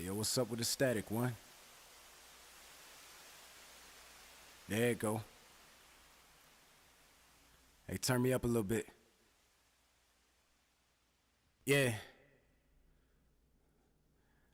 Yo, what's up with the static, one? There you go. Hey, turn me up a little bit. Yeah.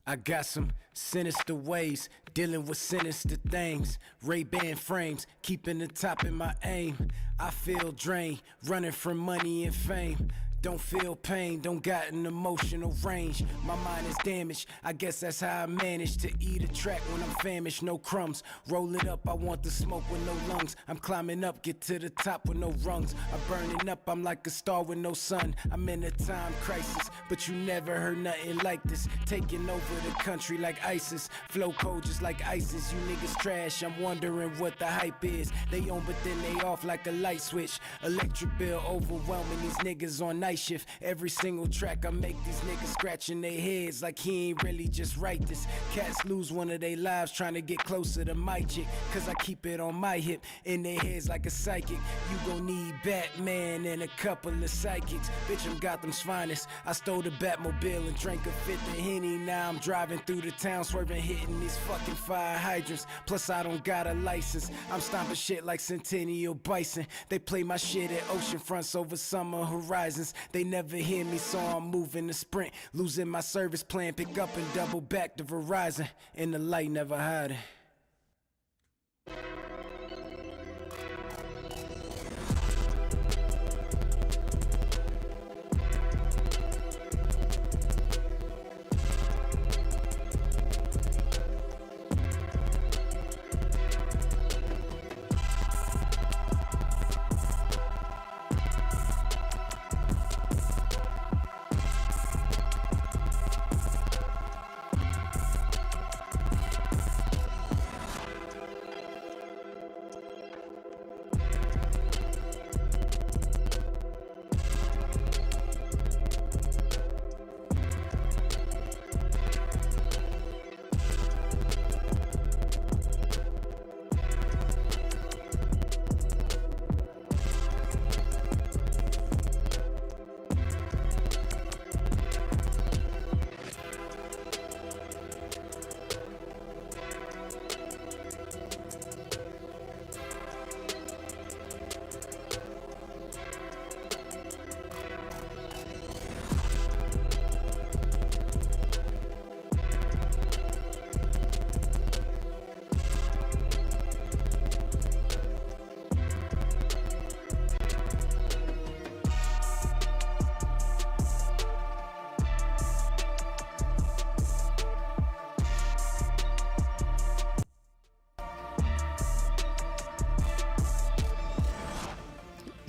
I got some sinister ways, dealing with sinister things. Ray-Ban frames, keeping the top in my aim. I feel drained, running from money and fame. Don't feel pain, don't got an emotional range. My mind is damaged, I guess that's how I manage to eat a track when I'm famished. No crumbs, roll it up, I want the smoke with no lungs. I'm climbing up, get to the top with no rungs. I'm burning up, I'm like a star with no sun. I'm in a time crisis, but you never heard nothing like this. Taking over the country like ISIS. Flow cold just like ISIS, you niggas trash. I'm wondering what the hype is. They on but then they off like a light switch. Electric bill overwhelming these niggas on night shift. Every single track I make, these niggas scratching their heads like he ain't really just write this. Cats lose one of their lives trying to get closer to my chick, cause I keep it on my hip, in their heads like a psychic. You gon' need Batman and a couple of psychics. Bitch, I'm Gotham's finest. I stole the Batmobile and drank a fifth of Henny. Now I'm driving through the town, swerving, hitting these fucking fire hydrants. Plus I don't got a license. I'm stomping shit like Centennial Bison. They play my shit at ocean fronts over summer horizons. They never hear me, so I'm moving the sprint. Losing my service plan, pick up and double back to Verizon. In the light, never hiding.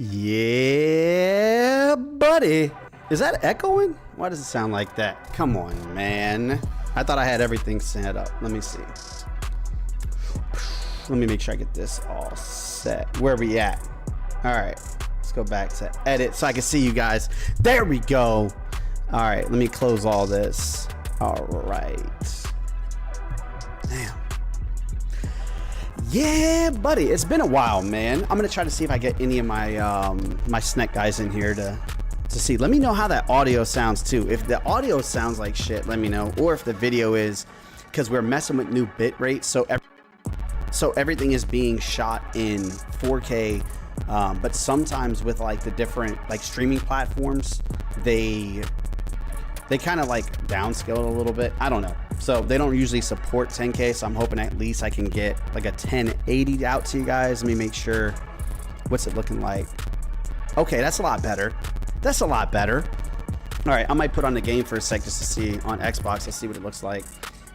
Yeah, buddy. Is that echoing? Why does it sound like that? Come on, man. I thought I had everything set up. Let me see. Let me make sure I get this all set. Where are we at? All right. Let's go back to edit so I can see you guys. There we go. All right. Let me close all this. All right. Damn. Yeah, buddy, it's been a while, man. I'm gonna try to see if I get any of my my SNEC guys in here to see. Let me know how that audio sounds too. If the audio sounds like shit, let me know. Or if the video is, because we're messing with new bit rates, so everything is being shot in 4K. But sometimes with like the different like streaming platforms, they kind of like downscale it a little bit. I don't know. So they don't usually support 10K, so I'm hoping at least I can get like a 1080 out to you guys. Let me make sure. What's it looking like? Okay, that's a lot better. That's a lot better. All right, I might put on the game for a sec just to see on Xbox. Let's see what it looks like.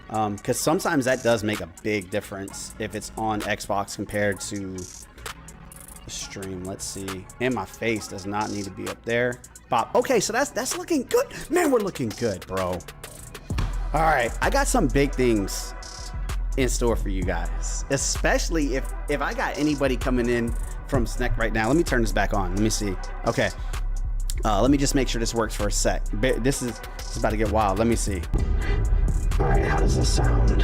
Because sometimes that does make a big difference if it's on Xbox compared to the stream. Let's see. And my face does not need to be up there. Pop. Okay, so that's looking good. Man, we're looking good, bro. All right, I got some big things in store for you guys, especially if I got anybody coming in from SNEC right now. Let me turn this back on. Let me see. Okay, let me just make sure this works for a sec. This is about to get wild. Let me see. All right, how does this sound?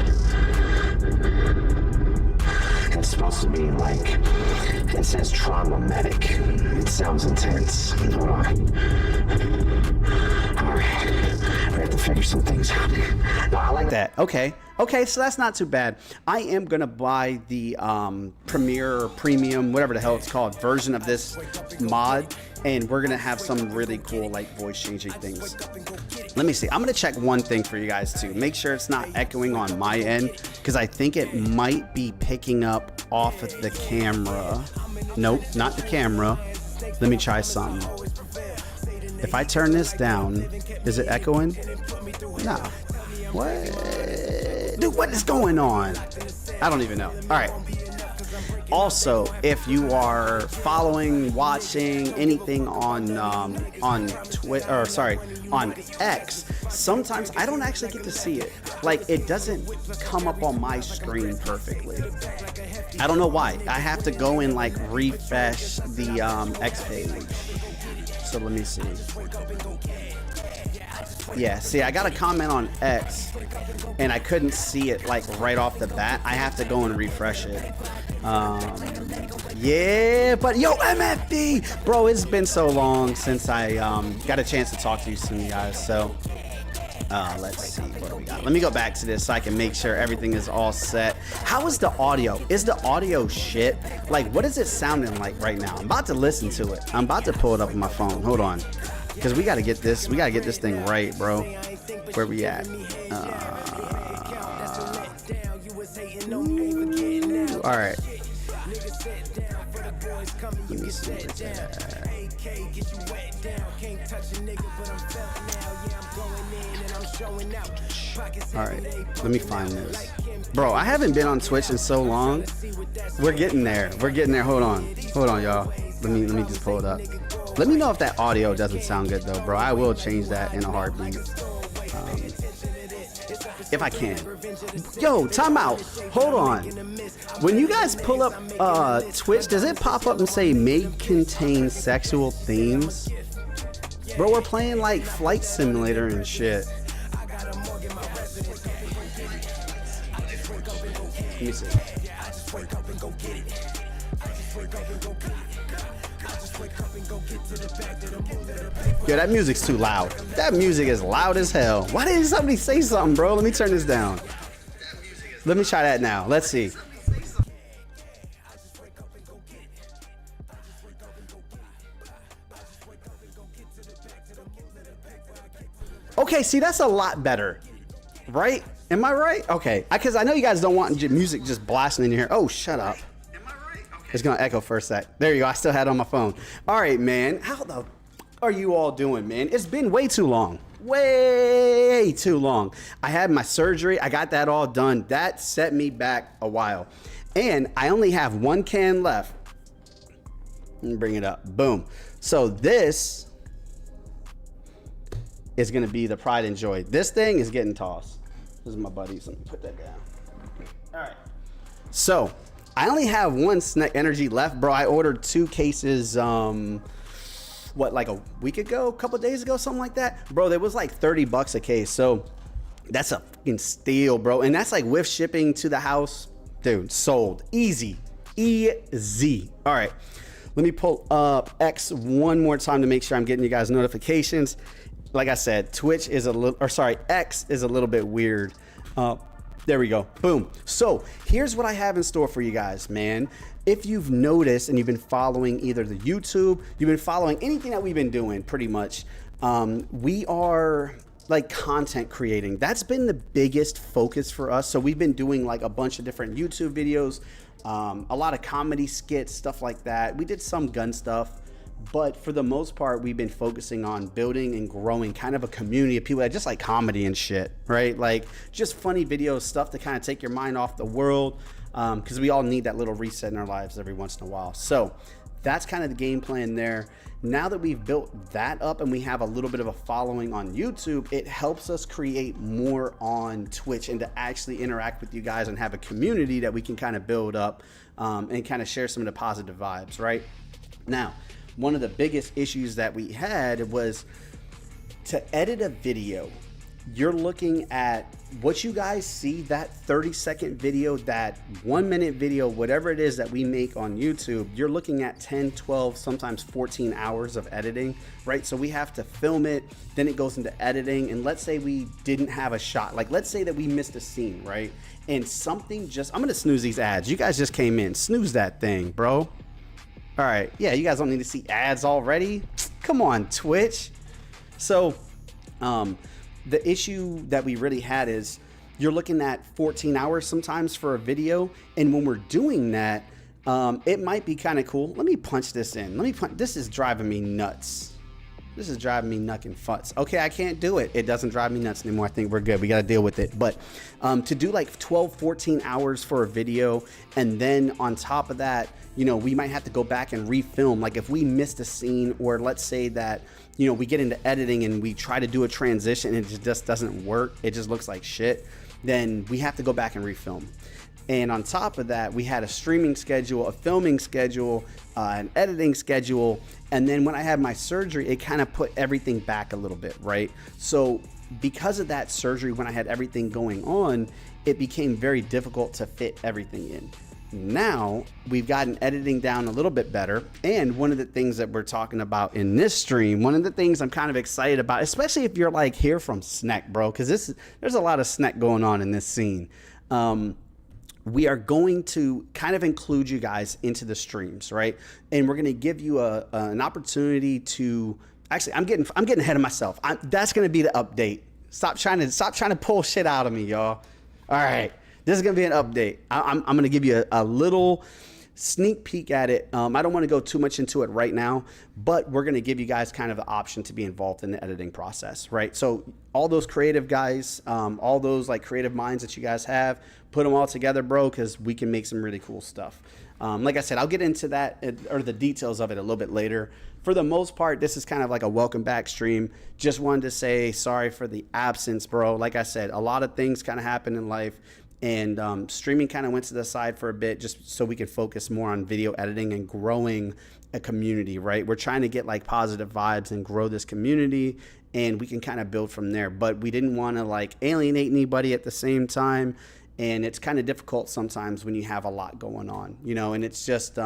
It's supposed to be like, it says trauma medic. It sounds intense. All right. We have to figure figure some things out. No, I like that. Okay, so that's not too bad. I am gonna buy the Premiere or Premium, whatever the hell it's called, version of this mod, and we're gonna have some really cool like voice changing things. Let me see. I'm gonna check one thing for you guys too. Make sure it's not echoing on my end, because I think it might be picking up off of the camera. Nope, not the camera. Let me try something. If I turn this down, is it echoing? Nah. What? Dude, what is going on? I don't even know. All right. Also, if you are following, watching anything on Twitter, or sorry, on X, sometimes I don't actually get to see it. Like, it doesn't come up on my screen perfectly. I don't know why. I have to go and like refresh the X page. So let me see. Yeah, see, I got a comment on X and I couldn't see it like right off the bat. I have to go and refresh it. Yeah, but yo, MFD, bro, it's been so long since I got a chance to talk to you soon, guys. So let's see what do we got. Let me go back to this so I can make sure everything is all set. How is the audio? Is the audio shit? Like, what is it sounding like right now? I'm about to listen to it. I'm about to pull it up on my phone. Hold on, because we got to get this. We got to get this thing right, bro. Where we at? All right. Let me see where it's at. All right, let me find this. Bro, I haven't been on Twitch in so long. We're getting there. We're getting there. Hold on, y'all. Let me just pull it up. Let me know if that audio doesn't sound good though, bro. I will change that in a heartbeat. If I can. Yo, time out. Hold on. When you guys pull up Twitch, does it pop up and say may contain sexual themes? Bro, we're playing like Flight Simulator and shit. Let me see. Yo, that music's too loud. That music is loud as hell. Why didn't somebody say something, bro? Let me turn this down. Let me try that now. Let's see. Okay, see, that's a lot better, right? Am I right? Okay, because I know you guys don't want music just blasting in your ear. Oh, shut up. It's gonna echo for a sec. There you go. I still had it on my phone. All right, man. How the are you all doing, man? It's been way too long. Way too long. I had my surgery. I got that all done. That set me back a while. And I only have one can left. Let me bring it up. Boom. So this is gonna be the pride and joy. This thing is getting tossed. This is my buddies. Let me put that down. All right. So I only have one Snack Energy left, bro. I ordered 2 cases, what, like a week ago, a couple days ago, something like that. Bro, there was like $30 a case. So that's a fucking steal, bro. And that's like with shipping to the house. Dude, sold. Easy. Easy. All right. Let me pull up X one more time to make sure I'm getting you guys notifications. Like I said, Twitch is a little, or sorry, X is a little bit weird. There we go. Boom. So here's what I have in store for you guys, man. If you've noticed and you've been following either the YouTube, you've been following anything that we've been doing pretty much, we are like content creating. That's been the biggest focus for us. So we've been doing like a bunch of different YouTube videos, a lot of comedy skits, stuff like that. We did some gun stuff. But for the most part, we've been focusing on building and growing kind of a community of people that just like comedy and shit, right? Like just funny videos, stuff to kind of take your mind off the world, because we all need that little reset in our lives every once in a while. So that's kind of the game plan there. Now that we've built that up and we have a little bit of a following on YouTube, it helps us create more on Twitch and to actually interact with you guys and have a community that we can kind of build up and kind of share some of the positive vibes, right? Now, one of the biggest issues that we had was to edit a video you're looking at what you guys see, that 30-second video, that 1-minute video, whatever it is that we make on YouTube, you're looking at 10, 12, sometimes 14 hours of editing, right? So we have to film it, then it goes into editing. And let's say we didn't have a shot, like let's say that we missed a scene, right? And something I'm gonna snooze these ads. You guys just came in, snooze that thing, bro. All right, yeah, you guys don't need to see ads already. Come on, Twitch. So, the issue that we really had is you're looking at 14 hours sometimes for a video. And when we're doing that, it might be kind of cool. Let me punch this in. This is driving me nuts. This is driving me knuckin' futz. Okay, I can't do it. It doesn't drive me nuts anymore. I think we're good. We got to deal with it. But to do like 12, 14 hours for a video, and then on top of that, you know, we might have to go back and refilm. Like if we missed a scene, or let's say that, you know, we get into editing and we try to do a transition and it just doesn't work. It just looks like shit. Then we have to go back and refilm. And on top of that, we had a streaming schedule, a filming schedule, an editing schedule. And then when I had my surgery, it kind of put everything back a little bit, right? So because of that surgery, when I had everything going on, it became very difficult to fit everything in. Now we've gotten editing down a little bit better. And one of the things that we're talking about in this stream, one of the things I'm kind of excited about, especially if you're like here from Sneck, bro, because there's a lot of Sneck going on in this scene. We are going to kind of include you guys into the streams, right? And we're going to give you an opportunity to actually, I'm getting ahead of myself. That's going to be the update. Stop trying to pull shit out of me, y'all. All right. This is going to be an update. I'm going to give you a little sneak peek at it. I don't want to go too much into it right now, but we're going to give you guys kind of the option to be involved in the editing process, right? So all those creative guys, all those like creative minds that you guys have, put them all together, bro, because we can make some really cool stuff. Like I said, I'll get into that or the details of it a little bit later. For the most part, this is kind of like a welcome back stream. Just wanted to say sorry for the absence, bro. Like I said, a lot of things kind of happen in life. And streaming kind of went to the side for a bit just so we could focus more on video editing and growing a community, right? We're trying to get like positive vibes and grow this community, and we can kind of build from there. But we didn't want to like alienate anybody at the same time. And it's kind of difficult sometimes when you have a lot going on, you know, and it's just,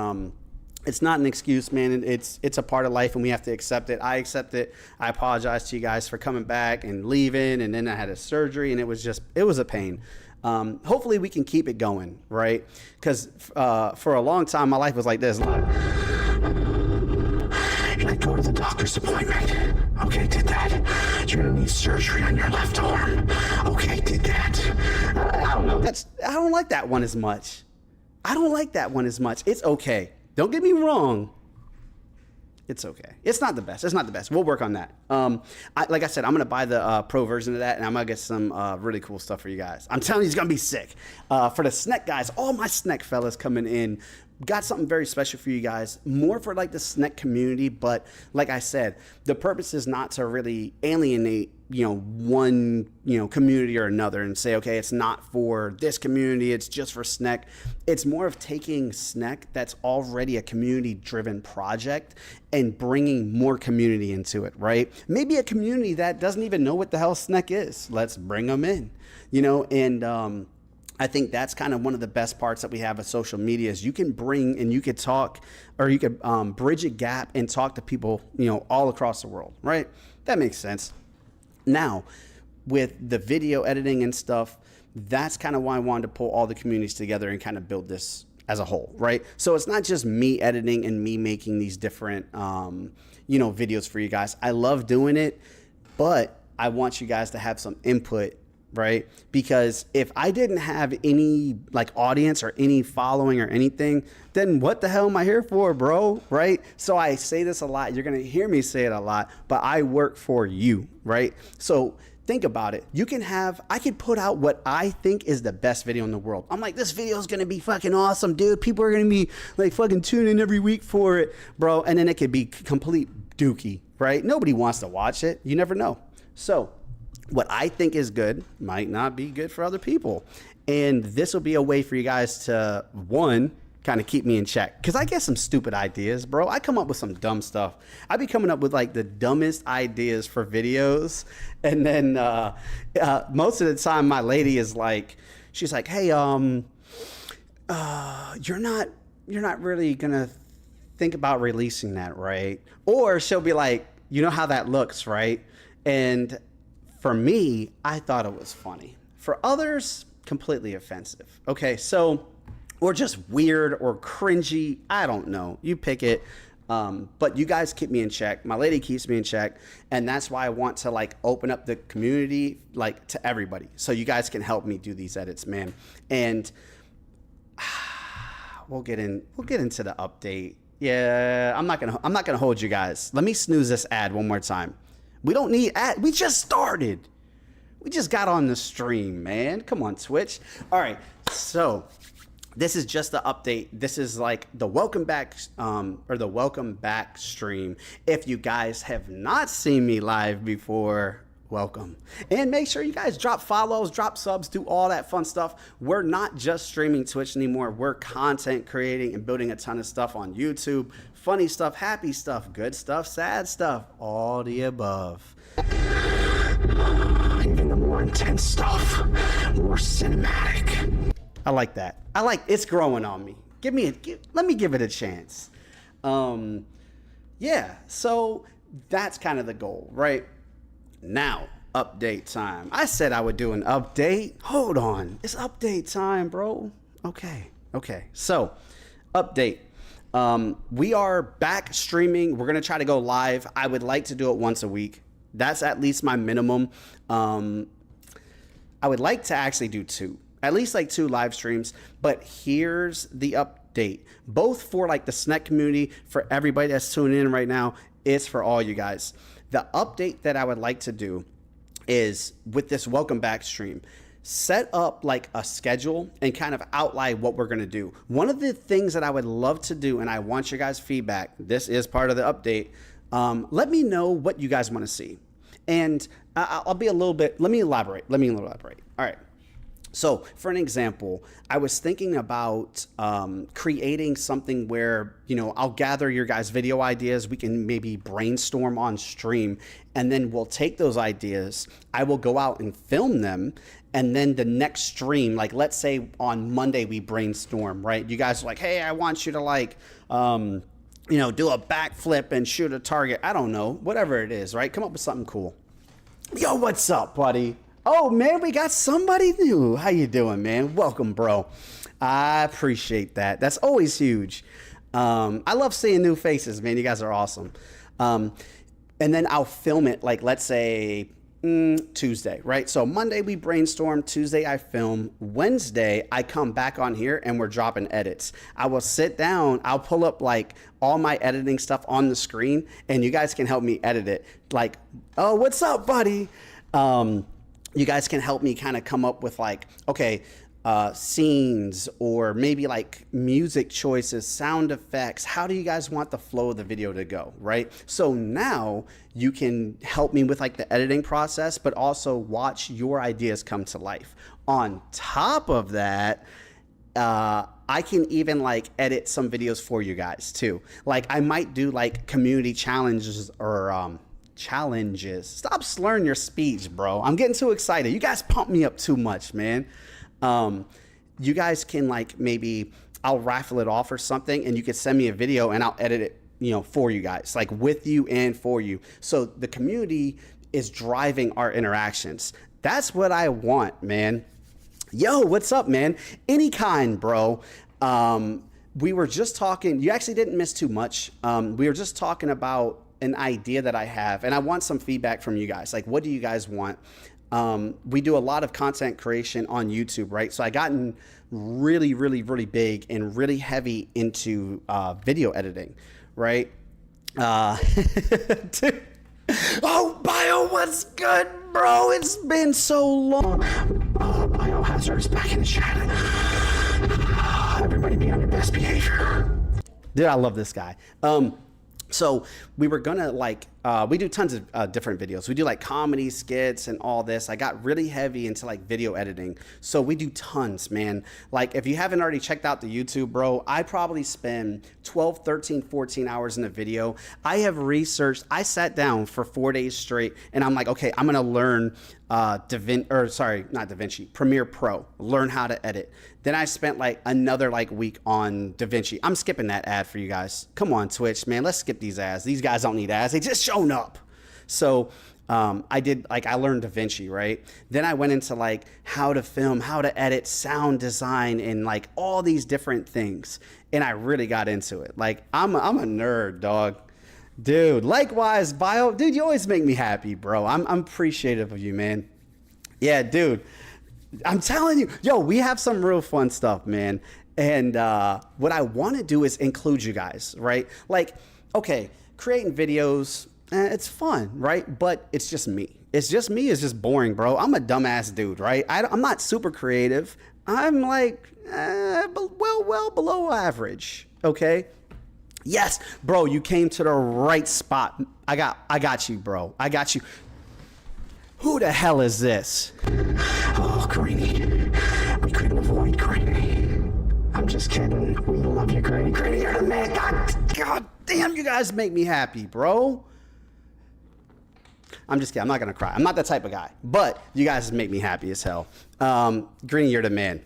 it's not an excuse, man. It's a part of life and we have to accept it. I accept it. I apologize to you guys for coming back and leaving. And then I had a surgery and it was a pain. Hopefully we can keep it going, right? Because for a long time, my life was like this. I go to the doctor's appointment. Okay, did that. You're gonna need surgery on your left arm. Okay, did that. I don't know. I don't like that one as much. It's okay. Don't get me wrong. It's okay. It's not the best. We'll work on that. Like I said, I'm going to buy the pro version of that, and I'm going to get some really cool stuff for you guys. I'm telling you, it's going to be sick. For the Sneck guys, all my Sneck fellas coming in, got something very special for you guys. More for like the Sneck community, but like I said, the purpose is not to really alienate, you know, one, you know, community or another and say, okay, it's not for this community, it's just for Sneck. It's more of taking Sneck that's already a community-driven project and bringing more community into it, right? Maybe a community that doesn't even know what the hell Sneck is. Let's bring them in, you know, and I think that's kind of one of the best parts that we have of social media is you can bring and you could talk or you could bridge a gap and talk to people, you know, all across the world, right? That makes sense. Now, with the video editing and stuff, that's kind of why I wanted to pull all the communities together and kind of build this as a whole, right? So it's not just me editing and me making these different, you know, videos for you guys. I love doing it, but I want you guys to have some input, right? Because if I didn't have any like audience or any following or anything, then what the hell am I here for, bro? Right? So I say this a lot. You're going to hear me say it a lot, but I work for you, right? So think about it. I could put out what I think is the best video in the world. I'm like, this video is going to be fucking awesome, dude. People are going to be like fucking tuning in every week for it, bro. And then it could be complete dookie, right? Nobody wants to watch it. You never know. So what I think is good might not be good for other people. And this will be a way for you guys to, one, kind of keep me in check. Because I get some stupid ideas, bro. I come up with some dumb stuff. I be coming up with like the dumbest ideas for videos. And then most of the time my lady is like, she's like, hey, you're not really going to think about releasing that, right? Or she'll be like, you know how that looks, right? And for me, I thought it was funny. For others, completely offensive. Okay, so, or just weird or cringy. I don't know. You pick it. But you guys keep me in check. My lady keeps me in check. And that's why I want to like open up the community like to everybody. So you guys can help me do these edits, man. And we'll get into the update. Yeah, I'm not gonna hold you guys. Let me snooze this ad one more time. We don't need ad. We just started. We just got on the stream, man. Come on, Twitch. All right, so this is just the update. This is like the welcome back or the welcome back stream. If you guys have not seen me live before, welcome. And make sure you guys drop follows, drop subs, do all that fun stuff. We're not just streaming Twitch anymore. We're content creating and building a ton of stuff on YouTube. Funny stuff, happy stuff, good stuff, sad stuff, all the above. Even the more intense stuff, more cinematic. I like that. It's growing on me. Let me give it a chance. Yeah, so that's kind of the goal, right? Now, update time. I said I would do an update. Hold on. It's update time, bro. Okay. So, update. We are back streaming. We're going to try to go live. I would like to do it once a week. That's at least my minimum. I would like to actually do at least like 2 live streams. But here's the update. Both for like the SNET community, for everybody that's tuning in right now, it's for all you guys. The update that I would like to do is with this welcome back stream, set up like a schedule and kind of outline what we're going to do. One of the things that I would love to do, and I want your guys' feedback, this is part of the update. Let me know what you guys want to see. And I'll be let me elaborate. All right. So for an example, I was thinking about creating something where, I'll gather your guys' video ideas. We can maybe brainstorm on stream, and then we'll take those ideas. I will go out and film them. And then the next stream, like let's say on Monday we brainstorm, right? You guys are like, hey, I want you to like, do a backflip and shoot a target. I don't know, whatever it is, right? Come up with something cool. Yo, what's up, buddy? Oh, man, we got somebody new. How you doing, man? Welcome, bro. I appreciate that. That's always huge. I love seeing new faces, man. You guys are awesome. And then I'll film it, like, let's say Tuesday, right? So Monday we brainstorm. Tuesday I film. Wednesday I come back on here and we're dropping edits. I will sit down. I'll pull up, like, all my editing stuff on the screen, and you guys can help me edit it. Like, oh, what's up, buddy? You guys can help me kind of come up with like, okay, scenes or maybe like music choices, sound effects. How do you guys want the flow of the video to go, right? So now you can help me with like the editing process, but also watch your ideas come to life. On top of that, I can even like edit some videos for you guys too. Like I might do like community challenges or challenges. Stop slurring your speech, bro. I'm getting too excited. You guys pump me up too much, man. You guys can like, maybe I'll raffle it off or something, and you can send me a video and I'll edit it, for you guys, like with you and for you. So the community is driving our interactions. That's what I want, man. Yo, what's up, man? Any kind, bro. We were just talking, you actually didn't miss too much. We were just talking about an idea that I have, and I want some feedback from you guys. Like, what do you guys want? We do a lot of content creation on YouTube, right? So I gotten really, really, really big and really heavy into video editing, right? Dude. Oh, Bio, what's good, bro? It's been so long. Biohazard is back in the chat. Everybody be on your best behavior. Dude, I love this guy. So we were gonna like we do tons of different videos. We do like comedy skits and all this. I got really heavy into like video editing. So we do tons, man. Like if you haven't already checked out the YouTube, bro, I probably spend 12, 13, 14 hours in a video. I have researched, I sat down for 4 days straight and I'm like, okay, I'm going to learn Premiere Pro, learn how to edit. Then I spent like another like week on DaVinci. I'm skipping that ad for you guys. Come on, Twitch, man, let's skip these ads. These guys don't need ads. They just shown up. So I learned DaVinci, right? Then I went into like how to film, how to edit, sound design, and like all these different things. And I really got into it. Like I'm a nerd, dog. Dude, likewise, Bio. Dude, you always make me happy, bro. I'm appreciative of you, man. Yeah, dude. I'm telling you, yo, we have some real fun stuff, man. And what I want to do is include you guys, right? Like, okay, creating videos, it's fun, right? But it's just me. It's just me. It's just boring, bro. I'm a dumbass dude, right? I'm not super creative. I'm like, well below average, okay? Yes, bro, you came to the right spot. I got you, bro. I got you. Who the hell is this? Oh, Greenie. We couldn't avoid Greenie. I'm just kidding. We love you, Greenie. Greenie, you're the man. God damn, you guys make me happy, bro. I'm just kidding. I'm not going to cry. I'm not that type of guy. But you guys make me happy as hell. Greenie, you're the man.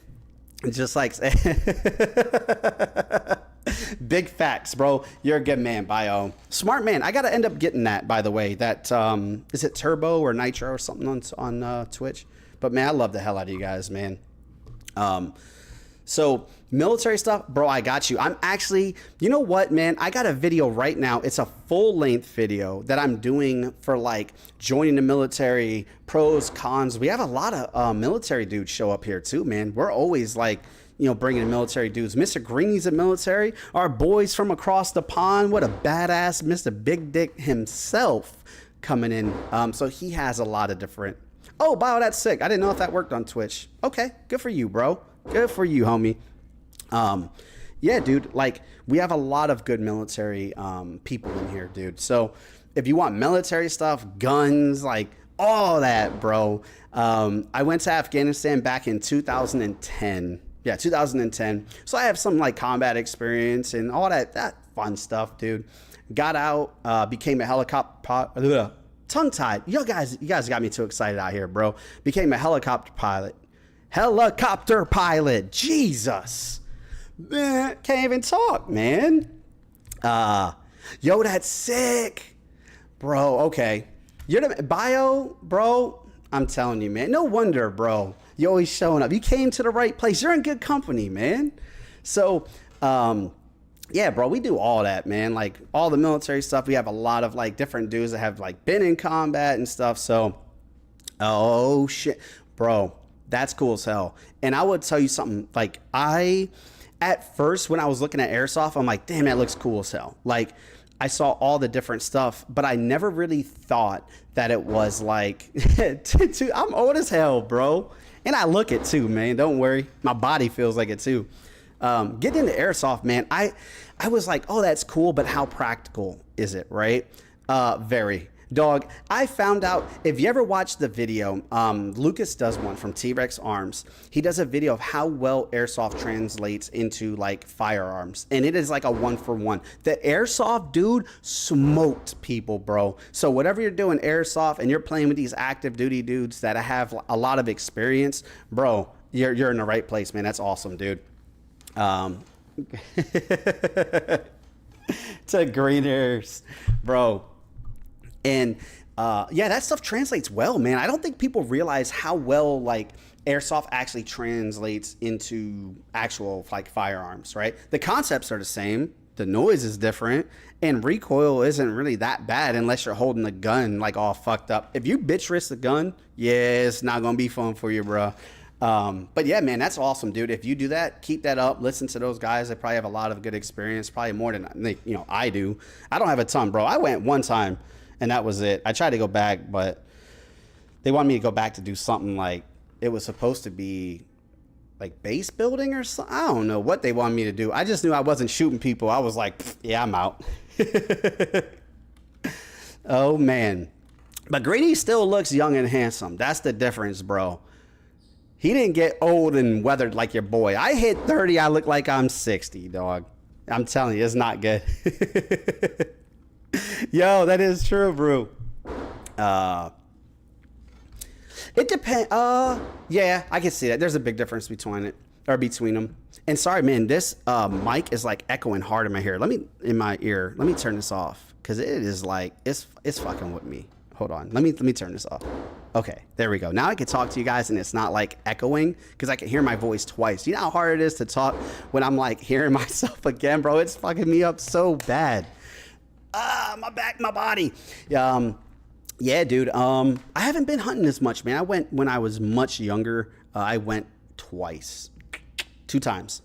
Just like... Big facts, bro. You're a good man, Bio. Smart man. I gotta end up getting that, by the way. That is it Turbo or Nitro or something on Twitch? But man, I love the hell out of you guys, man. So military stuff, bro. I got you. I'm actually, you know what, man? I got a video right now. It's a full-length video that I'm doing for like joining the military, pros, cons. We have a lot of military dudes show up here too, man. We're always like, you know, bringing in military dudes. Mr. Greeny's a military. Our boys from across the pond. What a badass Mr. Big Dick himself coming in. So he has a lot of different... Oh, Bio, that's sick. I didn't know if that worked on Twitch. Okay, good for you, bro. Good for you, homie. Yeah, dude, like, we have a lot of good military people in here, dude. So if you want military stuff, guns, like, all that, bro. I went to Afghanistan back in 2010. Yeah, 2010. So I have some like combat experience and all that fun stuff, dude. Got out, became a helicopter tongue-tied. You guys got me too excited out here, bro. Became a helicopter pilot. Helicopter pilot. Jesus. Man, can't even talk, man. Yo, that's sick. Bro, okay. You're the Bio, bro. I'm telling you, man. No wonder, bro. You're always showing up. You came to the right place. You're in good company, man. So, yeah, bro, we do all that, man. Like all the military stuff. We have a lot of like different dudes that have like been in combat and stuff. So, oh shit, bro, that's cool as hell. And I would tell you something. Like at first when I was looking at airsoft, I'm like, damn, that looks cool as hell. Like I saw all the different stuff, but I never really thought that it was like, I'm old as hell, bro. And I look it too, man. Don't worry. My body feels like it too. Getting into airsoft, man, I was like, oh, that's cool, but how practical is it, right? Very. Dog, I found out, if you ever watch the video, Lucas does one from T-Rex Arms. He does a video of how well airsoft translates into like firearms. And it is like a 1-for-1. The airsoft dude smoked people, bro. So whatever you're doing airsoft and you're playing with these active duty dudes that have a lot of experience, bro, you're in the right place, man. That's awesome, dude. To greeners, bro. And yeah, that stuff translates well, man. I don't think people realize how well like airsoft actually translates into actual like firearms, right? The concepts are the same, the noise is different, and recoil isn't really that bad unless you're holding the gun like all fucked up. If you bitch risk the gun, yeah, it's not gonna be fun for you, bro. But yeah, man, that's awesome, dude. If you do that, keep that up. Listen to those guys. They probably have a lot of good experience, probably more than I do. I don't have a ton, bro. I went one time and that was it. I tried to go back, but they wanted me to go back to do something like it was supposed to be like base building or something. I don't know what they wanted me to do. I just knew I wasn't shooting people. I was like, yeah, I'm out. Oh, man. But Greedy still looks young and handsome. That's the difference, bro. He didn't get old and weathered like your boy. I hit 30, I look like I'm 60, dog. I'm telling you, it's not good. Yo, that is true, bro. It depends. Yeah, I can see that. There's a big difference between them. And sorry, man, this mic is like echoing hard in my ear. Let me turn this off because it is like it's fucking with me. Hold on. Let me turn this off. Okay, there we go. Now I can talk to you guys and it's not like echoing because I can hear my voice twice. You know how hard it is to talk when I'm like hearing myself again, bro? It's fucking me up so bad. My back, my body. Yeah, dude. I haven't been hunting as much, man. I went when I was much younger. I went twice. 2 times.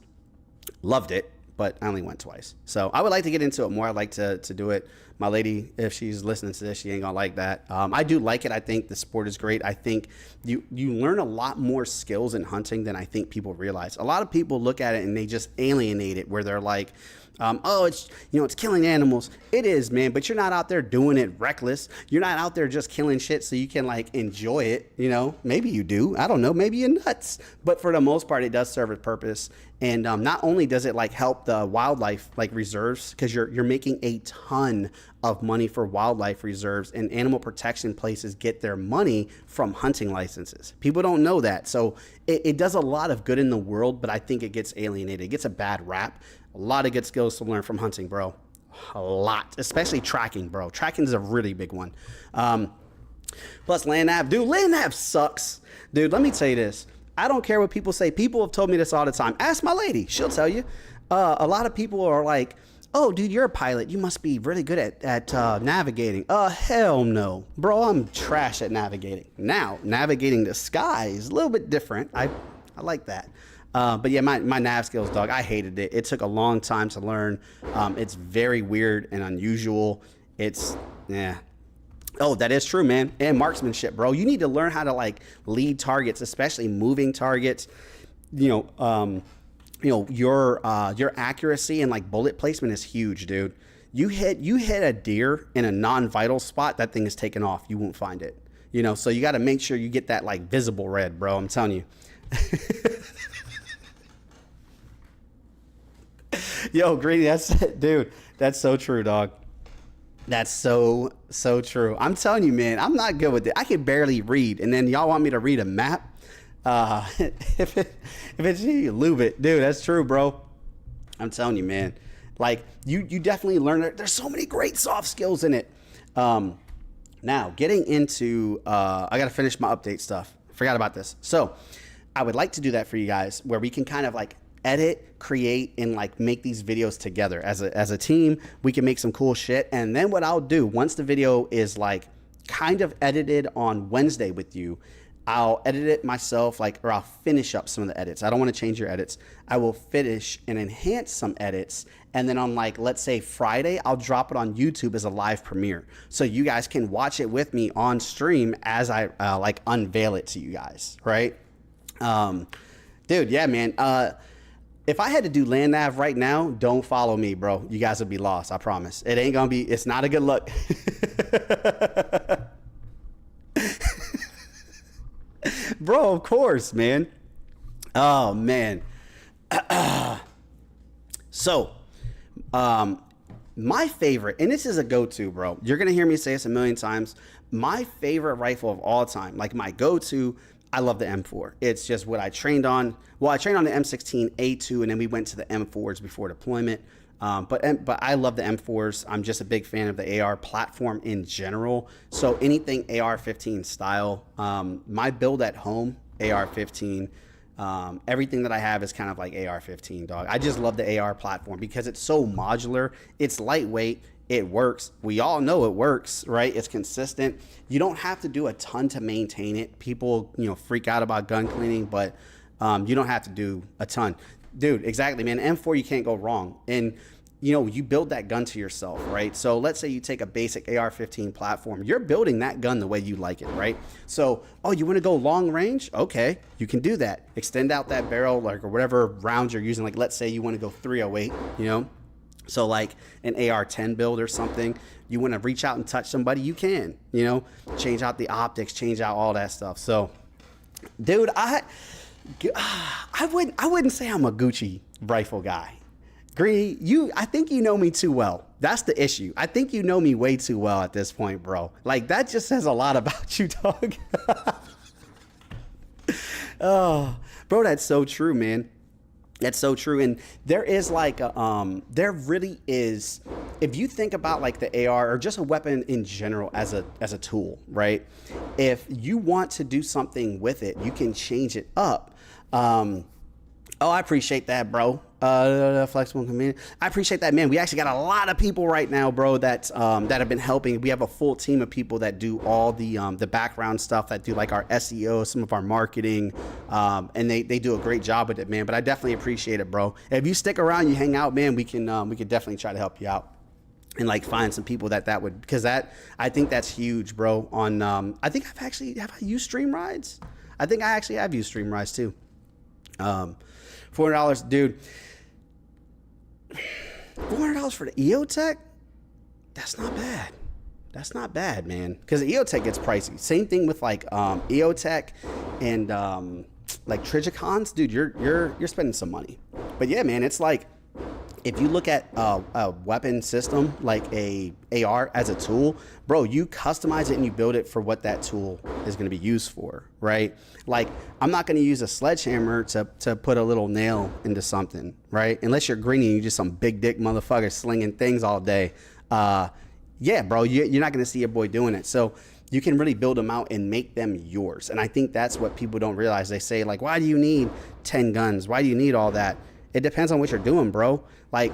Loved it, but I only went twice. So I would like to get into it more. I'd like to do it. My lady, if she's listening to this, she ain't gonna like that. I do like it. I think the sport is great. I think you learn a lot more skills in hunting than I think people realize. A lot of people look at it and they just alienate it where they're like, oh, it's killing animals. It is, man, but you're not out there doing it reckless. You're not out there just killing shit so you can like enjoy it. Maybe you do. I don't know. Maybe you're nuts. But for the most part, it does serve a purpose. And not only does it like help the wildlife like reserves, because you're making a ton of money for wildlife reserves, and animal protection places get their money from hunting licenses. People don't know that. So it does a lot of good in the world, but I think it gets alienated. It gets a bad rap. A lot of good skills to learn from hunting, bro. A lot, especially tracking, bro. Tracking is a really big one. Plus land nav. Dude, land nav sucks. Dude, let me tell you this. I don't care what people say. People have told me this all the time. Ask my lady. She'll tell you. A lot of people are like, oh, dude, you're a pilot. You must be really good at navigating. Hell no. Bro, I'm trash at navigating. Now, navigating the sky is a little bit different. I like that. But yeah, my nav skills, dog, I hated it. It took a long time to learn. It's very weird and unusual. Yeah. Oh, that is true, man. And marksmanship, bro. You need to learn how to like lead targets, especially moving targets. Your accuracy and like bullet placement is huge, dude. You hit a deer in a non-vital spot, that thing is taken off. You won't find it. So you got to make sure you get that like visible red, bro. I'm telling you. Yo, Greedy, dude, that's so true, dog. That's so true. I'm telling you, man, I'm not good with it. I can barely read, and then y'all want me to read a map? If it's you, lube it. Dude, that's true, bro. I'm telling you, man. Like, you definitely learn it. There's so many great soft skills in it. Now, getting into, I got to finish my update stuff. Forgot about this. So, I would like to do that for you guys, where we can kind of like edit, create, and like make these videos together as a team. We can make some cool shit. And then what I'll do once the video is like kind of edited on Wednesday with you, I'll edit it myself, or I'll finish up some of the edits. I don't want to change your edits. I will finish and enhance some edits. And then on let's say Friday, I'll drop it on YouTube as a live premiere. So you guys can watch it with me on stream as I unveil it to you guys, right? Dude, yeah, man. If I had to do land nav right now, don't follow me, bro. You guys would be lost, I promise. It's not a good look. Bro, of course, man. Oh, man. So, my favorite, and this is a go-to, bro. You're going to hear me say this a million times. My favorite rifle of all time, like my go-to, I love the M4. It's just what I trained on. Well, I trained on the M16A2, and then we went to the M4s before deployment. But I love the M4s. I'm just a big fan of the AR platform in general. So anything AR-15 style. My build at home, AR-15. Everything that I have is kind of like AR-15, dog. I just love the AR platform because it's so modular. It's lightweight. It works. We all know it works, right? It's consistent. You don't have to do a ton to maintain it. People, freak out about gun cleaning, but you don't have to do a ton. Dude, exactly, man. M4, you can't go wrong. And, you build that gun to yourself, right? So let's say you take a basic AR-15 platform. You're building that gun the way you like it, right? So, you want to go long range? Okay, you can do that. Extend out that barrel, or whatever rounds you're using. Like, let's say you want to go 308, So like an AR-10 build or something, you want to reach out and touch somebody, you can, you know, change out the optics, change out all that stuff. So, dude, I wouldn't say I'm a Gucci rifle guy. Greeny, I think you know me too well. That's the issue. I think you know me way too well at this point, bro. Like, that just says a lot about you, dog. Oh, bro, that's so true, man. That's so true. And there is like, there really is, if you think about like the AR or just a weapon in general as a tool, right? If you want to do something with it, you can change it up. Oh, I appreciate that, bro. Flexible community. I appreciate that, man. We actually got a lot of people right now, bro, that have been helping. We have a full team of people that do all the background stuff, that do like our SEO, some of our marketing, and they do a great job with it, man. But I definitely appreciate it, bro. If you stick around, you hang out, man, we could definitely try to help you out and like find some people that would, because I think that's huge, bro. On I think have I used Stream Rides? I think I actually have used Stream Rides too. $400, dude. $400 for the EOTech? That's not bad. That's not bad, man. Because the EOTech gets pricey. Same thing with like EOTech and like Trigicons, dude. You're spending some money. But yeah, man, it's like if you look at a weapon system like a AR as a tool, bro, you customize it and you build it for what that tool is going to be used for, right? Like, I'm not going to use a sledgehammer to put a little nail into something, right? Unless you're green and you're just some big dick motherfucker slinging things all day. Yeah, bro, you're not going to see your boy doing it. So you can really build them out and make them yours. And I think that's what people don't realize. They say, like, why do you need 10 guns? Why do you need all that? It depends on what you're doing, bro. Like,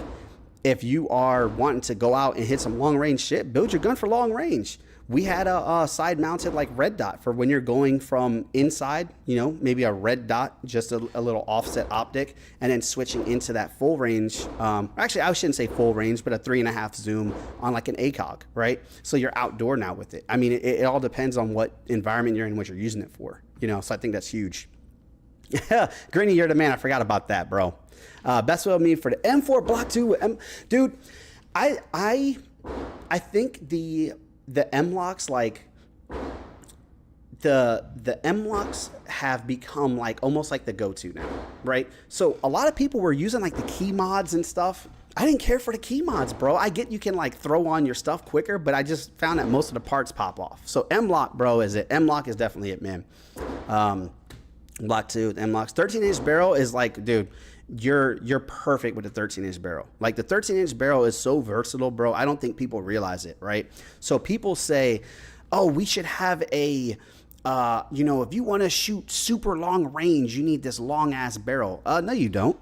if you are wanting to go out and hit some long range shit, build your gun for long range. We had a side mounted like red dot for when you're going from inside, you know, maybe a red dot, just a little offset optic, and then switching into that full range. Actually, I shouldn't say full range, but a 3.5 zoom on like an ACOG, right? So you're outdoor now with it. I mean, it all depends on what environment you're in, what you're using it for, you know, so I think that's huge. Greeny, you're the man. I forgot about that, bro. Best will me for the M4 Block 2. Dude, I think the M-locks, like the M-locks have become like almost like the go-to now, right? So a lot of people were using like the key mods and stuff. I didn't care for the key mods, bro. I get you can like throw on your stuff quicker, but I just found that most of the parts pop off. So M-lock, bro, is it. M-lock is definitely it, man. Block 2, M-locks. 13-inch barrel is like, dude, you're perfect with the 13-inch barrel. Like, the 13-inch barrel is so versatile, bro. I don't think people realize it, right? So people say, oh, we should have a, you know, if you want to shoot super long range, you need this long ass barrel. No, you don't.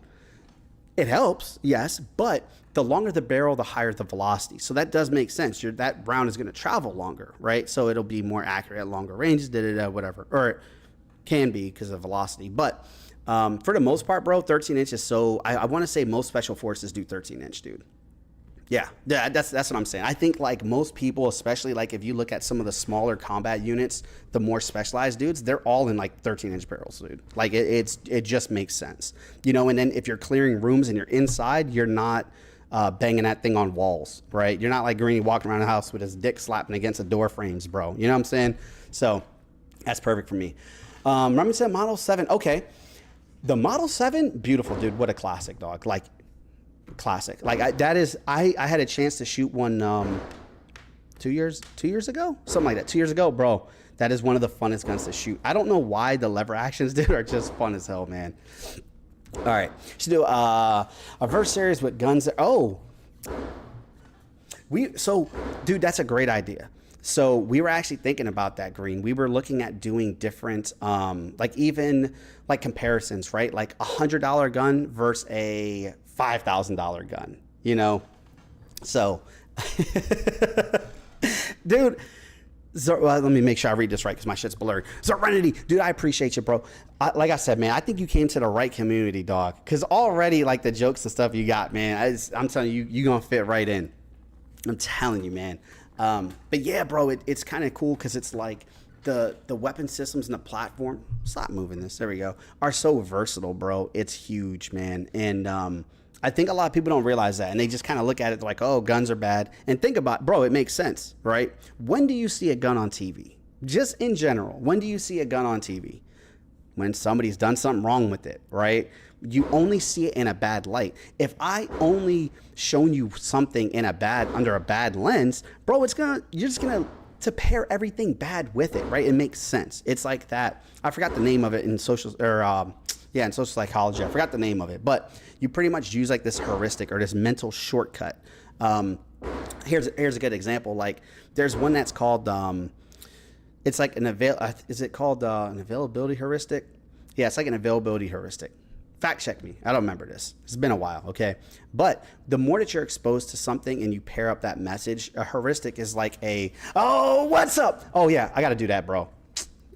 It helps, yes, but the longer the barrel, the higher the velocity. So that does make sense. That round is going to travel longer, right? So it'll be more accurate at longer ranges, whatever. Or it can be because of velocity. But for the most part, bro, 13 inch is so, I want to say most special forces do 13 inch, dude. Yeah, that's what I'm saying. I think like most people, especially like if you look at some of the smaller combat units, the more specialized dudes, they're all in like 13-inch barrels, dude. Like it just makes sense, you know. And then if you're clearing rooms and you're inside, you're not banging that thing on walls, right? You're not like Greeny walking around the house with his dick slapping against the door frames, bro. You know what I'm saying? So that's perfect for me. Remington Model 7, okay. The Model 7, beautiful, dude. What a classic, dog. Like, classic. Like, I had a chance to shoot one 2 years ago? Something like that. 2 years ago, bro. That is one of the funnest guns to shoot. I don't know why the lever actions, dude, are just fun as hell, man. All right. Should do a verse series with guns. Oh. Dude, that's a great idea. So we were actually thinking about that, Green. We were looking at doing different, like even like comparisons, right? Like $100 gun versus a $5,000 gun, you know? So, dude, let me make sure I read this right because my shit's blurred. Serenity, dude, I appreciate you, bro. Like I said, man, I think you came to the right community, dog. Because already, like the jokes and stuff you got, man, I'm telling you, you're going to fit right in. I'm telling you, man. But yeah, bro, it's kind of cool because it's like the weapon systems and the platform, stop moving this, there we go, are so versatile, bro. It's huge, man. And I think a lot of people don't realize that, and they just kind of look at it like, oh, guns are bad. And think about, bro, it makes sense, right? When do you see a gun on TV? Just in general, when do you see a gun on TV? When somebody's done something wrong with it, right? You only see it in a bad light. If I only shown you something in under a bad lens, bro, you're just gonna to pair everything bad with it, right? It makes sense. It's like that. I forgot the name of it in social psychology. I forgot the name of it, but you pretty much use like this heuristic or this mental shortcut. Here's a good example. Like there's one that's called, it's like an availability heuristic? Yeah, it's like an availability heuristic. Fact check me. I don't remember this. It's been a while, okay? But the more that you're exposed to something and you pair up that message, a heuristic is like oh, what's up? Oh yeah, I gotta do that, bro.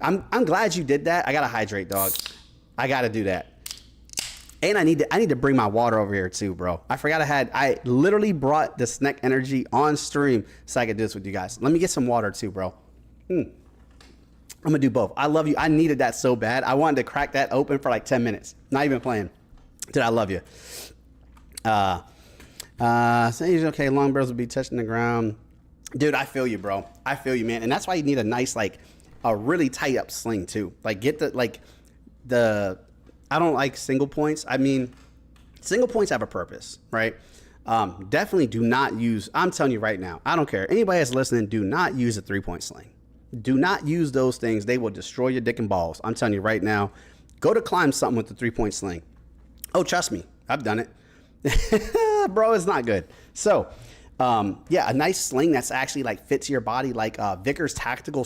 I'm glad you did that. I gotta hydrate, dog. I gotta do that. And I need to bring my water over here too, bro. I forgot I literally brought the Snack Energy on stream so I could do this with you guys. Let me get some water too, bro. I'm gonna do both. I love you. I needed that so bad. I wanted to crack that open for like 10 minutes. Not even playing. Dude, I love you. Saying okay, long barrels will be touching the ground. Dude, I feel you, bro. I feel you, man. And that's why you need a nice, like, a really tight up sling too. Like get I don't like single points. I mean, single points have a purpose, right? Definitely do not use, I'm telling you right now, I don't care. Anybody that's listening, do not use a 3-point sling. Do not use those things. They will destroy your dick and balls. I'm telling you right now, go to climb something with the 3-point sling. Oh, trust me, I've done it. Bro, it's not good. So, yeah, a nice sling that's actually like fits your body, like Vickers tactical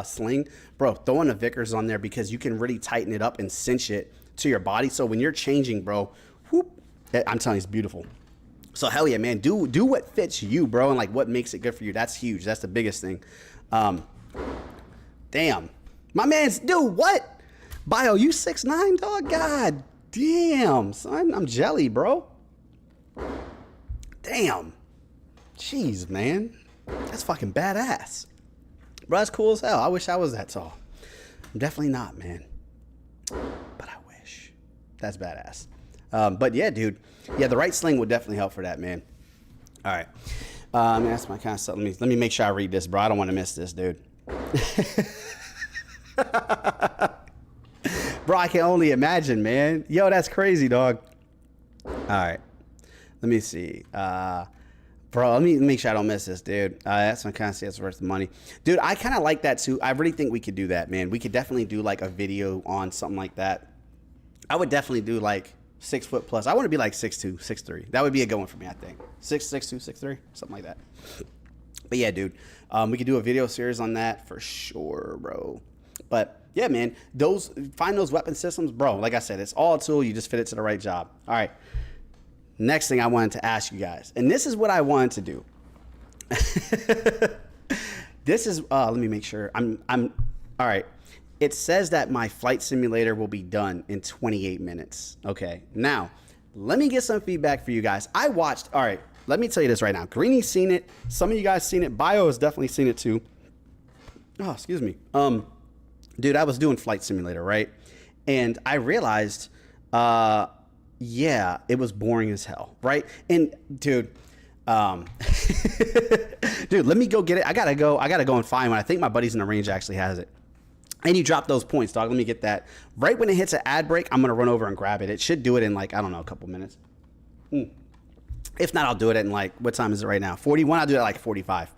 sling. Bro, throw in a Vickers on there because you can really tighten it up and cinch it to your body. So when you're changing, bro, whoop, I'm telling you, it's beautiful. So hell yeah, man, do what fits you, bro, and like what makes it good for you. That's huge. That's the biggest thing. Damn, my man's, dude, what? Bio, you 6'9", dog? God damn, son, I'm jelly, bro. Damn. Jeez, man. That's fucking badass. Bro, that's cool as hell. I wish I was that tall. I'm definitely not, man. But I wish. That's badass. But yeah, dude. Yeah, the right sling would definitely help for that, man. All right. That's my kind of stuff. Let me make sure I read this, bro. I don't want to miss this, dude. Bro, I can only imagine, man. Yo, that's crazy, dog. All right. Let me see. Bro, let me make sure I don't miss this, dude. That's my kind of say it's worth the money. Dude, I kind of like that too. I really think we could do that, man. We could definitely do like a video on something like that. I would definitely do like 6 foot plus. I want to be like 6'2", 6'3". That would be a good one for me, I think. 6'2", 6'3", something like that. But yeah, dude, we could do a video series on that for sure, bro. But yeah, man, find those weapon systems, bro. Like I said, it's all a tool. You just fit it to the right job. All right. Next thing I wanted to ask you guys, and this is what I wanted to do. This is, let me make sure. I'm all right. It says that my flight simulator will be done in 28 minutes. Okay. Now, let me get some feedback for you guys. I watched, all right, let me tell you this right now. Greenie's seen it. Some of you guys seen it. Bio has definitely seen it too. Oh, excuse me. Dude, I was doing flight simulator, right? And I realized, yeah, it was boring as hell, right? And dude, dude, let me go get it. I gotta go and find one. I think my buddy's in the range actually has it. And you drop those points, dog. Let me get that. Right when it hits an ad break, I'm gonna run over and grab it. It should do it in like, I don't know, a couple minutes. If not, I'll do it in like, what time is it right now? 41. I'll do it at like 45.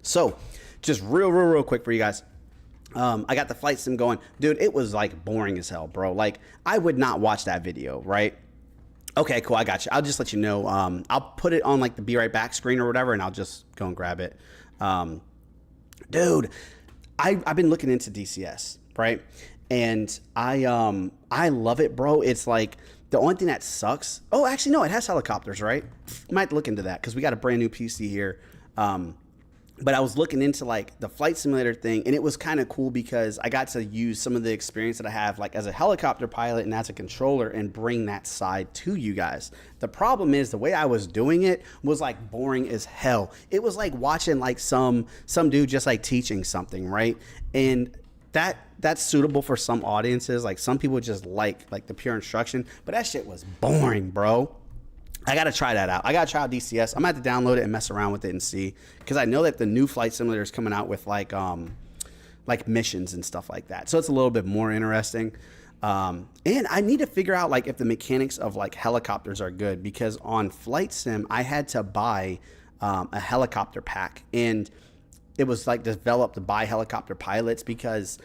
So just real quick for you guys. I got the flight sim going. Dude, it was like boring as hell, bro. Like I would not watch that video, right? Okay, cool. I got you. I'll just let you know. I'll put it on like the be right back screen or whatever, and I'll just go and grab it. Dude, I've been looking into DCS, right? And I love it, bro. It's like the only thing that sucks. Oh, actually, no, it has helicopters, right? Might look into that because we got a brand new PC here. But I was looking into like the flight simulator thing, and it was kind of cool because I got to use some of the experience that I have like as a helicopter pilot and as a controller and bring that side to you guys. The problem is the way I was doing it was like boring as hell. It was like watching like some dude just like teaching something, right? And that's suitable for some audiences. Like some people just like the pure instruction, but that shit was boring, bro. I gotta try that out. I gotta try out DCS. I'm gonna have to download it and mess around with it and see, because I know that the new flight simulator is coming out with like missions and stuff like that. So it's a little bit more interesting. And I need to figure out like if the mechanics of like helicopters are good, because on Flight Sim I had to buy a helicopter pack, and it was like developed by helicopter pilots, because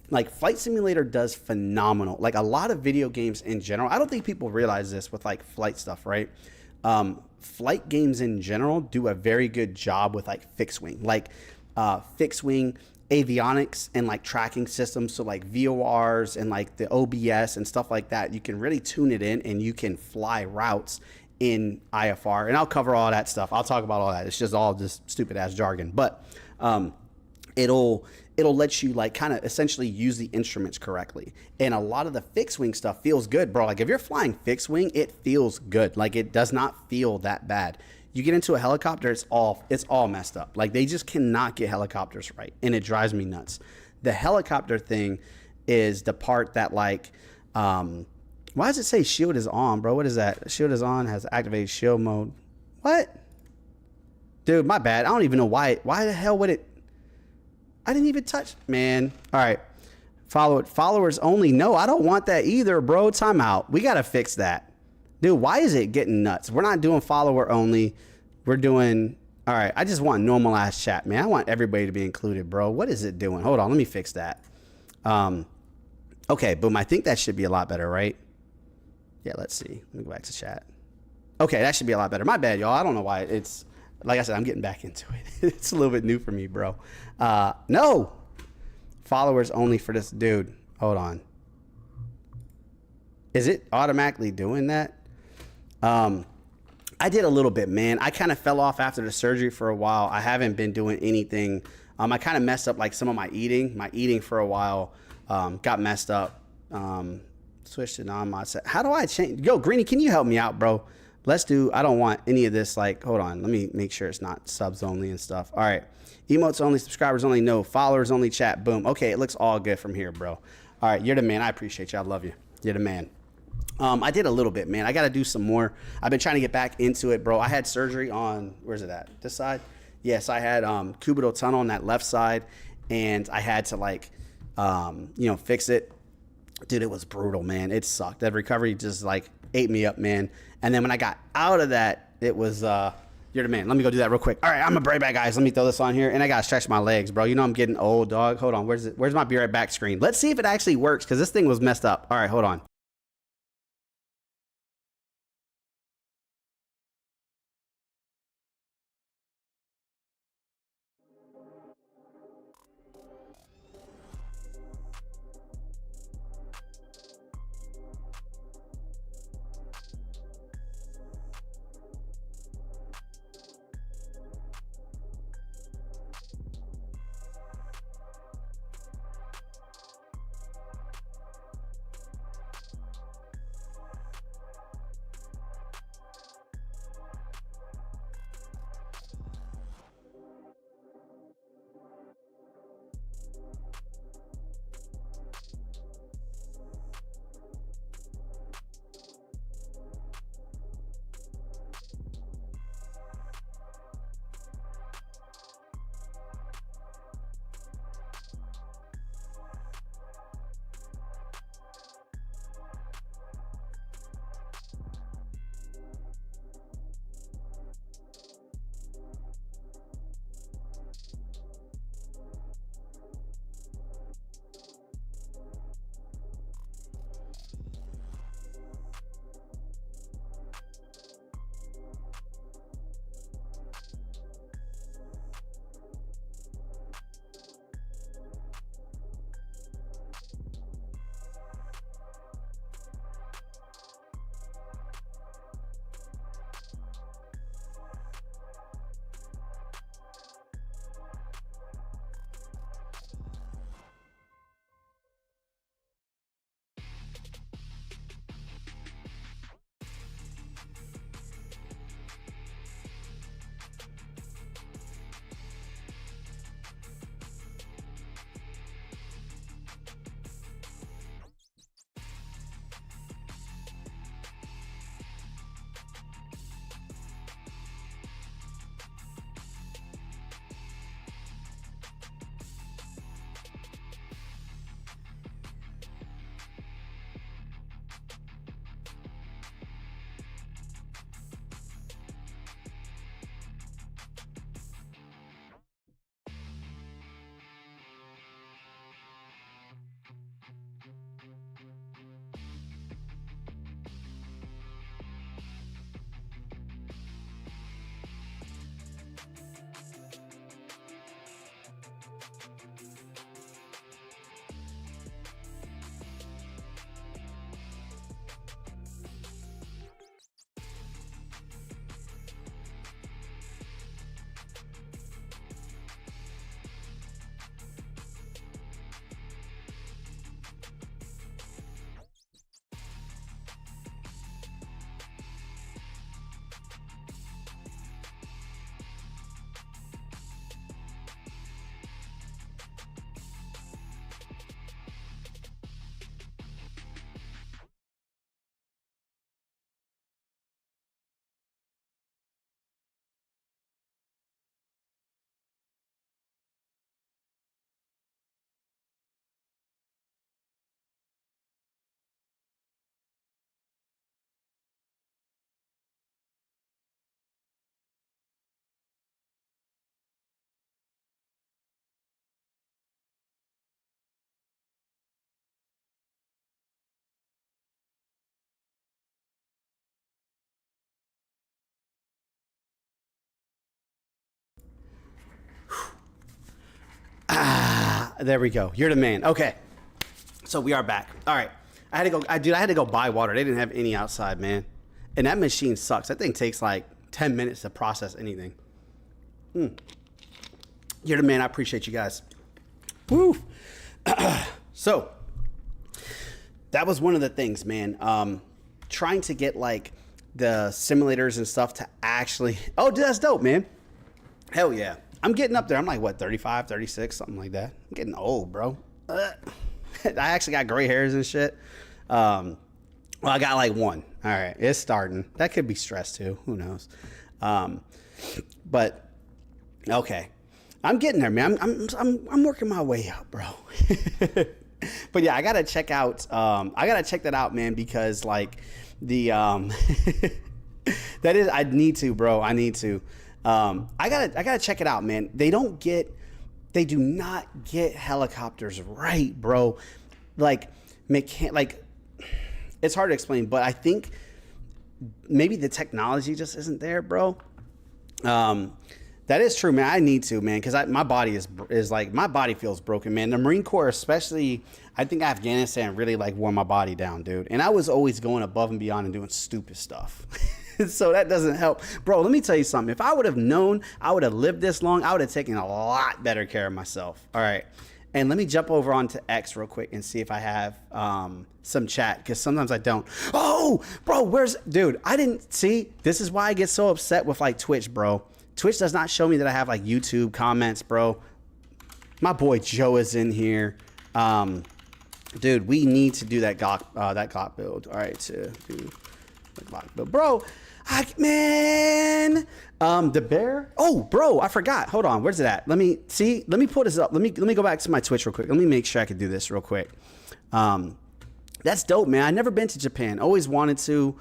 like Flight Simulator does phenomenal. Like a lot of video games in general, I don't think people realize this with like flight stuff, right? Flight games in general do a very good job with like fixed wing, avionics and like tracking systems. So like VORs and like the OBS and stuff like that, you can really tune it in and you can fly routes in IFR. And I'll cover all that stuff. I'll talk about all that. It's just all just stupid ass jargon, but it'll let you like kind of essentially use the instruments correctly. And a lot of the fixed wing stuff feels good, bro. Like if you're flying fixed wing, it feels good. Like it does not feel that bad. You get into a helicopter, it's all messed up. Like they just cannot get helicopters right, and it drives me nuts. The helicopter thing is the part that like, why does it say shield is on, bro? What is that? Shield is on, has activated shield mode. What? Dude, my bad. I don't even know why the hell would it? I didn't even touch, man. All right. Followers only. No, I don't want that either, bro. Time out. We got to fix that. Dude, why is it getting nuts? We're not doing follower only. We're doing, all right. I just want normal ass chat, man. I want everybody to be included, bro. What is it doing? Hold on. Let me fix that. Okay, boom. I think that should be a lot better, right? Yeah, let's see. Let me go back to chat. Okay, that should be a lot better. My bad, y'all. I don't know why it's, like I said, I'm getting back into it. It's a little bit new for me, bro. No. Followers only for this dude. Hold on. Is it automatically doing that? I did a little bit, man. I kind of fell off after the surgery for a while. I haven't been doing anything. I kind of messed up like some of my eating. My eating for a while got messed up. Switch to non-mod set. How do I change? Yo, Greeny, can you help me out, bro? Let's do, I don't want any of this, like, hold on. Let me make sure it's not subs only and stuff. All right. Emotes only, subscribers only, no. Followers only, chat, boom. Okay, it looks all good from here, bro. All right, you're the man. I appreciate you. I love you. You're the man. I did a little bit, man. I got to do some more. I've been trying to get back into it, bro. I had surgery on, where's it at? This side? Yes, I had cubital tunnel on that left side, and I had to, like, fix it. Dude, it was brutal, man. It sucked. That recovery just, like, ate me up, man. And then when I got out of that, it was, you're the man. Let me go do that real quick. All right, I'm a Be Right Back, guys. Let me throw this on here. And I got to stretch my legs, bro. You know I'm getting old, dog. Hold on. Where's my Be Right Back screen? Let's see if it actually works, because this thing was messed up. All right, hold on. There we go. You're the man. Okay. So we are back. All right. I had to go buy water. They didn't have any outside, man. And that machine sucks. That thing takes like 10 minutes to process anything. You're the man. I appreciate you guys. Woo. So that was one of the things, man. Trying to get like the simulators and stuff to actually, oh, dude, that's dope, man. Hell yeah. I'm getting up there. I'm like, what, 35, 36, something like that. I'm getting old, bro. I actually got gray hairs and shit. Well, I got like one. All right, it's starting. That could be stress too. Who knows? But okay, I'm getting there, man. I'm working my way up, bro. But yeah, I gotta check out. I gotta check that out, man, because like the that is, I need to, bro. I need to. I gotta check it out, man. They do not get helicopters right, bro. Like it's hard to explain, but I think maybe the technology just isn't there, bro. That is true, man. I need to, man, because my body is like, my body feels broken, man. The Marine Corps, especially, I think Afghanistan really like wore my body down, dude. And I was always going above and beyond and doing stupid stuff. So that doesn't help. Bro, let me tell you something. If I would have known I would have lived this long, I would have taken a lot better care of myself. All right. And let me jump over onto X real quick and see if I have some chat, because sometimes I don't. Oh, bro, dude, I didn't see. This is why I get so upset with like Twitch, bro. Twitch does not show me that I have like YouTube comments, bro. My boy Joe is in here. Dude, we need to do that Glock build. All right, to do the Glock build. Bro, man. The bear. Oh, bro, I forgot. Hold on. Where's it at? Let me pull this up. Let me go back to my Twitch real quick. Let me make sure I can do this real quick. That's dope, man. I never been to Japan. Always wanted to.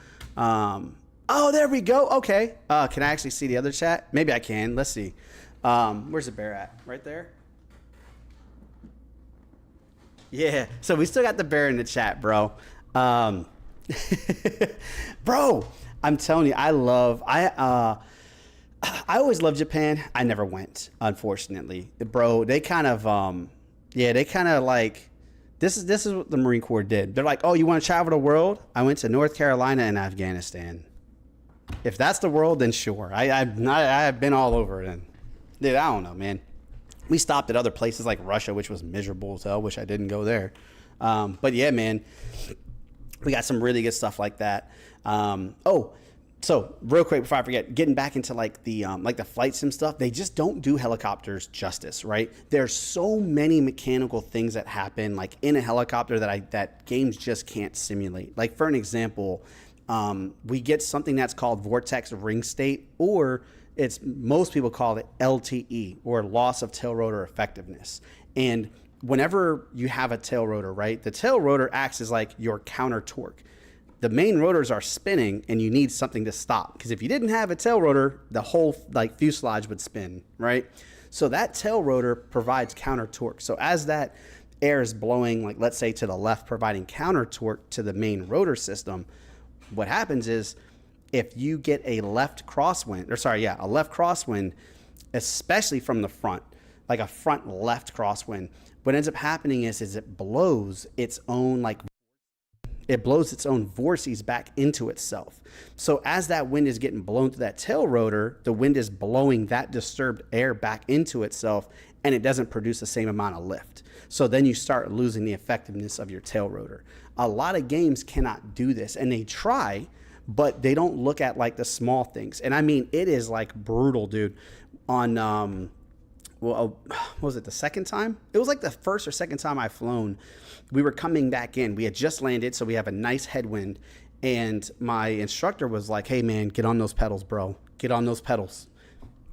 Oh, there we go. Okay. Can I actually see the other chat? Maybe I can. Let's see. Where's the bear at? Right there? Yeah. So we still got the bear in the chat, bro. Bro, I'm telling you, I always loved Japan. I never went, unfortunately. Bro, they kind of like, this is what the Marine Corps did. They're like, oh, you want to travel the world? I went to North Carolina and Afghanistan. If that's the world, then sure. I've been all over it. And dude, I don't know, man. We stopped at other places like Russia, which was miserable as hell. Wish I didn't go there. But yeah, man, we got some really good stuff like that. So real quick before I forget, getting back into like the flight sim stuff, they just don't do helicopters justice, right? There's so many mechanical things that happen like in a helicopter that games just can't simulate. Like for an example, we get something that's called vortex ring state, or most people call it LTE, or loss of tail rotor effectiveness. And whenever you have a tail rotor, right, the tail rotor acts as like your counter torque. The main rotors are spinning and you need something to stop, because if you didn't have a tail rotor, the whole like fuselage would spin, right? So that tail rotor provides counter torque. So as that air is blowing, like let's say to the left, providing counter torque to the main rotor system, what happens is if you get a left crosswind, especially from the front, like a front left crosswind, what ends up happening is it blows its own vortices back into itself. So as that wind is getting blown through that tail rotor, the wind is blowing that disturbed air back into itself, and it doesn't produce the same amount of lift. So then you start losing the effectiveness of your tail rotor. A lot of games cannot do this, and they try, but they don't look at like the small things. And I mean, it is like brutal, dude. On what was it, the second time? It was like the first or second time I flown. We were coming back in. We had just landed, so we have a nice headwind. And my instructor was like, hey, man, get on those pedals, bro. Get on those pedals.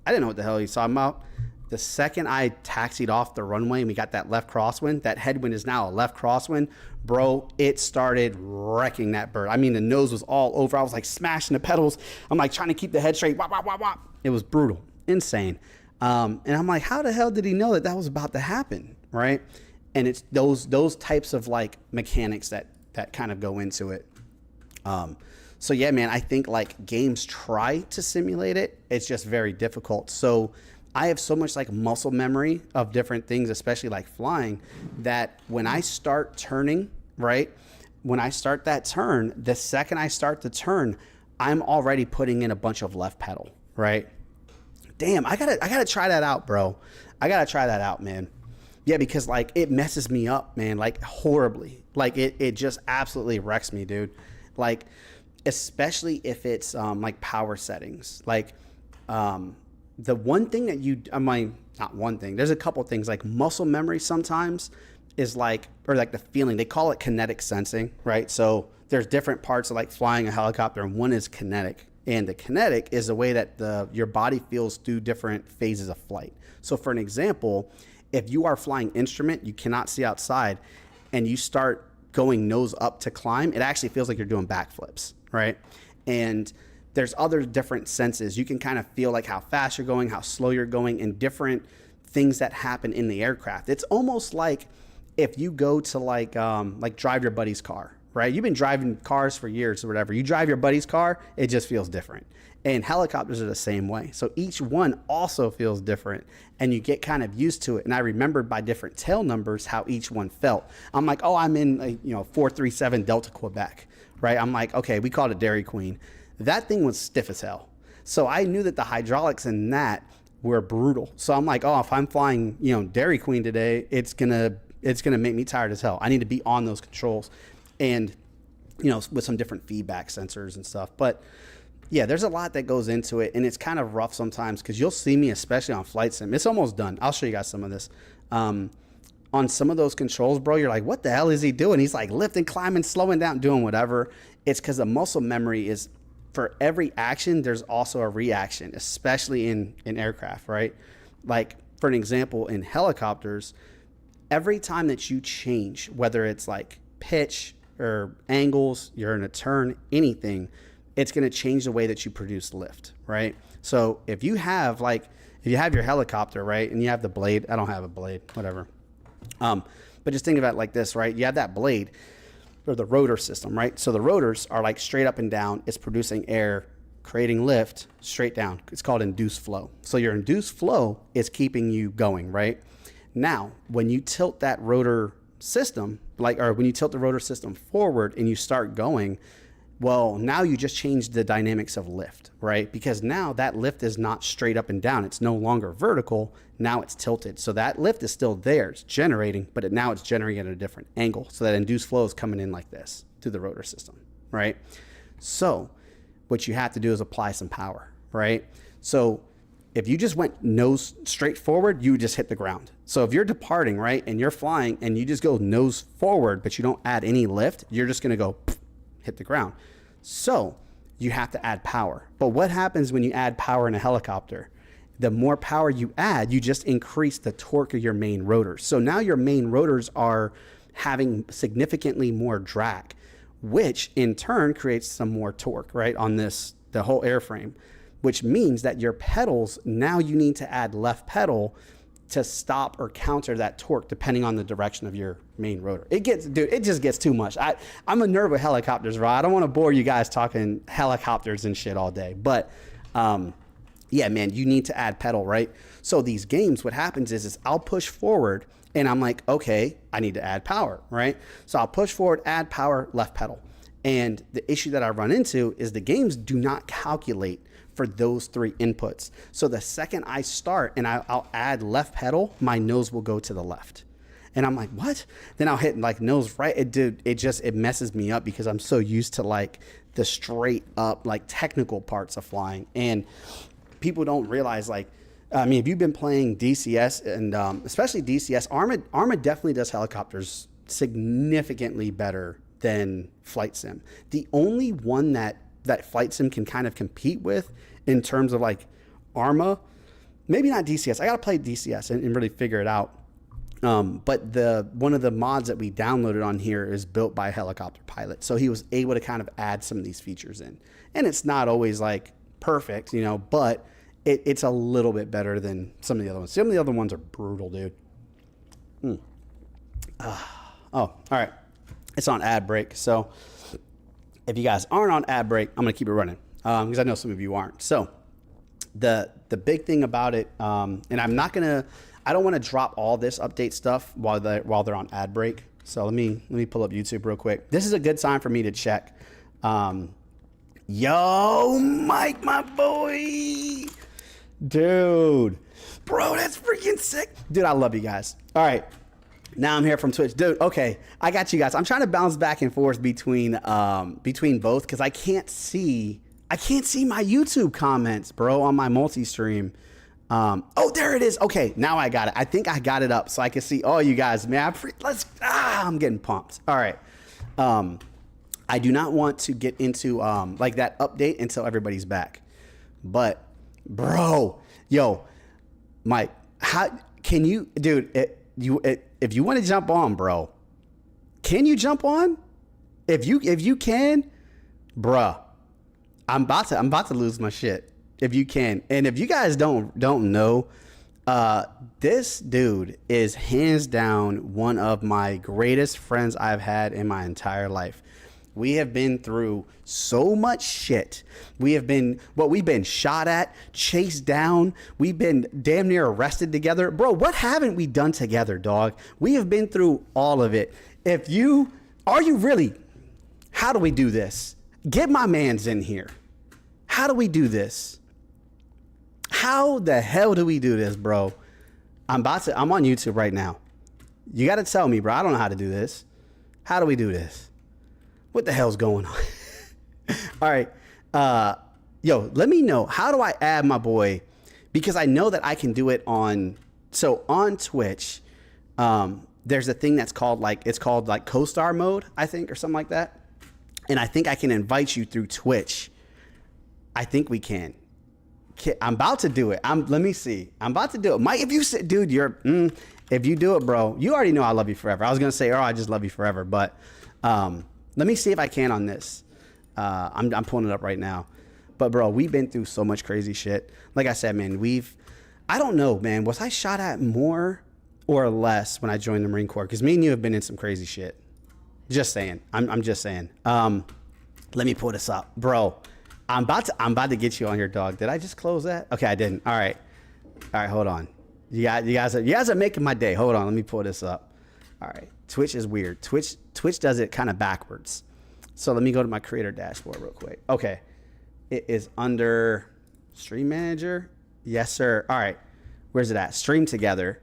I didn't know what the hell he was talking about. The second I taxied off the runway and we got that left crosswind, that headwind is now a left crosswind, bro, it started wrecking that bird. I mean, the nose was all over. I was like smashing the pedals. I'm like trying to keep the head straight. Wop, wop, wop, wop. It was brutal, insane. And I'm like, how the hell did he know that was about to happen, right? And it's those types of like mechanics that kind of go into it. So yeah, man, I think like games try to simulate it. It's just very difficult. So I have so much like muscle memory of different things, especially like flying, that when I start turning, right? When I start that turn, the second I start the turn, I'm already putting in a bunch of left pedal, right? Damn, I gotta try that out, bro. I gotta try that out, man. Yeah, because like it messes me up, man, like horribly. Like it just absolutely wrecks me, dude. Like, especially if it's like power settings. Like the one thing that not one thing, there's a couple things, like muscle memory sometimes is like, or like the feeling, they call it kinetic sensing, right? So there's different parts of like flying a helicopter, and one is kinetic. And the kinetic is the way that your body feels through different phases of flight. So for an example, if you are flying instrument, you cannot see outside, and you start going nose up to climb, it actually feels like you're doing backflips, right? And there's other different senses. You can kind of feel like how fast you're going, how slow you're going, and different things that happen in the aircraft. It's almost like if you go to like drive your buddy's car, right? You've been driving cars for years or whatever. You drive your buddy's car, it just feels different. And helicopters are the same way. So each one also feels different, and you get kind of used to it. And I remembered by different tail numbers how each one felt. I'm like, oh, I'm in 437 Delta Quebec, right? I'm like, okay, we called it Dairy Queen. That thing was stiff as hell. So I knew that the hydraulics in that were brutal. So I'm like, oh, if I'm flying, Dairy Queen today, it's gonna make me tired as hell. I need to be on those controls, and with some different feedback sensors and stuff. But yeah, there's a lot that goes into it, and it's kind of rough sometimes because you'll see me, especially on flight sim. It's almost done. I'll show you guys some of this. On some of those controls, bro, you're like, what the hell is he doing? He's like lifting, climbing, slowing down, doing whatever. It's because the muscle memory is, for every action, there's also a reaction, especially in aircraft, right? Like, for an example, in helicopters, every time that you change, whether it's like pitch or angles, you're in a turn, anything, it's going to change the way that you produce lift, right? So if you have your helicopter, right, and you have the blade, I don't have a blade, whatever. But just think about it like this, right? You have that blade, or the rotor system, right? So the rotors are like straight up and down. It's producing air, creating lift straight down. It's called induced flow. So your induced flow is keeping you going, right? Now, when you tilt that rotor system, when you tilt the rotor system forward and you start going, well, now you just change the dynamics of lift, right? Because now that lift is not straight up and down. It's no longer vertical. Now it's tilted. So that lift is still there. It's generating, but now it's generating at a different angle. So that induced flow is coming in like this through the rotor system, right? So what you have to do is apply some power, right? So if you just went nose straight forward, you would just hit the ground. So if you're departing, right, and you're flying and you just go nose forward, but you don't add any lift, you're just going to go hit the ground. So you have to add power. But what happens when you add power in a helicopter? The more power you add, you just increase the torque of your main rotors. So now your main rotors are having significantly more drag, which in turn creates some more torque, right, on the whole airframe, which means that your pedals, now you need to add left pedal to stop or counter that torque depending on the direction of your main rotor. It just gets too much. I'm a nerd with helicopters, right? I don't want to bore you guys talking helicopters and shit all day, but yeah, man, you need to add pedal, right? So these games, what happens is I'll push forward and I'm like, okay, I need to add power, right? So I'll push forward, add power, left pedal. And the issue that I run into is the games do not calculate for those three inputs. So the second I start and I'll add left pedal, my nose will go to the left. And I'm like, what? Then I'll hit like nose right. It messes me up because I'm so used to like the straight up like technical parts of flying. And people don't realize, like, I mean, if you've been playing DCS and especially DCS, Arma definitely does helicopters significantly better than Flight Sim. The only one that Flight Sim can kind of compete with in terms of like Arma, maybe not DCS. I got to play DCS and really figure it out. But one of the mods that we downloaded on here is built by a helicopter pilot. So he was able to kind of add some of these features in. And it's not always like perfect, but it's a little bit better than some of the other ones. Some of the other ones are brutal, dude. All right. It's on ad break. So if you guys aren't on ad break, I'm going to keep it running because I know some of you aren't. So the big thing about it, and I don't want to drop all this update stuff while they're on ad break. So let me pull up YouTube real quick. This is a good time for me to check. Yo, Mike, my boy, dude, bro, that's freaking sick, dude. I love you guys. All right, now I'm here from Twitch, dude. Okay, I got you guys. I'm trying to bounce back and forth between both because I can't see my YouTube comments, bro, on my multi-stream. Oh, there it is. Okay, now I got it. I think I got it up so I can see all you guys, man. I'm getting pumped. All right. I do not want to get into like that update until everybody's back. But, bro, yo, Mike, how can you, dude? If you want to jump on, bro, can you jump on? If you can, bruh, I'm about to lose my shit. If you can, and if you guys don't know, this dude is hands down one of my greatest friends I've had in my entire life. We have been through so much shit. We've been shot at, chased down. We've been damn near arrested together. Bro, what haven't we done together, dog? We have been through all of it. Are you really? How do we do this? Get my mans in here. How do we do this? How the hell do we do this, bro? I'm on YouTube right now. You got to tell me, bro. I don't know how to do this. How do we do this? What the hell's going on? All right. Yo, let me know. How do I add my boy? Because I know that I can do it on Twitch. There's a thing that's called like co-star mode, I think, or something like that. And I think I can invite you through Twitch. I think we can. I'm about to do it. Let me see. I'm about to do it. Mike, if you say, dude, if you do it, bro, you already know I love you forever. I was going to say, I just love you forever. But let me see if I can on this. I'm pulling it up right now. But, bro, we've been through so much crazy shit. Like I said, man, I don't know, man. Was I shot at more or less when I joined the Marine Corps? Because me and you have been in some crazy shit. Just saying. I'm just saying. Let me pull this up. Bro, I'm about to get you on here, dog. Did I just close that? Okay, I didn't. All right, hold on. You guys are making my day. Hold on, let me pull this up. All right, Twitch is weird. Twitch does it kind of backwards. So let me go to my creator dashboard real quick. Okay, it is under Stream Manager. Yes, sir. All right, where's it at? Stream Together.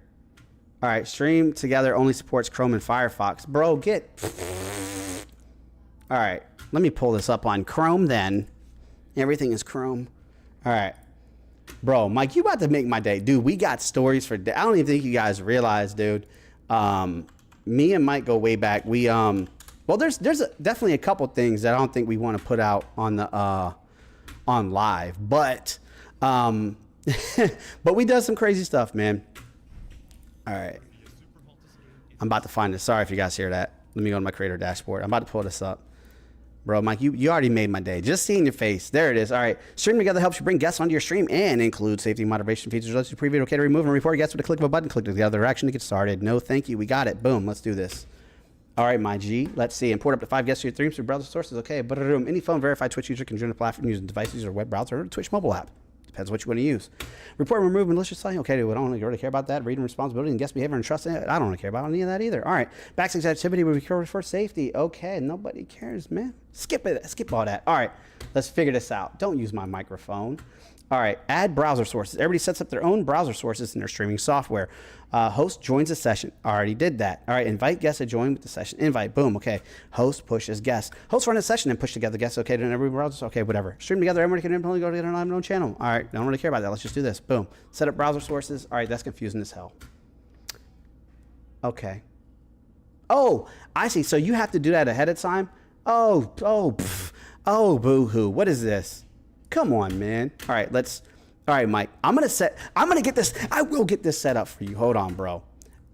All right, Stream Together only supports Chrome and Firefox. Bro, all right, let me pull this up on Chrome then. Everything is Chrome. All right. Bro, Mike, you about to make my day. Dude, we got stories for I don't even think you guys realize, dude. Me and Mike go way back. We there's definitely a couple things that I don't think we want to put out on the on live, but but we done some crazy stuff, man. All right. I'm about to find this. Sorry if you guys hear that. Let me go to my creator dashboard. I'm about to pull this up. Bro, Mike, you already made my day. Just seeing your face. There it is. All right. Stream Together helps you bring guests onto your stream and includes safety moderation features. Lets you preview, okay, to remove and report guests with a click of a button. Click the other direction to get started. No, thank you. We got it. Boom. Let's do this. All right, my G. Let's see. Import up to 5 guests to your streams through browser sources. Okay. But any phone verified Twitch user can join the platform using devices or web browser or Twitch mobile app. Depends what you want to use. Report and remove malicious site. Okay, dude, I don't really care about that. Reading responsibility and guest behavior and trust. I don't really care about any of that either. All right. Backstage activity will be covered for safety. Okay, nobody cares, man. Skip it. Skip all that. All right, let's figure this out. Don't use my microphone. All right, add browser sources. Everybody sets up their own browser sources in their streaming software. Host joins a session. Already did that. All right, invite guests to join with the session. Invite, boom, okay. Host pushes guests. Host run a session and push together guests. Okay, then every browser, okay, whatever. Stream together, everybody can only go to their own channel. All right, don't really care about that. Let's just do this. Boom. Set up browser sources. All right, that's confusing as hell. Okay. Oh, I see. So you have to do that ahead of time? Oh, boo-hoo. What is this? Come on, man. All right, Mike. I will get this set up for you. Hold on, bro.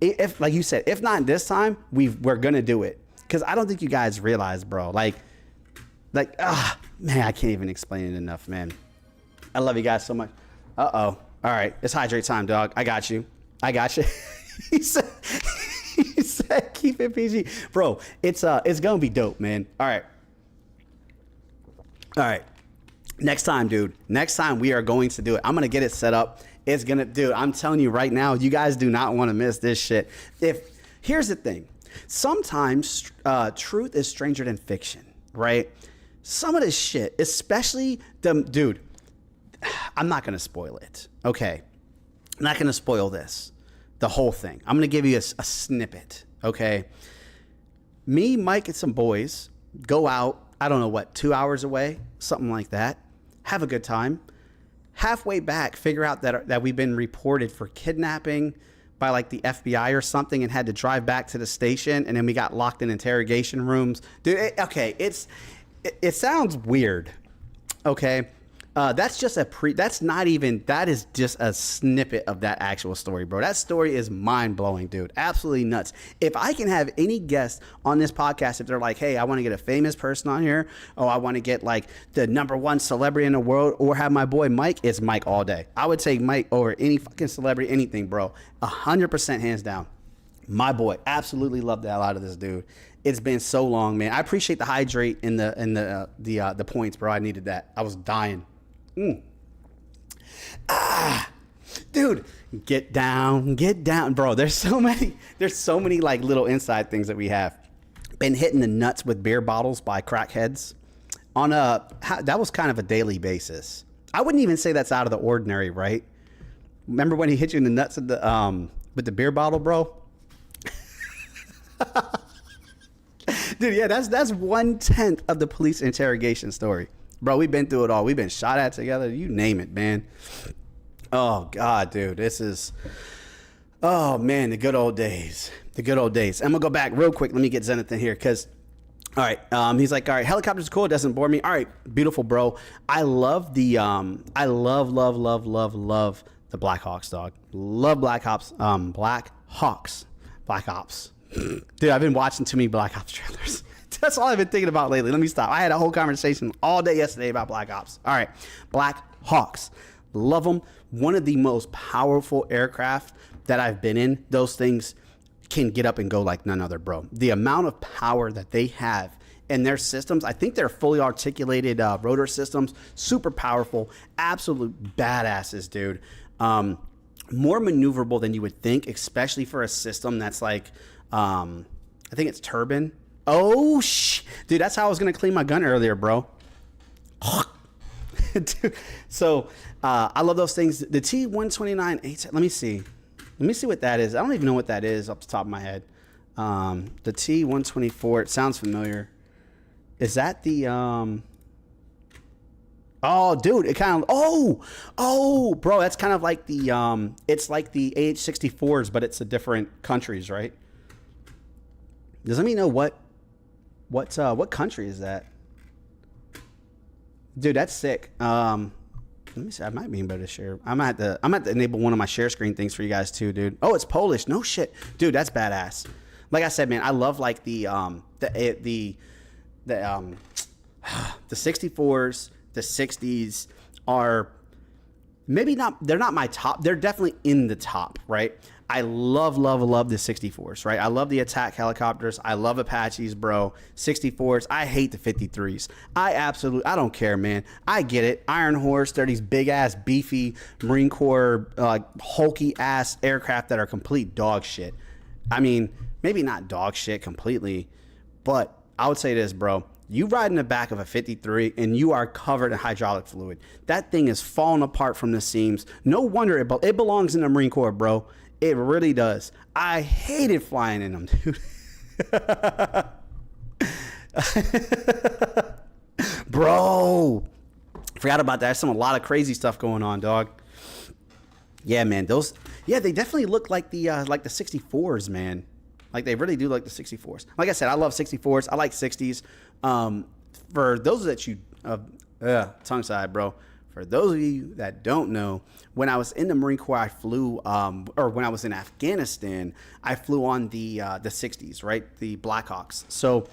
If, like you said, if not this time, we're going to do it. Because I don't think you guys realize, bro. Man, I can't even explain it enough, man. I love you guys so much. Uh-oh. All right. It's hydrate time, dog. I got you. he said keep it PG. Bro, it's going to be dope, man. All right. Next time, dude. Next time we are going to do it. I'm going to get it set up. It's going to, dude, I'm telling you right now, you guys do not want to miss this shit. Here's the thing. Sometimes truth is stranger than fiction, right? Some of this shit, especially dude, I'm not going to spoil it. Okay. I'm not going to spoil this, the whole thing. I'm going to give you a snippet. Okay. Me, Mike, and some boys go out, I don't know what, 2 hours away, something like that. Have a good time. Halfway back, figure out that we've been reported for kidnapping by like the FBI or something and had to drive back to the station. And then we got locked in interrogation rooms. Dude, it sounds weird. Okay. That's just that is just a snippet of that actual story, bro. That story is mind blowing, dude. Absolutely nuts. If I can have any guest on this podcast, if they're like, hey, I want to get a famous person on here, or I want to get like the #1 celebrity in the world, or have my boy Mike, it's Mike all day. I would take Mike over any fucking celebrity, anything, bro. 100% hands down. My boy, absolutely love the hell out of this dude. It's been so long, man. I appreciate the hydrate and the points, bro. I needed that. I was dying. Dude, get down, bro. There's so many like little inside things that we have. Been hitting the nuts with beer bottles by crackheads that was kind of a daily basis. I wouldn't even say that's out of the ordinary, right? Remember when he hit you in the nuts with the beer bottle, bro? Dude, yeah, that's 1/10 of the police interrogation story. Bro, we've been through it all. We've been shot at together. You name it, man. Oh, God, dude. Oh, man, the good old days. The good old days. I'm going to go back real quick. Let me get Zenith here because, all right, he's like, all right, helicopter's cool. It doesn't bore me. All right, beautiful, bro. I love the, I love the Black Hawks, dog. Love Black Ops. Black Ops. Dude, I've been watching too many Black Ops trailers. That's all I've been thinking about lately. Let me stop. I had a whole conversation all day yesterday about Black Ops. All right. Black Hawks. Love them. One of the most powerful aircraft that I've been in. Those things can get up and go like none other, bro. The amount of power that they have in their systems, I think they're fully articulated rotor systems. Super powerful. Absolute badasses, dude. More maneuverable than you would think, especially for a system that's like, I think it's turbine. Oh, dude, that's how I was going to clean my gun earlier, bro. Dude, so I love those things. The T-129, let me see. Let me see what that is. I don't even know what that is off the top of my head. The T-124, it sounds familiar. Is that the... Oh, dude, it kind of... Oh, bro, that's kind of like the... It's like the AH-64s, but it's a different countries, right? Does let me know what country is that? Dude, that's sick. Let me see. I might be able to share. I'm at to enable one of my share screen things for you guys too, dude. Oh, it's Polish. No shit, dude. That's badass. Like I said, man, I love like the 64s, the 60s are maybe not. They're not my top. They're definitely in the top, right? I love the 64s, right? I love the attack helicopters. I love Apaches, bro. 64s. I hate the 53s. I don't care, man. I get it. Iron Horse, they're these big-ass, beefy Marine Corps, hulky-ass aircraft that are complete dog shit. I mean, maybe not dog shit completely, but I would say this, bro. You ride in the back of a 53 and you are covered in hydraulic fluid. That thing is falling apart from the seams. No wonder it belongs in the Marine Corps, bro. It really does. I hated flying in them, dude. Bro. Forgot about that. There's a lot of crazy stuff going on, dog. Yeah, man. They definitely look like the 64s, man. Like they really do like the 64s. Like I said, I love 64s. I like 60s. For those that you tongue side, bro. For those of you that don't know, when I was in the Marine Corps, I flew, or when I was in Afghanistan, I flew on the 60s, right? The Black Hawks. So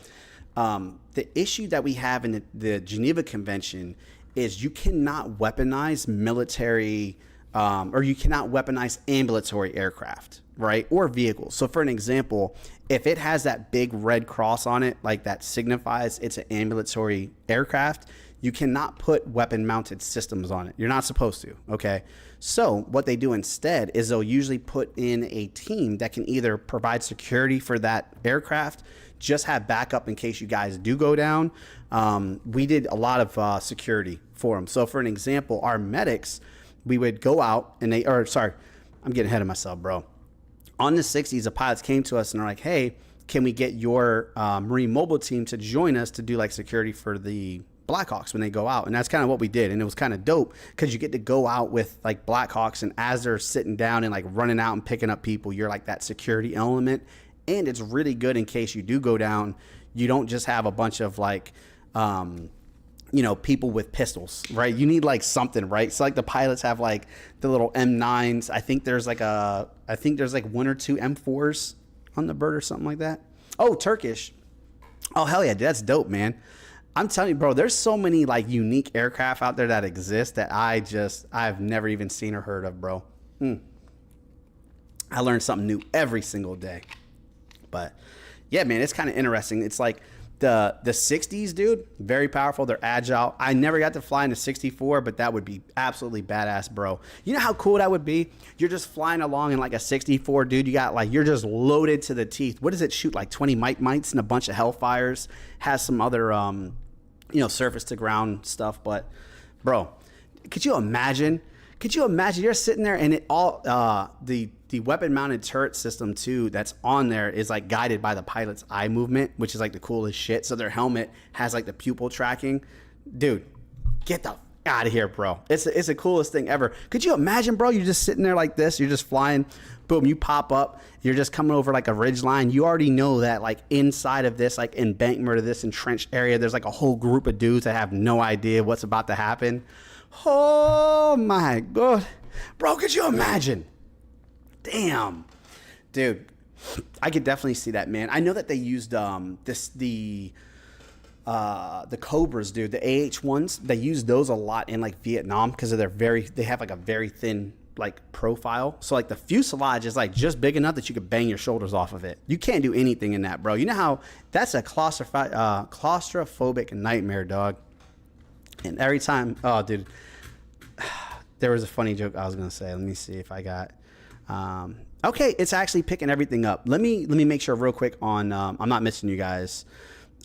the issue that we have in the Geneva Convention is you cannot weaponize military, or you cannot weaponize ambulatory aircraft, right? Or vehicles. So for an example, if it has that big red cross on it, like that signifies it's an ambulatory aircraft, you cannot put weapon mounted systems on it. You're not supposed to, okay? So what they do instead is they'll usually put in a team that can either provide security for that aircraft, just have backup in case you guys do go down. We did a lot of security for them. So for an example, our medics, we would go out and I'm getting ahead of myself, bro. On the 60s, the pilots came to us and are like, hey, can we get your Marine Mobile team to join us to do like security for the Blackhawks when they go out? And that's kind of what we did. And it was kind of dope because you get to go out with like Blackhawks, and as they're sitting down and like running out and picking up people, you're like that security element. And it's really good in case you do go down. You don't just have a bunch of like, people with pistols, right? You need like something, right? So like the pilots have like the little M9s. I think there's like 1 or 2 M4s on the bird or something like that. Oh, Turkish. Oh, hell yeah, that's dope, man. I'm telling you, bro, there's so many like unique aircraft out there that exist that I've never even seen or heard of, bro. I learn something new every single day. But yeah, man, it's kind of interesting. It's like the 60s, dude, very powerful. They're agile. I never got to fly in a 64, but that would be absolutely badass, bro. You know how cool that would be? You're just flying along in like a 64, dude. You're just loaded to the teeth. What does it shoot? Like 20 mites and a bunch of Hellfires. Has some other, surface to ground stuff. But bro, could you imagine you're sitting there and it all, the weapon mounted turret system too that's on there is like guided by the pilot's eye movement, which is like the coolest shit. So their helmet has like the pupil tracking. Dude, get the out of here, bro. It's the coolest thing ever. Could you imagine, bro? You're just sitting there like this. You're just flying. Boom, you pop up. You're just coming over like a ridge line. You already know that like inside of this like embankment or this entrenched area, there's like a whole group of dudes that have no idea what's about to happen. Oh my God. Bro, could you imagine? Damn. Dude, I could definitely see that, man. I know that they used the Cobras, dude, the AH-1s. They use those a lot in like Vietnam because they have like a very thin like profile. So like the fuselage is like just big enough that you could bang your shoulders off of it. You can't do anything in that, bro. You know how that's a claustrophobic nightmare, dog. And every time, oh, dude, there was a funny joke I was gonna say. Let me see if I got. Okay, it's actually picking everything up. Let me make sure real quick on. I'm not missing you guys.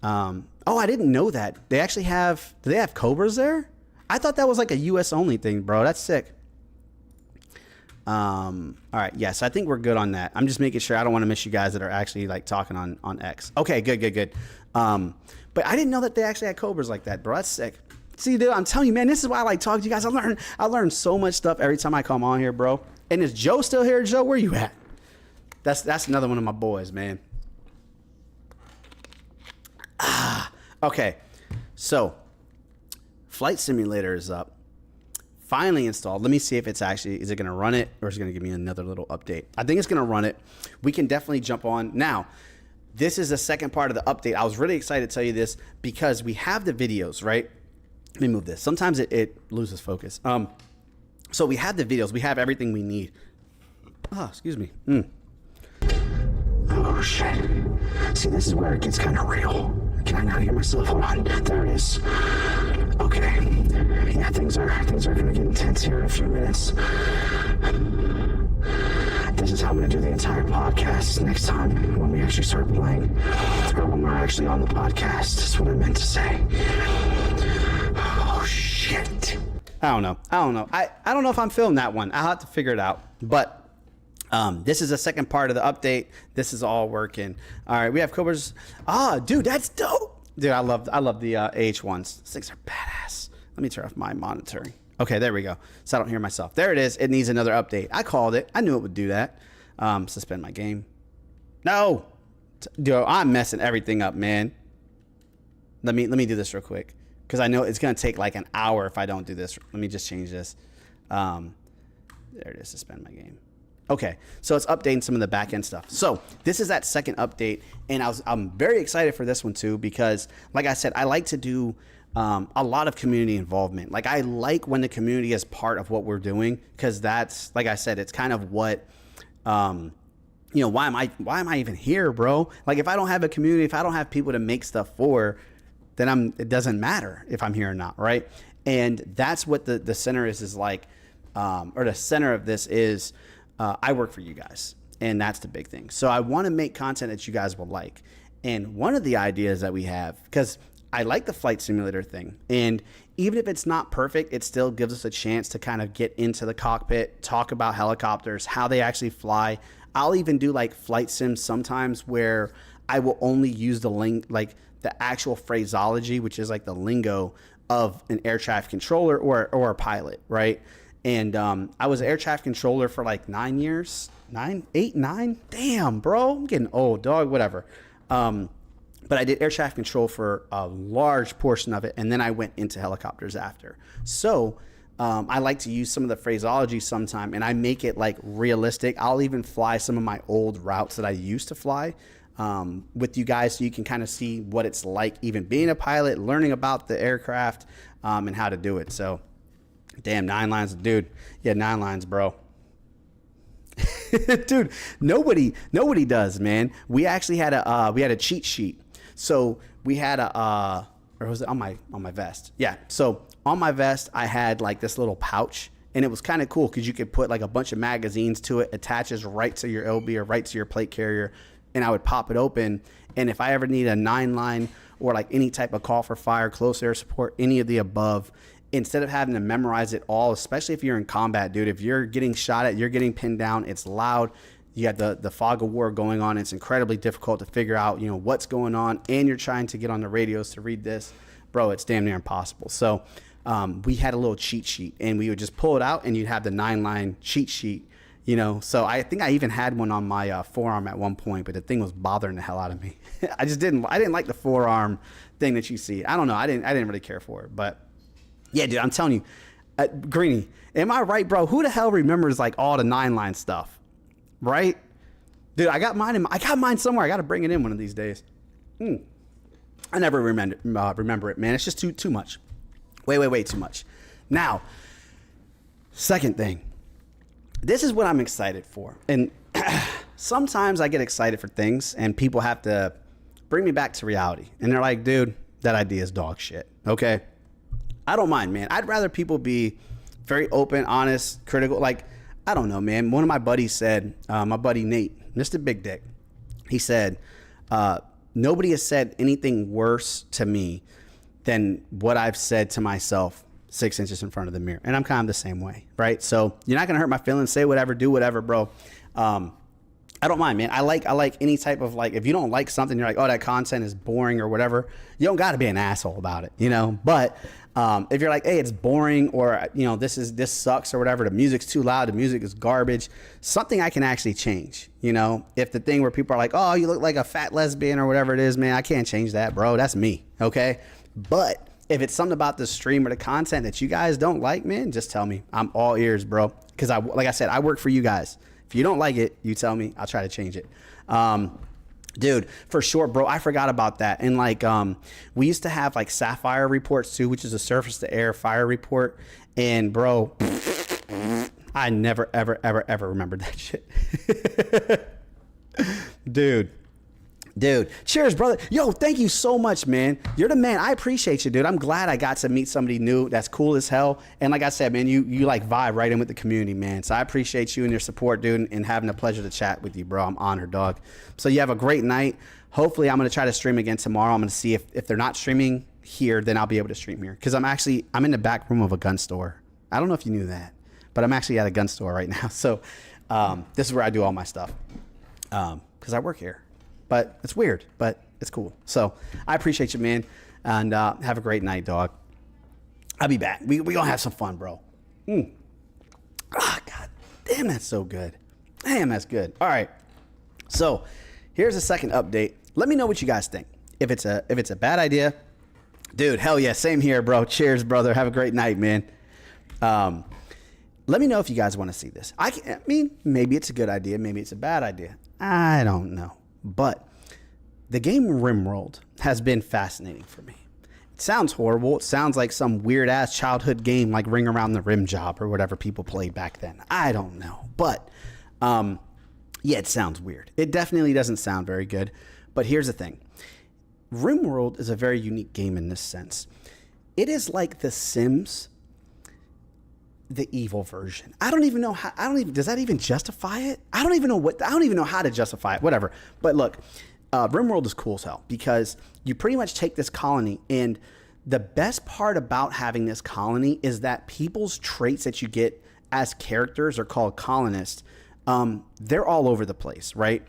Oh, I didn't know that they actually have. Do they have Cobras there? I thought that was like a U.S. only thing, bro. That's sick. All right, yes, I think we're good on that. I'm just making sure I don't want to miss you guys that are actually like talking on X. Okay, good. But I didn't know that they actually had Cobras like that, bro. That's sick. See, dude, I'm telling you, man, this is why I like talking to you guys. I learn so much stuff every time I come on here, bro. And is Joe still here? Joe, where you at? That's another one of my boys, man. Okay. So, Flight Simulator is up. Finally installed. Let me see if is it going to run it or is it going to give me another little update? I think it's going to run it. We can definitely jump on. Now, this is the second part of the update. I was really excited to tell you this because we have the videos, right? Let me move this. Sometimes it loses focus. So we have the videos. We have everything we need. Oh, excuse me. Oh, shit. See, this is where it gets kind of real. Can I not hear myself? Hold on. There it is. Okay. Yeah, things are going to get intense here in a few minutes. This is how I'm going to do the entire podcast next time when we actually start playing. Or when we're actually on the podcast. That's what I meant to say. Oh, shit. I don't know. I don't know if I'm filming that one. I'll have to figure it out. But this is the second part of the update. This is all working. All right, we have Cobras. Ah, dude, that's dope. Dude, I love the AH-1s. These things are badass. Let me turn off my monitoring. Okay, there we go. So I don't hear myself. There it is. It needs another update. I called it. I knew it would do that. Suspend my game. No. Dude, I'm messing everything up, man. Let me do this real quick. Because I know it's going to take like an hour if I don't do this. Let me just change this. There it is. Suspend my game. Okay. So it's updating some of the back end stuff. So this is that second update. And I'm very excited for this one too. Because like I said, I like to do a lot of community involvement. Like I like when the community is part of what we're doing. Because that's, like I said, it's kind of what you know, why am I even here, bro? Like, if I don't have a community, if I don't have people to make stuff for, then it doesn't matter if I'm here or not, right? And that's what the center is like, or the center of this is, I work for you guys, and that's the big thing. So I want to make content that you guys will like. And one of the ideas that we have, because I like the flight simulator thing, and even if it's not perfect, it still gives us a chance to kind of get into the cockpit, talk about helicopters, how they actually fly. I'll even do like flight sims sometimes where I will only use the actual phraseology, which is like the lingo of an air traffic controller or a pilot, right? And I was an air traffic controller for like 9 years, 9. Damn, bro, I'm getting old, dog. Whatever. But I did air traffic control for a large portion of it, and then I went into helicopters after. So I like to use some of the phraseology sometime, and I make it like realistic. I'll even fly some of my old routes that I used to fly with you guys, so you can kind of see what it's like even being a pilot, learning about the aircraft, and how to do it. So, damn, 9 lines, dude. Yeah, 9 lines, bro. Dude, nobody does, man. We actually had a cheat sheet. So we had or was it on my vest? Yeah. So on my vest, I had like this little pouch, and it was kind of cool because you could put like a bunch of magazines to it, attaches right to your LB or right to your plate carrier, and I would pop it open. And if I ever need a 9 line or like any type of call for fire, close air support, any of the above, instead of having to memorize it all, especially if you're in combat, dude, if you're getting shot at, you're getting pinned down, it's loud, you have the fog of war going on, it's incredibly difficult to figure out, you know, what's going on, and you're trying to get on the radios to read this, bro, it's damn near impossible. So we had a little cheat sheet, and we would just pull it out, and you'd have the 9-line cheat sheet, you know. So I think I even had one on my forearm at one point, but the thing was bothering the hell out of me. I didn't like the forearm thing that you see. I don't know, I didn't really care for it. But yeah, dude, I'm telling you, Greeny, am I right, bro? Who the hell remembers like all the 9-line stuff, right? Dude, I got mine somewhere. I got to bring it in one of these days. I never remember it, man. It's just too much. Way too much. Now, second thing. This is what I'm excited for. And sometimes I get excited for things, and people have to bring me back to reality. And they're like, dude, that idea is dog shit. Okay? I don't mind, man. I'd rather people be very open, honest, critical. Like, I don't know, man. One of my buddies said, my buddy Nate, Mr. Big Dick, he said, nobody has said anything worse to me than what I've said to myself 6 inches in front of the mirror. And I'm kind of the same way, right? So you're not going to hurt my feelings. Say whatever, do whatever, bro. I don't mind, man. I like any type of, like, if you don't like something, you're like, oh, that content is boring or whatever, you don't got to be an asshole about it, you know? But if you're like, hey, it's boring, or, you know, this sucks or whatever, the music's too loud, the music is garbage, something I can actually change, you know? If the thing where people are like, oh, you look like a fat lesbian or whatever it is, man, I can't change that, bro. That's me, okay? But if it's something about the stream or the content that you guys don't like, man, just tell me. I'm all ears, bro. Because like I said, I work for you guys. If you don't like it, you tell me. I'll try to change it. Dude, for sure, bro. I forgot about that. And like, we used to have like Sapphire reports too, which is a surface to air fire report. And bro, I never, ever remembered that shit. Dude, cheers, brother. Yo, thank you so much, man. You're the man. I appreciate you, dude. I'm glad I got to meet somebody new that's cool as hell. And like I said, man, you like vibe right in with the community, man. So I appreciate you and your support, dude, and having the pleasure to chat with you, bro. I'm honored, dog. So you have a great night. Hopefully, I'm going to try to stream again tomorrow. I'm going to see if they're not streaming here, then I'll be able to stream here. Because I'm in the back room of a gun store. I don't know if you knew that, but I'm actually at a gun store right now. So this is where I do all my stuff because I work here. But it's weird, but it's cool. So I appreciate you, man. And have a great night, dog. I'll be back. We gonna have some fun, bro. God damn, that's so good. Damn, that's good. All right. So here's a second update. Let me know what you guys think. If it's a bad idea, dude, hell yeah, same here, bro. Cheers, brother. Have a great night, man. Let me know if you guys want to see this. I mean, maybe it's a good idea. Maybe it's a bad idea. I don't know. But the game RimWorld has been fascinating for me. It sounds horrible. It sounds like some weird ass childhood game like Ring Around the Rim Job or whatever people played back then. I don't know. But Yeah, it sounds weird. It definitely doesn't sound very good. But here's the thing. RimWorld is a very unique game in this sense. It is like The Sims, the evil version. I don't even know how, does that even justify it? I don't even know how to justify it, whatever. But look, RimWorld is cool as hell because you pretty much take this colony, and the best part about having this colony is that people's traits that you get as characters are called colonists. They're all over the place, right?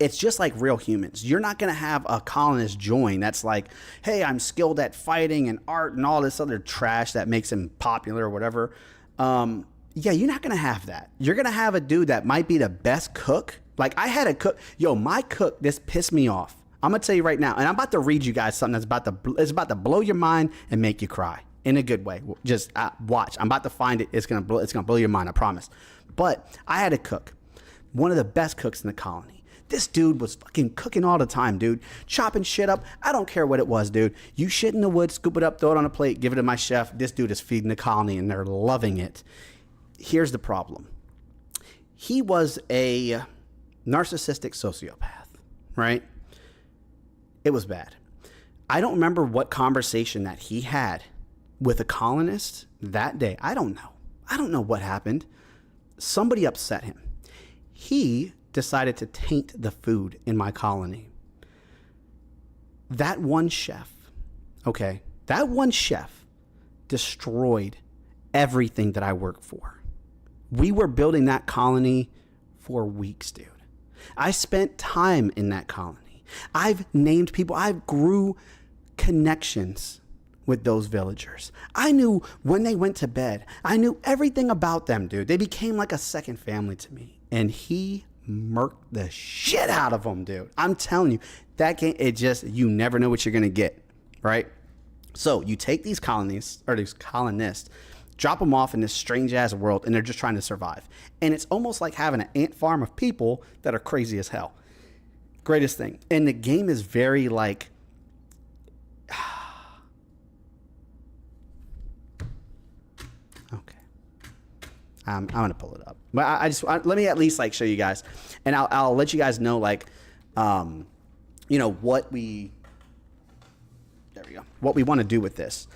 It's just like real humans. You're not going to have a colonist join that's like, hey, I'm skilled at fighting and art and all this other trash that makes him popular or whatever. Yeah, you're not going to have that. You're going to have a dude that might be the best cook. Like I had a cook. Yo, my cook, this pissed me off. I'm going to tell you right now, and I'm about to read you guys something that's about to blow your mind and make you cry in a good way. Just watch. I'm about to find it. It's going to blow your mind, I promise. But I had a cook, one of the best cooks in the colony. This dude was fucking cooking all the time, dude. Chopping shit up. I don't care what it was, dude. You shit in the wood, scoop it up, throw it on a plate, give it to my chef. This dude is feeding the colony and they're loving it. Here's the problem. He was a narcissistic sociopath, right? It was bad. I don't remember what conversation that he had with a colonist that day. I don't know. I don't know what happened. Somebody upset him. He decided to taint the food in my colony. That one chef destroyed everything that I worked for. We were building that colony for weeks, dude. I spent time in that colony. I've named people. I grew connections with those villagers. I knew when they went to bed. I knew everything about them, dude. They became like a second family to me. And he murked the shit out of them, dude. I'm telling you, that game, you never know what you're gonna get, right? So you take these colonists, drop them off in this strange ass world, and they're just trying to survive. And it's almost like having an ant farm of people that are crazy as hell. Greatest thing. And the game is very like, okay. I'm gonna pull it up, but let me at least like show you guys, and I'll let you guys know like, what we want to do with this.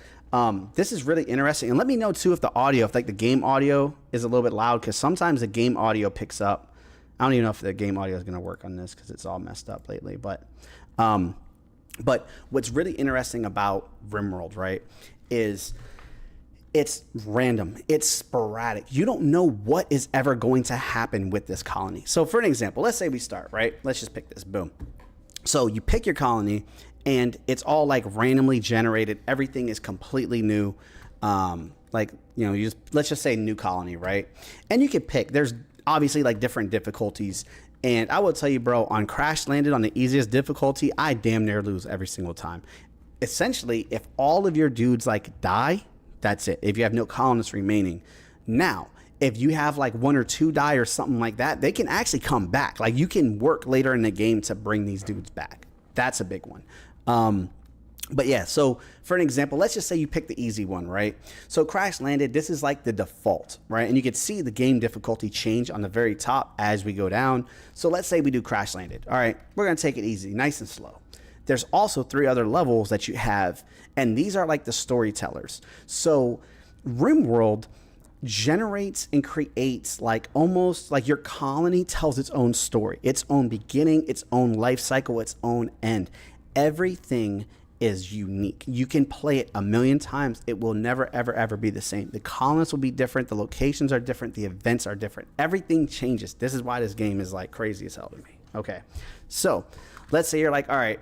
This is really interesting, and let me know too if the audio, if like the game audio is a little bit loud, because sometimes the game audio picks up. I don't even know if the game audio is gonna work on this because it's all messed up lately, but what's really interesting about RimWorld, right, is it's random. It's sporadic. You don't know what is ever going to happen with this colony. So for an example, let's say we start, right? Let's just pick this. Boom. So you pick your colony and it's all like randomly generated. Everything is completely new. Let's just say new colony, right? And you can pick. There's obviously like different difficulties. And I will tell you, bro, on Crash Landed on the easiest difficulty, I damn near lose every single time. Essentially, if all of your dudes like die, that's it. If you have no colonists remaining. Now, if you have like one or two die or something like that, they can actually come back. Like you can work later in the game to bring these dudes back. That's a big one. But yeah, so for an example, let's just say you pick the easy one, right? So Crash Landed, this is like the default, right? And you can see the game difficulty change on the very top as we go down. So let's say we do Crash Landed. All right, we're gonna take it easy, nice and slow. There's also 3 other levels that you have, and these are like the storytellers. So RimWorld generates and creates like almost like your colony tells its own story, its own beginning, its own life cycle, its own end. Everything is unique. You can play it a million times. It will never, ever, ever be the same. The colonists will be different. The locations are different. The events are different. Everything changes. This is why this game is like crazy as hell to me. Okay. So let's say you're like, all right,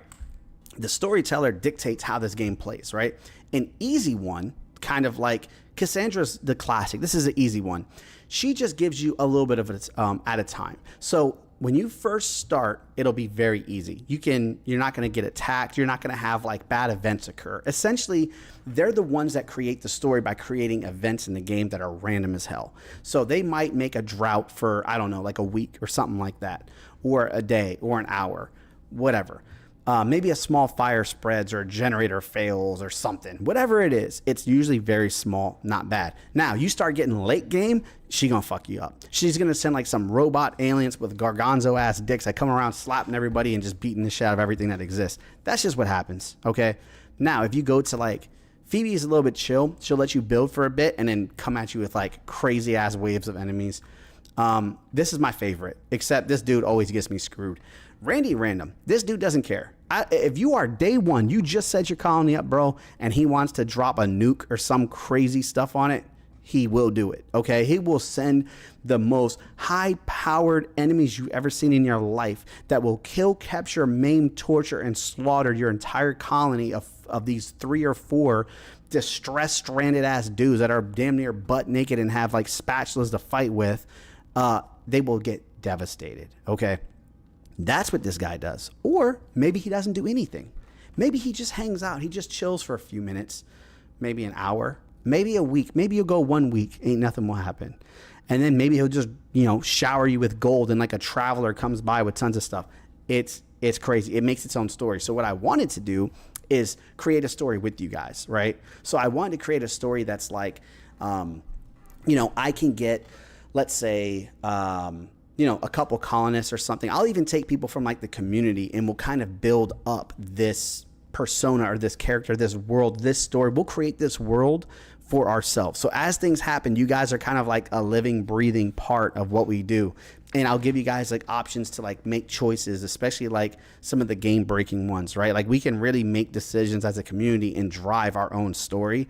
the storyteller dictates how this game plays, right? An easy one, kind of like Cassandra's the classic. This is an easy one. She just gives you a little bit of it at a time. So when you first start, it'll be very easy. You're not going to get attacked. You're not going to have like bad events occur. Essentially, they're the ones that create the story by creating events in the game that are random as hell. So they might make a drought for, I don't know, like a week or something like that, or a day or an hour, whatever. maybe a small fire spreads or a generator fails or something. Whatever it is, it's usually very small, not bad. Now, you start getting late game, she gonna fuck you up. She's gonna send like some robot aliens with garganzo-ass dicks that come around slapping everybody and just beating the shit out of everything that exists. That's just what happens, okay? Now, if you go to like, Phoebe is a little bit chill. She'll let you build for a bit and then come at you with like crazy-ass waves of enemies. This is my favorite, except this dude always gets me screwed. Randy Random, this dude doesn't care. If you are day one, you just set your colony up, bro, and he wants to drop a nuke or some crazy stuff on it, he will do it, okay? He will send the most high-powered enemies you've ever seen in your life that will kill, capture, maim, torture, and slaughter your entire colony of these 3 or 4 distressed, stranded-ass dudes that are damn near butt naked and have, like, spatulas to fight with. They will get devastated, okay? That's what this guy does. Or maybe he doesn't do anything. Maybe he just hangs out. He just chills for a few minutes, maybe an hour, maybe a week. Maybe you'll go 1 week, ain't nothing will happen. And then maybe he'll just, shower you with gold and like a traveler comes by with tons of stuff. It's crazy. It makes its own story. So what I wanted to do is create a story with you guys, right? So I wanted to create a story that's like, I can get, let's say, a couple colonists or something. I'll even take people from like the community and we'll kind of build up this persona or this character, this world, this story. We'll create this world for ourselves. So as things happen, you guys are kind of like a living, breathing part of what we do. And I'll give you guys like options to like make choices, especially like some of the game breaking ones, right? Like we can really make decisions as a community and drive our own story.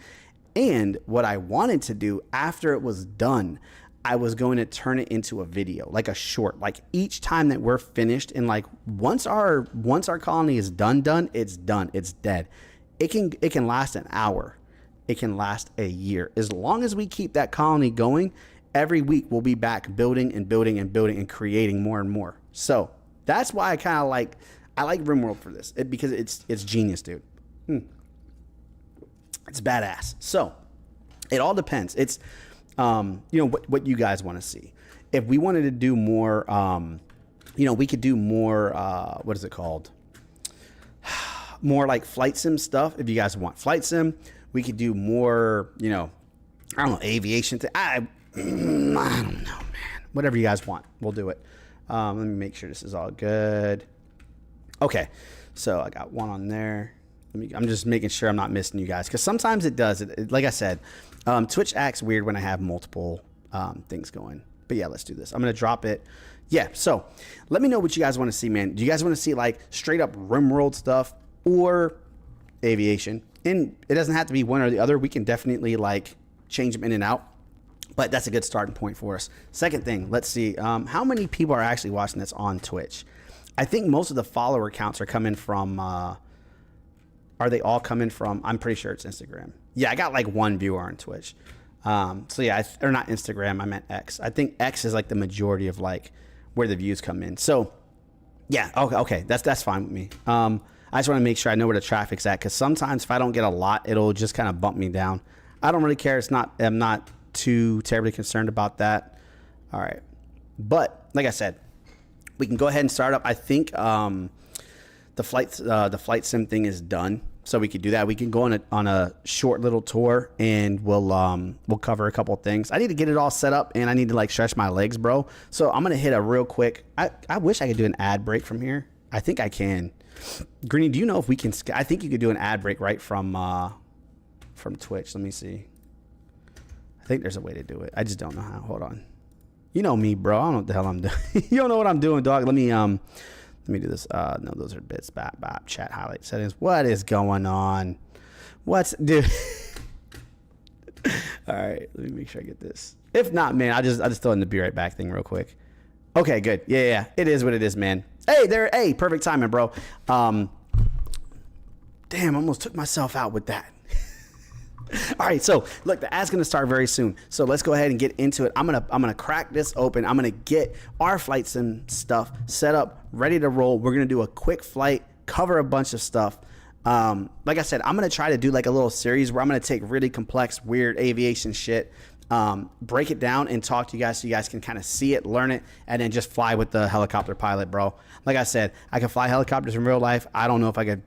And what I wanted to do after it was done, I was going to turn it into a video, like a short, like each time that we're finished and like once our colony is done, it's done. It's dead. It can last an hour. It can last a year. As long as we keep that colony going, every week we'll be back building and building and building and creating more and more. So that's why I like RimWorld for this, because it's genius, dude. It's badass. So it all depends. It's, what you guys want to see. If we wanted to do more, we could do more, what is it called? More like flight sim stuff. If you guys want flight sim, we could do more, aviation. I don't know, man. Whatever you guys want, we'll do it. Let me make sure this is all good. Okay. So I got one on there. I'm just making sure I'm not missing you guys, because sometimes it does. Like I said, Twitch acts weird when I have multiple things going. But yeah, let's do this. I'm going to drop it. Yeah, so let me know what you guys want to see, man. Do you guys want to see like straight up RimWorld stuff or aviation? And it doesn't have to be one or the other. We can definitely like change them in and out. But that's a good starting point for us. Second thing, let's see. How many people are actually watching this on Twitch? I think most of the follower counts are coming from... Are they all coming from? I'm pretty sure it's Instagram. Yeah, I got like 1 viewer on Twitch. So yeah, or not Instagram. I meant X. I think X is like the majority of like where the views come in. So yeah, okay, that's fine with me. I just want to make sure I know where the traffic's at, because sometimes if I don't get a lot, it'll just kind of bump me down. I don't really care. I'm not too terribly concerned about that. All right, but like I said, we can go ahead and start up. I think the flight sim thing is done. So we could do that. We can go on a short little tour, and we'll cover a couple of things. I need to get it all set up, and I need to like stretch my legs, bro. So I'm gonna hit a real quick. I wish I could do an ad break from here. I think I can. Greeny, do you know if we can? I think you could do an ad break right from Twitch. Let me see. I think there's a way to do it. I just don't know how. Hold on. You know me, bro. I don't know what the hell I'm doing. You don't know what I'm doing, dog. Let me do this. No, those are bits. Bap. Chat highlight settings. What is going on? Dude? All right. Let me make sure I get this. If not, man, I just throw in the be right back thing real quick. Okay, good. Yeah. It is what it is, man. Hey, perfect timing, bro. Damn, I almost took myself out with that. All right, so look, the ad's gonna start very soon. So let's go ahead and get into it. I'm gonna crack this open. I'm gonna get our flight sim stuff set up, ready to roll. We're gonna do a quick flight, cover a bunch of stuff. Like I said, I'm gonna try to do like a little series where I'm gonna take really complex, weird aviation shit, break it down and talk to you guys so you guys can kind of see it, learn it, and then just fly with the helicopter pilot, bro. Like I said, I can fly helicopters in real life. I don't know if I could,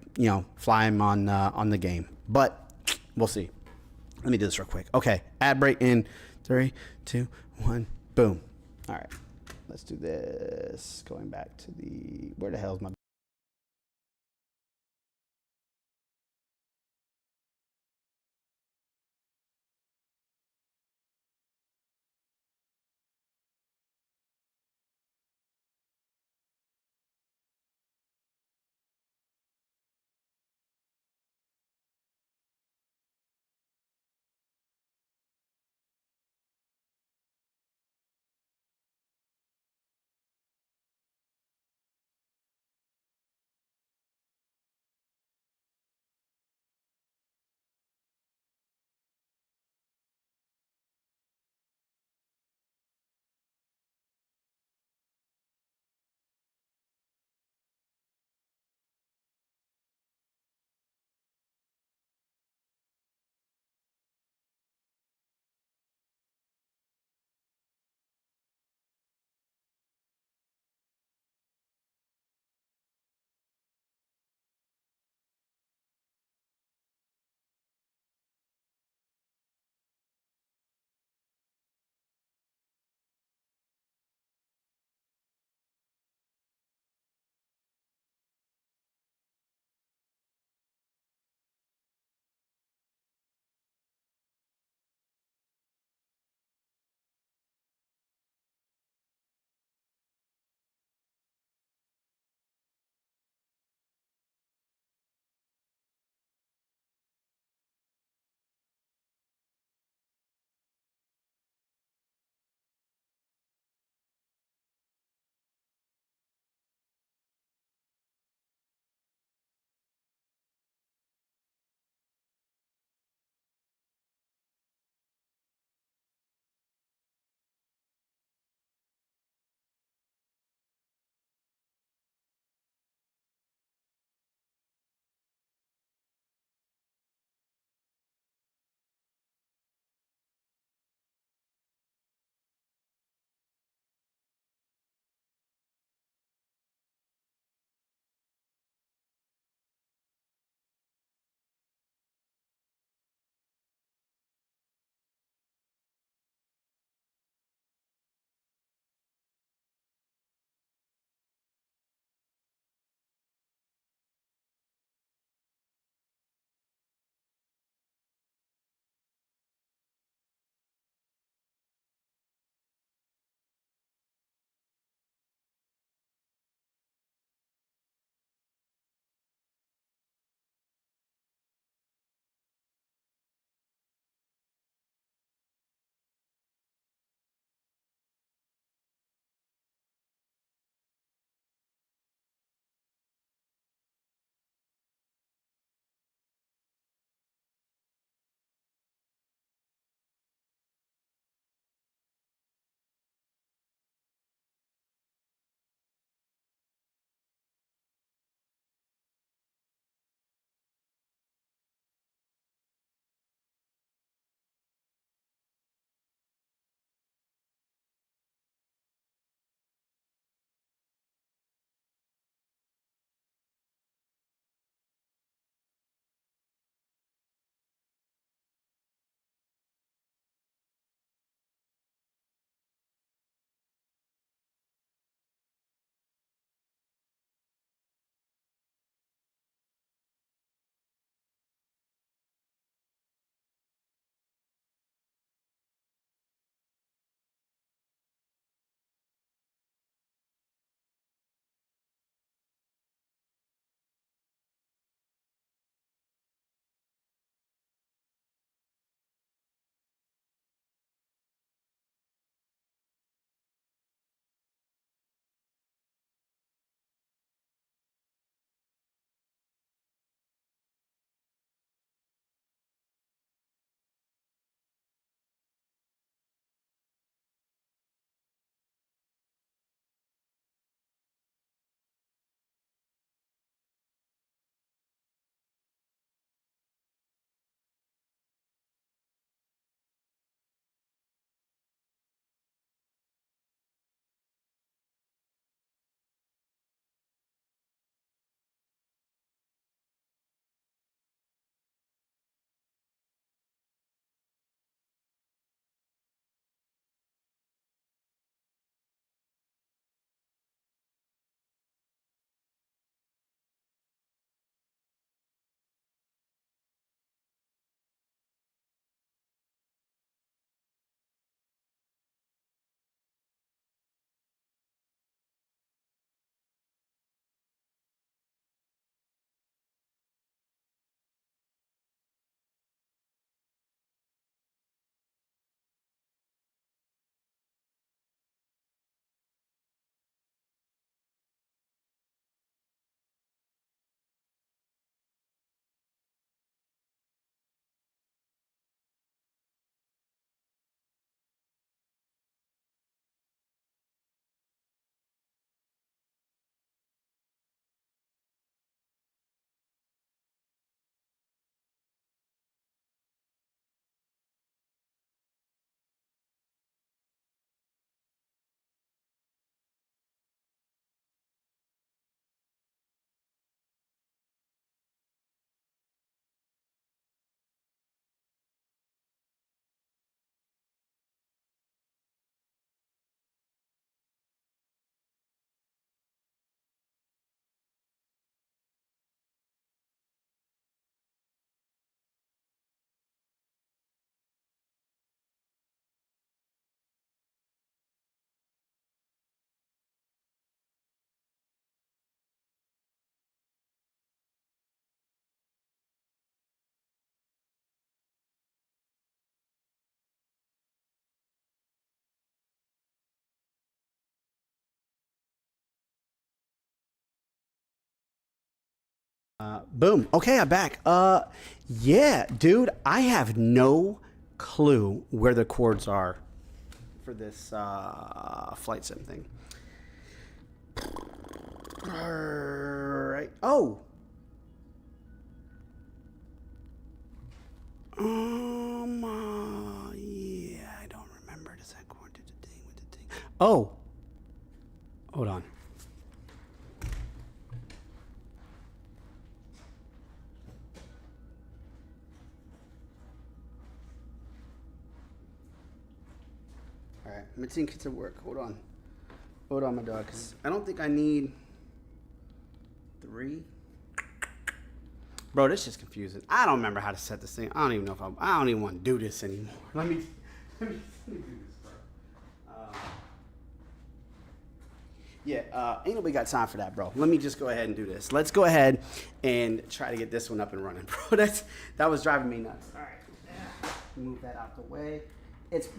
fly them on the game, but we'll see. Let me do this real quick. Okay, ad break in 3, 2, 1, boom. All right, let's do this. Going back to where the hell is my Boom. Okay, I'm back. Yeah, dude, I have no clue where the chords are for this flight sim thing. All right. Oh. Yeah, I don't remember. Does that chord do the thing with the thing? Oh. Hold on. All right, I'm seeing kids at work. Hold on. Hold on, my dog, because I don't think I need 3. Bro, this is confusing. I don't remember how to set this thing. I don't even know if I don't even want to do this anymore. Let me do this, bro. Ain't nobody got time for that, bro. Let me just go ahead and do this. Let's go ahead and try to get this one up and running, bro. That was driving me nuts. All right, move that out the way.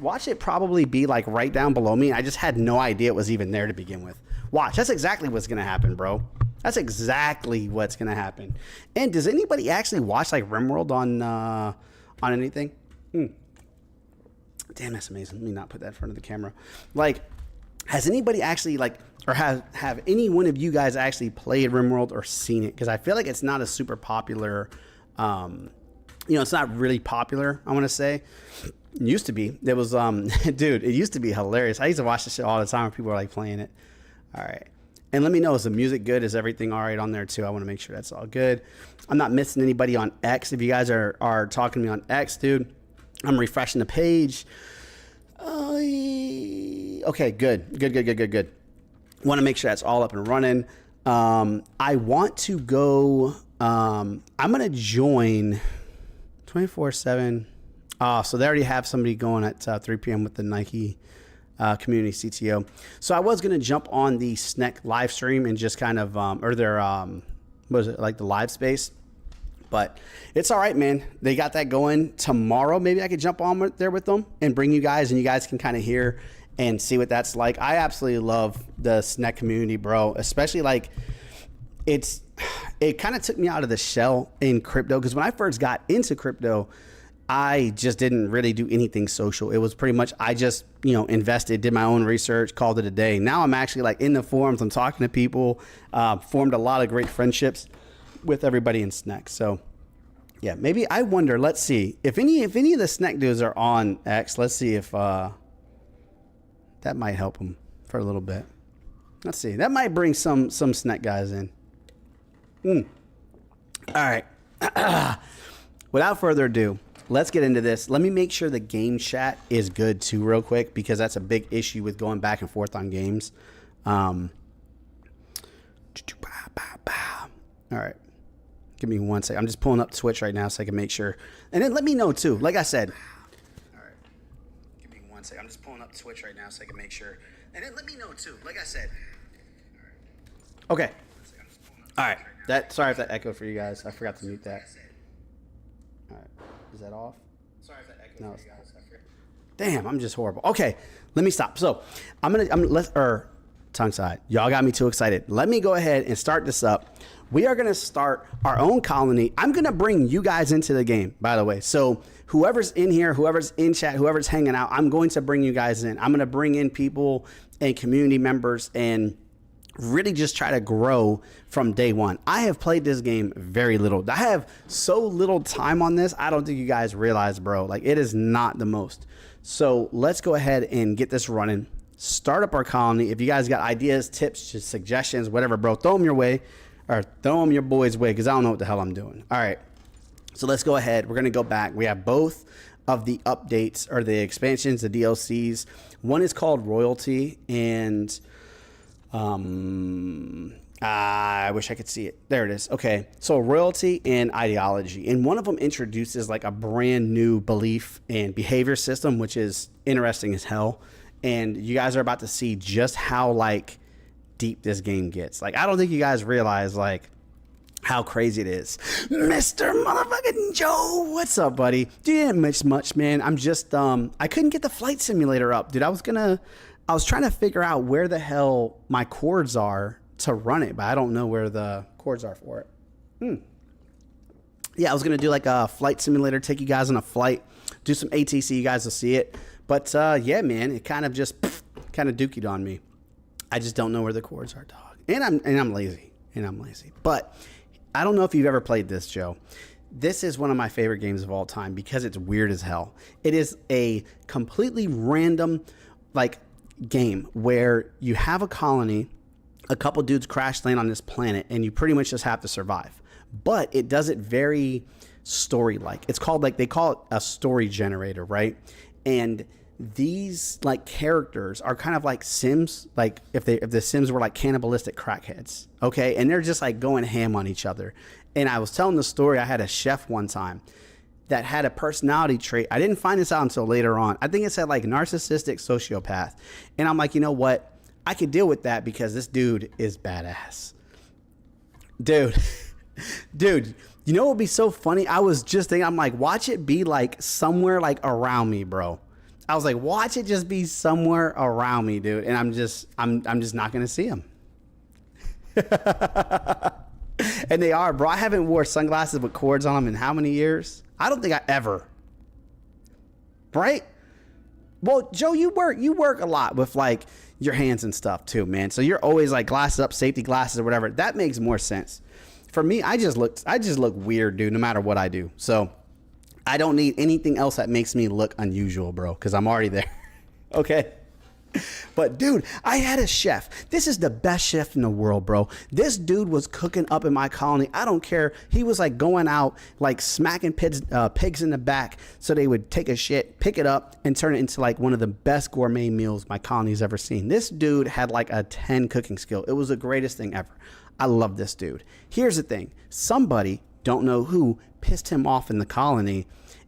Watch it probably be like right down below me. I just had no idea it was even there to begin with. Watch, that's exactly what's gonna happen, bro. That's exactly what's gonna happen. And does anybody actually watch like RimWorld on anything? Damn, that's amazing. Let me not put that in front of the camera. Like, has anybody actually like, or have any one of you guys actually played RimWorld or seen it? Because I feel like it's not a super popular. It's not really popular, I want to say. It used to be. There was dude, it used to be hilarious. I used to watch this shit all the time when people were like playing it. All right. And let me know, is the music good? Is everything all right on there too? I want to make sure that's all good. I'm not missing anybody on X. If you guys are talking to me on X, dude, I'm refreshing the page. Okay, good. Want to make sure that's all up and running. I want to go. I'm gonna join 24/7. So they already have somebody going at 3 p.m. with the Nike community CTO. So I was gonna jump on the SNEC live stream and just kind of or their what was it, like the live space. But it's all right, man. They got that going tomorrow. Maybe I could jump on there with them and bring you guys, and you guys can kind of hear and see what that's like. I absolutely love the SNEC community, bro. Especially like it kind of took me out of the shell in crypto, because when I first got into crypto, I just didn't really do anything social. It was pretty much, I just, invested, did my own research, called it a day. Now I'm actually like in the forums, I'm talking to people, formed a lot of great friendships with everybody in SNEC. So yeah, maybe I wonder, let's see if any of the SNEC dudes are on X. Let's see if that might help them for a little bit. Let's see, that might bring some SNEC guys in. All right. Without further ado, let's get into this. Let me make sure the game chat is good too real quick, because that's a big issue with going back and forth on games. All right. Give me 1 second. I'm just pulling up Twitch right now so I can make sure. And then let me know too. Like I said. All right. Give me 1 second. I'm just pulling up Twitch right now so I can make sure. And then let me know too. Like I said. Okay. All right. Sorry if that echoed for you guys. I forgot to mute that. All right. Is that off? Sorry if that echoed for you guys. Damn, I'm just horrible. Okay. Let me stop. So tongue side. Y'all got me too excited. Let me go ahead and start this up. We are going to start our own colony. I'm going to bring you guys into the game, by the way. So whoever's in here, whoever's in chat, whoever's hanging out, I'm going to bring you guys in. I'm going to bring in people and community members and really just try to grow from day one. I have played this game very little. I have so little time on this. I don't think you guys realize, bro. Like, it is not the most. So let's go ahead and get this running. Start up our colony. If you guys got ideas, tips, just suggestions, whatever, bro, throw them your way, or throw them your boys' way, because I don't know what the hell I'm doing. All right. So let's go ahead. We're going to go back. We have both of the updates, or the expansions, the DLCs. One is called Royalty, and I wish I could see it. There it is. Okay. So Royalty and Ideology. And one of them introduces like a brand new belief and behavior system, which is interesting as hell. And you guys are about to see just how like deep this game gets. Like, I don't think you guys realize like how crazy it is. Mr. Motherfucking Joe, what's up, buddy? Dude, you didn't miss much, man. I'm just I couldn't get the flight simulator up, dude. I was trying to figure out where the hell my cords are to run it, but I don't know where the cords are for it. yeah, I was going to do like a flight simulator, take you guys on a flight, do some ATC, you guys will see it. But yeah, man, it kind of just kind of dookied on me. I just don't know where the chords are, dog. And I'm lazy. But I don't know if you've ever played this, Joe. This is one of my favorite games of all time because it's weird as hell. It is a completely random like game where you have a colony, a couple dudes crash land on this planet, and you pretty much just have to survive. But it does it very story-like. It's called, like, they call it a story generator, right? And these like characters are kind of like Sims, like if the Sims were like cannibalistic crackheads, okay? And they're just like going ham on each other. And I was telling the story, I had a chef one time that had a personality trait. I didn't find this out until later on. I think it said like narcissistic sociopath. And I'm like, you know what? I could deal with that because this dude is badass. Dude, you know what would be so funny? I was just thinking, I'm like, watch it be like somewhere like around me, bro. I was like, watch it just be somewhere around me, dude. And I'm just not going to see him. And they are, bro. I haven't wore sunglasses with cords on them in how many years? I don't think I ever. Right? Well, Joe, you work a lot with like your hands and stuff too, man. So you're always like glasses up, safety glasses or whatever. That makes more sense. For me, I just look weird, dude, no matter what I do. So I don't need anything else that makes me look unusual, bro, because I'm already there. Okay? But, dude, I had a chef. This is the best chef in the world, bro. This dude was cooking up in my colony. I don't care. He was, like, going out, like, smacking pigs in the back so they would take a shit, pick it up, and turn it into, like, one of the best gourmet meals my colony's ever seen. This dude had, like, a 10 cooking skill. It was the greatest thing ever. I love this dude. Here's the thing. Somebody, don't know who, pissed him off in the colony,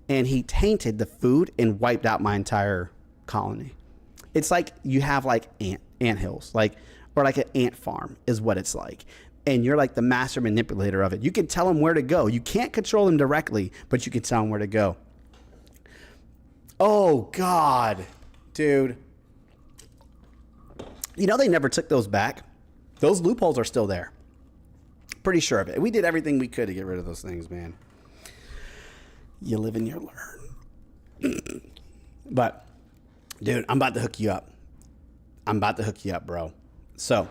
and he tainted the food and wiped out my entire colony. It's like you have like ant hills, like, or like an ant farm is what it's like. And you're like the master manipulator of it. You can tell them where to go. You can't control them directly, but you can tell them where to go. Oh God, dude. You know, they never took those back. Those loopholes are still there. Pretty sure of it. We did everything we could to get rid of those things, man. You live and you learn. But, dude, I'm about to hook you up. Bro. So,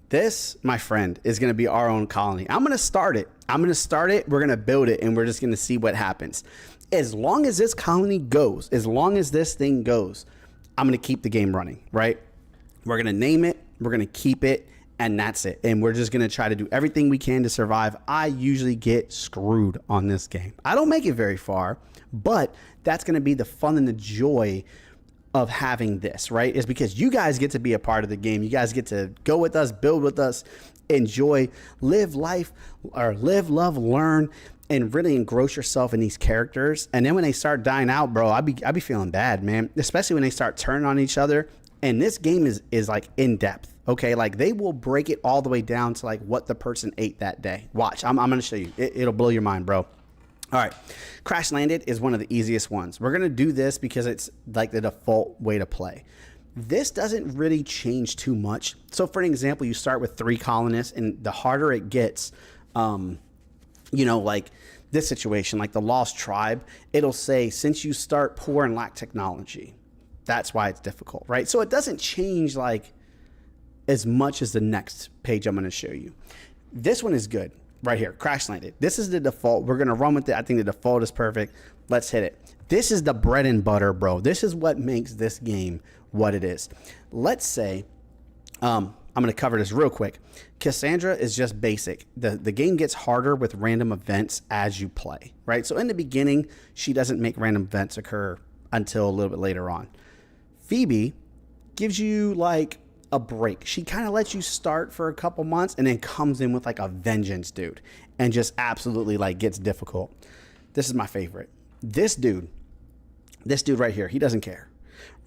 this, my friend, is going to be our own colony. I'm going to start it. We're going to build it, and we're just going to see what happens. As long as this colony goes, as long as this thing goes, I'm going to keep the game running, right? We're going to name it. We're going to keep it. And that's it. And we're just going to try to do everything we can to survive. I usually get screwed on this game. I don't make it very far, but that's going to be the fun and the joy of having this, right? Is because you guys get to be a part of the game. You guys get to go with us, build with us, enjoy, live life, or live, love, learn, and really engross yourself in these characters. And then when they start dying out, bro, I be feeling bad, man. Especially when they start turning on each other. And this game is like in depth. Okay, like they will break it all the way down to like what the person ate that day. Watch, I'm going to show you. It'll blow your mind, bro. All right, Crash Landed is one of the easiest ones. We're going to do this because it's like the default way to play. This doesn't really change too much. So for an example, you start with 3 colonists, and the harder it gets, you know, like this situation, like the Lost Tribe, it'll say, since you start poor and lack technology, that's why it's difficult, right? So it doesn't change like as much as the next page I'm going to show you. This one is good right here. Crash Landed. This is the default. We're going to run with it. I think the default is perfect. Let's hit it. This is the bread and butter, bro. This is what makes this game what it is. Let's say, I'm going to cover this real quick. Cassandra is just basic. The game gets harder with random events as you play, right? So in the beginning, she doesn't make random events occur until a little bit later on. Phoebe gives you like a break. She kind of lets you start for a couple months and then comes in with like a vengeance, dude, and just absolutely like gets difficult. This is my favorite. This dude right here, he doesn't care.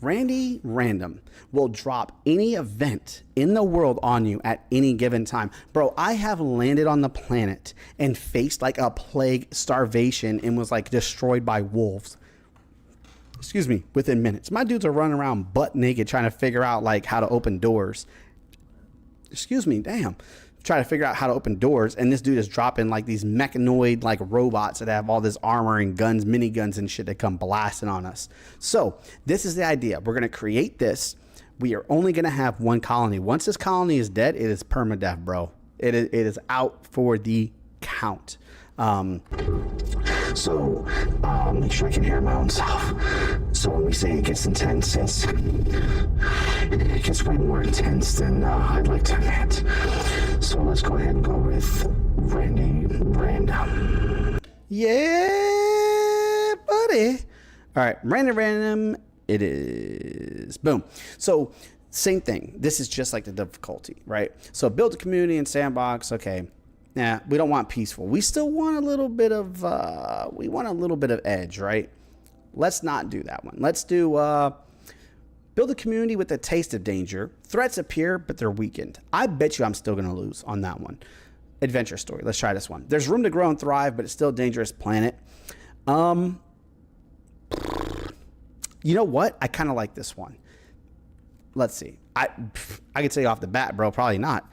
Randy Random will drop any event in the world on you at any given time. Bro, I have landed on the planet and faced like a plague, starvation, and was like destroyed by wolves. Excuse me, within minutes. My dudes are running around butt naked trying to figure out like how to open doors. Excuse me, damn. try to figure out how to open doors, and this dude is dropping like these mechanoid like robots that have all this armor and guns, miniguns and shit that come blasting on us. So this is the idea. We're going to create this. We are only going to have one colony. Once this colony is dead, it is permadeath, bro. It is out for the count. So, make sure I can hear my own self. So when we say it gets intense, it gets way more intense than I'd like to admit. So let's go ahead and go with random. Yeah, buddy. All right, random. It is. Boom. So same thing. This is just like the difficulty, right? So build a community and sandbox. Okay. Nah, we don't want peaceful. We still want a little bit of edge, right? Let's not do that one. Let's do build a community with a taste of danger. Threats appear, but they're weakened. I bet you I'm still going to lose on that one. Adventure story. Let's try this one. There's room to grow and thrive, but it's still a dangerous planet. You know what? I kind of like this one. Let's see. I could say off the bat, bro, probably not.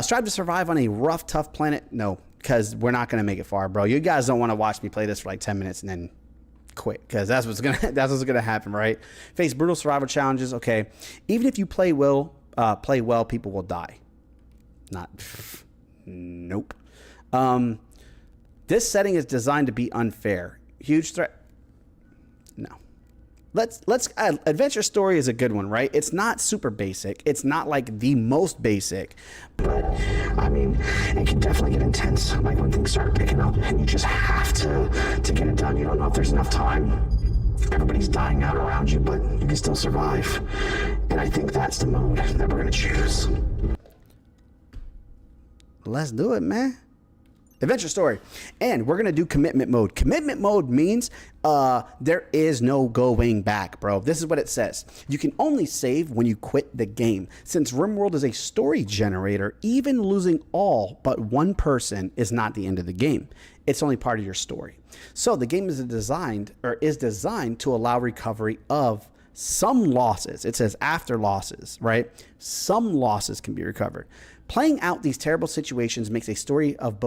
Strive to survive on a rough, tough planet. No, because we're not going to make it far, bro. You guys don't want to watch me play this for like 10 minutes and then quit, because that's what's gonna happen, right? Face brutal survival challenges. Okay, even if you play well, people will die. Nope. This setting is designed to be unfair. Huge threat. No. Let's adventure story is a good one, right? It's not super basic. It's not like the most basic. But I mean, it can definitely get intense, like when things start picking up and you just have to get it done. You don't know if there's enough time. Everybody's dying out around you, but you can still survive. And I think that's the mode that we're gonna choose. Let's do it, man. Adventure story. And we're going to do commitment mode. Commitment mode means there is no going back, bro. This is what it says. You can only save when you quit the game. Since RimWorld is a story generator, even losing all but one person is not the end of the game. It's only part of your story. So the game is designed to allow recovery of some losses. It says after losses, right? Some losses can be recovered. Playing out these terrible situations makes a story of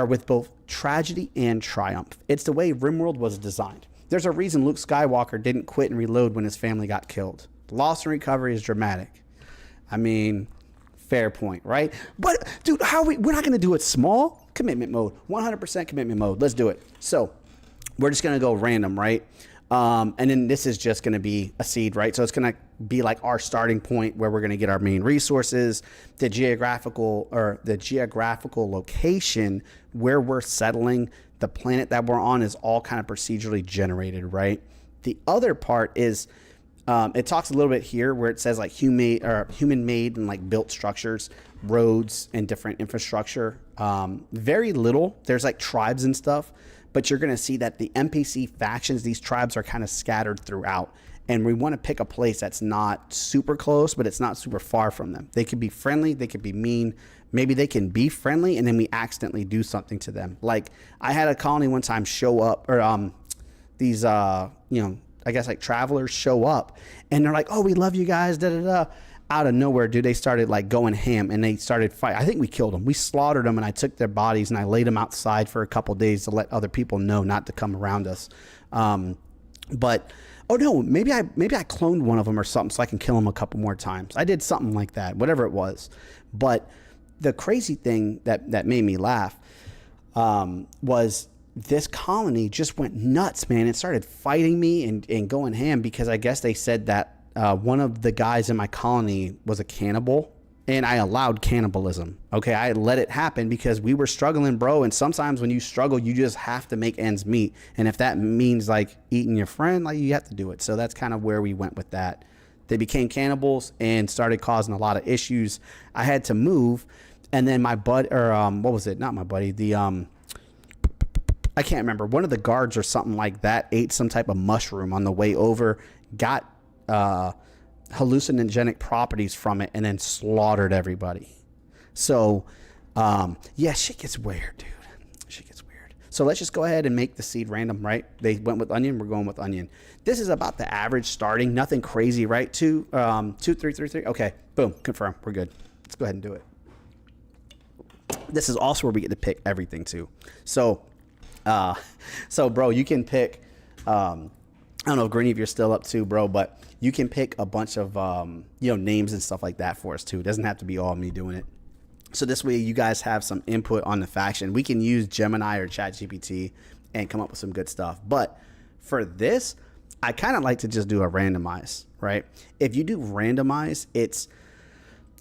with both tragedy and triumph. It's the way RimWorld was designed. There's a reason Luke Skywalker didn't quit and reload when his family got killed. The loss and recovery is dramatic. I mean, fair point, right? But dude, we're not going to do it small. Commitment mode, 100% commitment mode. Let's do it. So we're just going to go random, right? And then this is just going to be a seed, right? So it's going to be like our starting point where we're going to get our main resources, the geographical location where we're settling, the planet that we're on is all kind of procedurally generated, right? The other part is, it talks a little bit here where it says like human made and like built structures, roads and different infrastructure. Very little. There's like tribes and stuff. But you're going to see that the NPC factions, these tribes are kind of scattered throughout. And we want to pick a place that's not super close, but it's not super far from them. They could be friendly. They could be mean. Maybe they can be friendly and then we accidentally do something to them. Like I had a colony one time show up, or these, I guess like travelers show up and they're like, oh, we love you guys, da-da-da. Out of nowhere, dude, they started like going ham and they started fighting. I think we killed them. We slaughtered them and I took their bodies and I laid them outside for a couple days to let other people know not to come around us. But oh no, maybe I cloned one of them or something so I can kill them a couple more times. I did something like that, whatever it was. But the crazy thing that made me laugh was this colony just went nuts, man. It started fighting me and going ham because I guess they said that one of the guys in my colony was a cannibal and I allowed cannibalism. Okay, I let it happen because we were struggling, bro. And sometimes when you struggle, you just have to make ends meet. And if that means like eating your friend, like you have to do it. So that's kind of where we went with that. They became cannibals and started causing a lot of issues. I had to move. And then my buddy, or what was it? Not my buddy. The I can't remember. One of the guards or something like that ate some type of mushroom on the way over, got hallucinogenic properties from it, and then slaughtered everybody. So yeah, shit gets weird, dude. Shit gets weird. So let's just go ahead and make the seed random, right? They went with onion, we're going with onion. This is about the average starting, nothing crazy, right? 2 3 3 3. Okay, boom, confirm, we're good. Let's go ahead and do it. this is also where we get to pick everything too. So, bro, you can pick, I don't know if Greeny, if you're still up too, bro, but you can pick a bunch of, names and stuff like that for us too. It doesn't have to be all me doing it. So this way you guys have some input on the faction. We can use Gemini or ChatGPT and come up with some good stuff. But for this, I kind of like to just do a randomize, right? If you do randomize, it's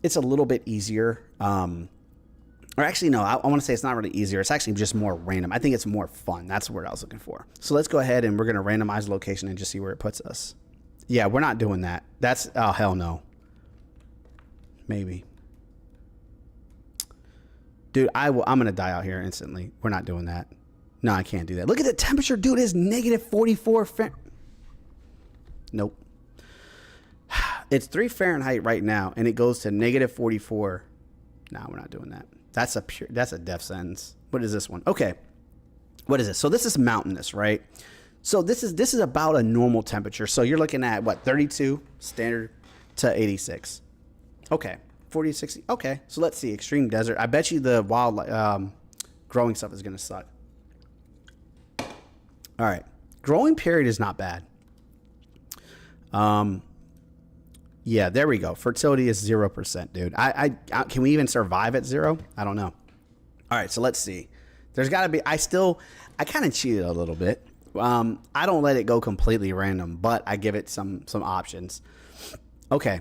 a little bit easier. Or actually, no, I want to say it's not really easier. It's actually just more random. I think it's more fun. That's the word I was looking for. So let's go ahead and we're going to randomize the location and just see where it puts us. Yeah, we're not doing that. That's, oh, hell no. Maybe. Dude, I'm going to die out here instantly. We're not doing that. No, I can't do that. Look at the temperature, dude. It's negative 44 Fahrenheit. Nope. It's 3 Fahrenheit right now, and it goes to negative 44. No, we're not doing that. That's a death sentence. What is this one? Okay. What is this? So this is mountainous, right? So this is about a normal temperature. So you're looking at what, 32 standard to 86. Okay. 40 to 60. Okay. So let's see. Extreme desert. I bet you the wild growing stuff is going to suck. All right. Growing period is not bad. Yeah, there we go. Fertility is 0%, dude. I can we even survive at 0? I don't know. All right, so let's see. There's got to be. I kind of cheated a little bit. I don't let it go completely random, but I give it some options. Okay,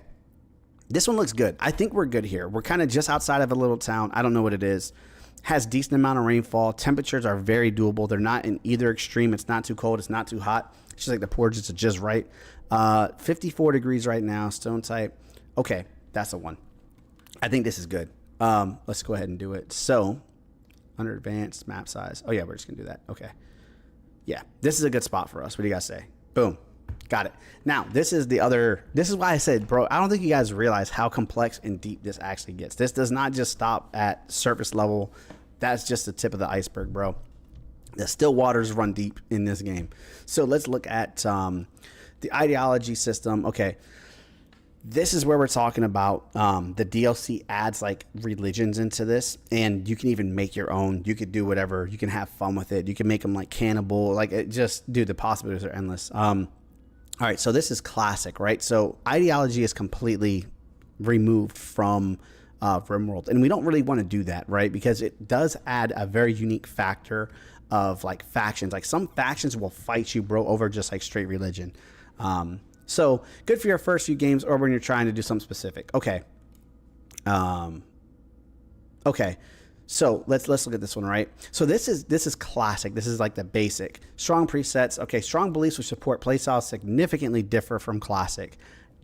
this one looks good. I think we're good here. We're kind of just outside of a little town. I don't know what it is. Has decent amount of rainfall. Temperatures are very doable. They're not in either extreme. It's not too cold. It's not too hot. It's just like the porridge is just right. 54 degrees right now. Stone type. Okay, that's the one. I think this is good. Let's go ahead and do it. So, under advanced map size. Oh yeah, we're just gonna do that. Okay. Yeah, this is a good spot for us. What do you guys say? Boom. Got it. Now, this is why I said, bro, I don't think you guys realize how complex and deep this actually gets. This does not just stop at surface level. That's just the tip of the iceberg, bro. The still waters run deep in this game. So let's look at the ideology system. Okay. This is where we're talking about the DLC adds like religions into this, and you can even make your own. You could do whatever. You can have fun with it. You can make them like cannibal. Like it just, dude, the possibilities are endless. All right, so this is classic, right? So ideology is completely removed from RimWorld, and we don't really want to do that, right? Because it does add a very unique factor of like factions. Like some factions will fight you, bro, over just like straight religion. So good for your first few games or when you're trying to do something specific. Okay. Okay. So let's look at this one, right? So this is classic. This is like the basic. Strong presets. Okay, strong beliefs which support playstyles significantly differ from classic.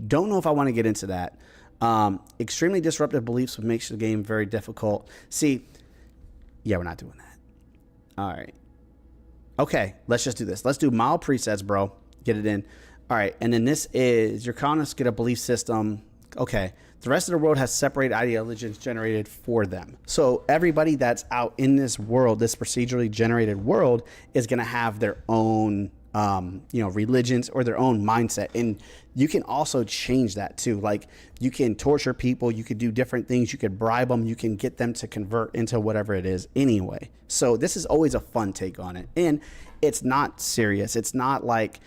Don't know if I want to get into that. Extremely disruptive beliefs would make the game very difficult. See, yeah, we're not doing that. All right. Okay, let's just do this. Let's do mild presets, bro. Get it in. All right, and then this is your colonists get a belief system. Okay. The rest of the world has separated ideologies generated for them. So everybody that's out in this world, this procedurally generated world, is going to have their own, religions or their own mindset. And you can also change that too. Like you can torture people. You could do different things. You could bribe them. You can get them to convert into whatever it is anyway. So this is always a fun take on it. And it's not serious. It's not like...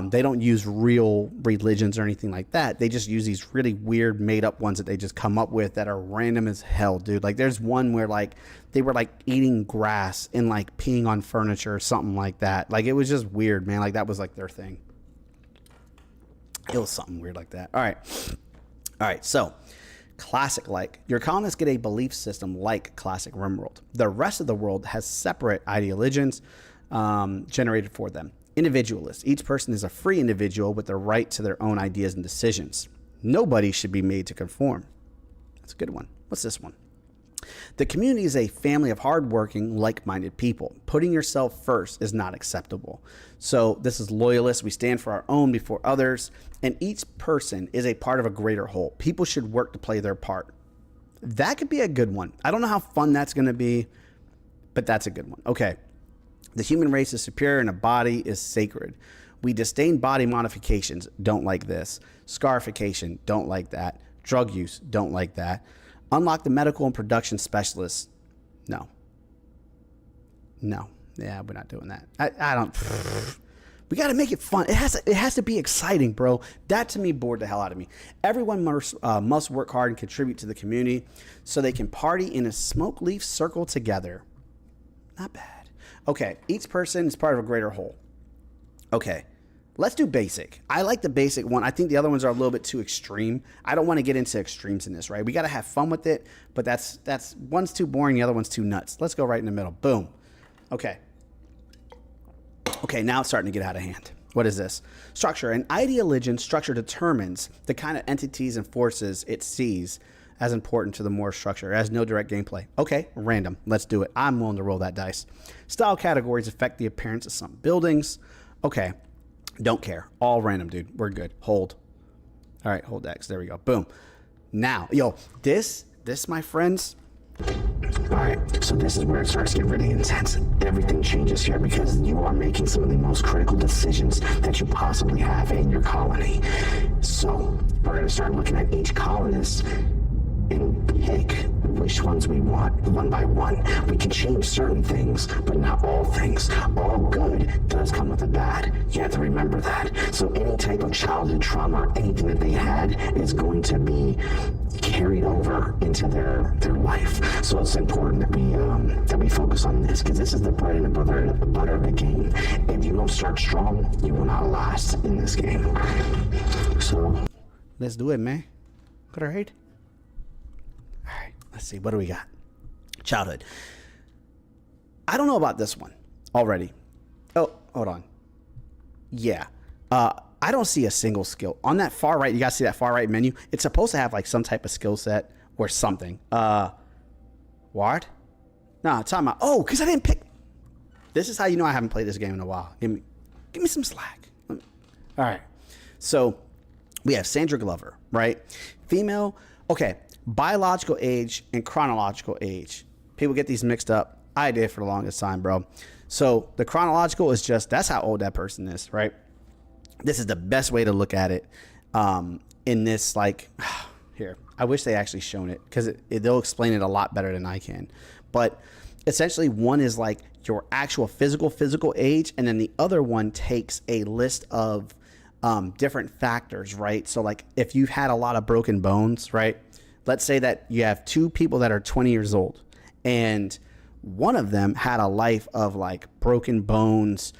they don't use real religions or anything like that. They just use these really weird made up ones that they just come up with that are random as hell, dude. Like there's one where like they were like eating grass and like peeing on furniture or something like that. Like it was just weird, man. Like that was like their thing. It was something weird like that. All right. So classic, like your colonists get a belief system like classic RimWorld. The rest of the world has separate ideologies generated for them. Individualist. Each person is a free individual with the right to their own ideas and decisions. Nobody should be made to conform. That's a good one. What's this one? The community is a family of hardworking, like-minded people. Putting yourself first is not acceptable. So this is loyalist. We stand for our own before others, and each person is a part of a greater whole. People should work to play their part. That could be a good one. I don't know how fun that's going to be, but that's a good one. Okay. The human race is superior and a body is sacred. We disdain body modifications. Don't like this. Scarification. Don't like that. Drug use. Don't like that. Unlock the medical and production specialists. No. No. Yeah, we're not doing that. I don't. We got to make it fun. It has to be exciting, bro. That to me bored the hell out of me. Everyone must work hard and contribute to the community so they can party in a smoke leaf circle together. Not bad. Okay, each person is part of a greater whole. Okay, let's do basic. I like the basic one. I think the other ones are a little bit too extreme. I don't want to get into extremes in this, right? We got to have fun with it, but that's one's too boring, the other one's too nuts. Let's go right in the middle. Boom. Okay. Okay, now it's starting to get out of hand. What is this? Structure. An ideologian structure determines the kind of entities and forces it sees as important to the more structure. It has no direct gameplay. Okay, random. Let's do it. I'm willing to roll that dice. Style categories affect the appearance of some buildings. Okay, don't care. All random, dude. We're good. Hold. All right, hold X. There we go. Boom. Now, yo, this, my friends... Alright, so this is where it starts to get really intense. Everything changes here because you are making some of the most critical decisions that you possibly have in your colony. So, we're going to start looking at each colonist and pick which ones we want one by one. We can change certain things, but not all things. All good does come with a bad. You have to remember that. So any type of childhood trauma or anything that they had is going to be carried over into their life. So it's important that we focus on this, because this is the bread and the butter of the game. If you don't start strong, you will not last in this game. So let's do it, man. All right. All right, let's see. What do we got? Childhood. I don't know about this one already. Oh, hold on. Yeah. I don't see a single skill. On that far right, you guys see that far right menu? It's supposed to have like some type of skill set or something. What? Nah, time out. Oh, because I didn't pick. This is how you know I haven't played this game in a while. Give me some slack. All right. So we have Sandra Glover, right? Female. Okay. Biological age and chronological age. People get these mixed up. I did for the longest time, bro. So the chronological is just, that's how old that person is, right? This is the best way to look at it. In this, like, here, I wish they actually shown it, because they'll explain it a lot better than I can. But essentially, one is like your actual physical age, and then the other one takes a list of different factors, right? So like if you've had a lot of broken bones, right? Let's say that you have two people that are 20 years old, and one of them had a life of like broken bones,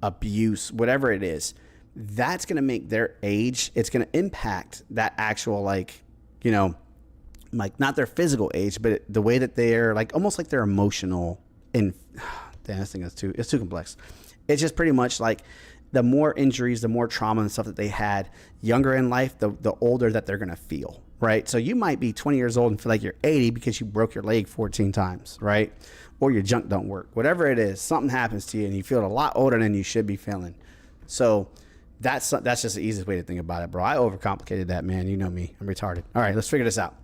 abuse, whatever it is. That's going to make their age, it's going to impact that actual, like, you know, like not their physical age, but the way that they're like, almost like their emotional. And damn, this thing is too complex. It's just pretty much like the more injuries, the more trauma and stuff that they had younger in life, the older that they're going to feel. Right. So you might be 20 years old and feel like you're 80 because you broke your leg 14 times. Right. Or your junk don't work. Whatever it is, something happens to you and you feel a lot older than you should be feeling. So that's just the easiest way to think about it, bro. I overcomplicated that, man. You know me. I'm retarded. All right, let's figure this out.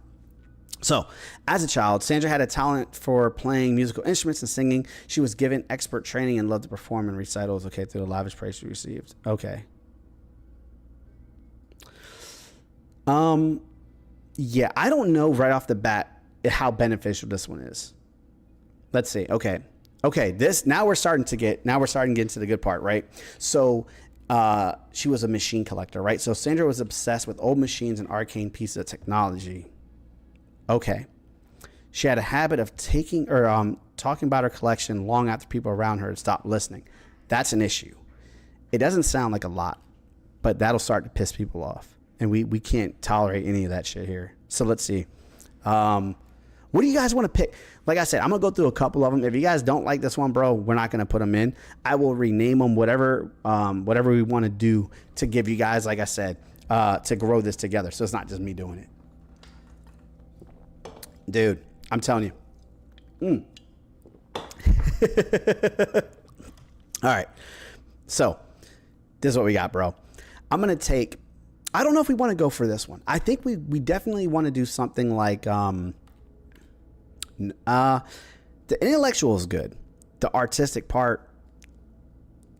So, as a child, Sandra had a talent for playing musical instruments and singing. She was given expert training and loved to perform in recitals, okay, through the lavish praise she received. Okay. Yeah, I don't know right off the bat how beneficial this one is. Let's see. Okay, now we're starting to get into the good part, right? So she was a machine collector, right? So Sandra was obsessed with old machines and arcane pieces of technology. Okay. She had a habit of talking about her collection long after people around her had stopped listening. That's an issue. It doesn't sound like a lot, but that'll start to piss people off. And we can't tolerate any of that shit here. So let's see. What do you guys want to pick? Like I said, I'm going to go through a couple of them. If you guys don't like this one, bro, we're not going to put them in. I will rename them, whatever we want to do to give you guys, like I said, to grow this together. So it's not just me doing it. Dude, I'm telling you. All right. So this is what we got, bro. I'm going to take, I don't know if we want to go for this one. I think we definitely want to do something like, the intellectual is good. The artistic part,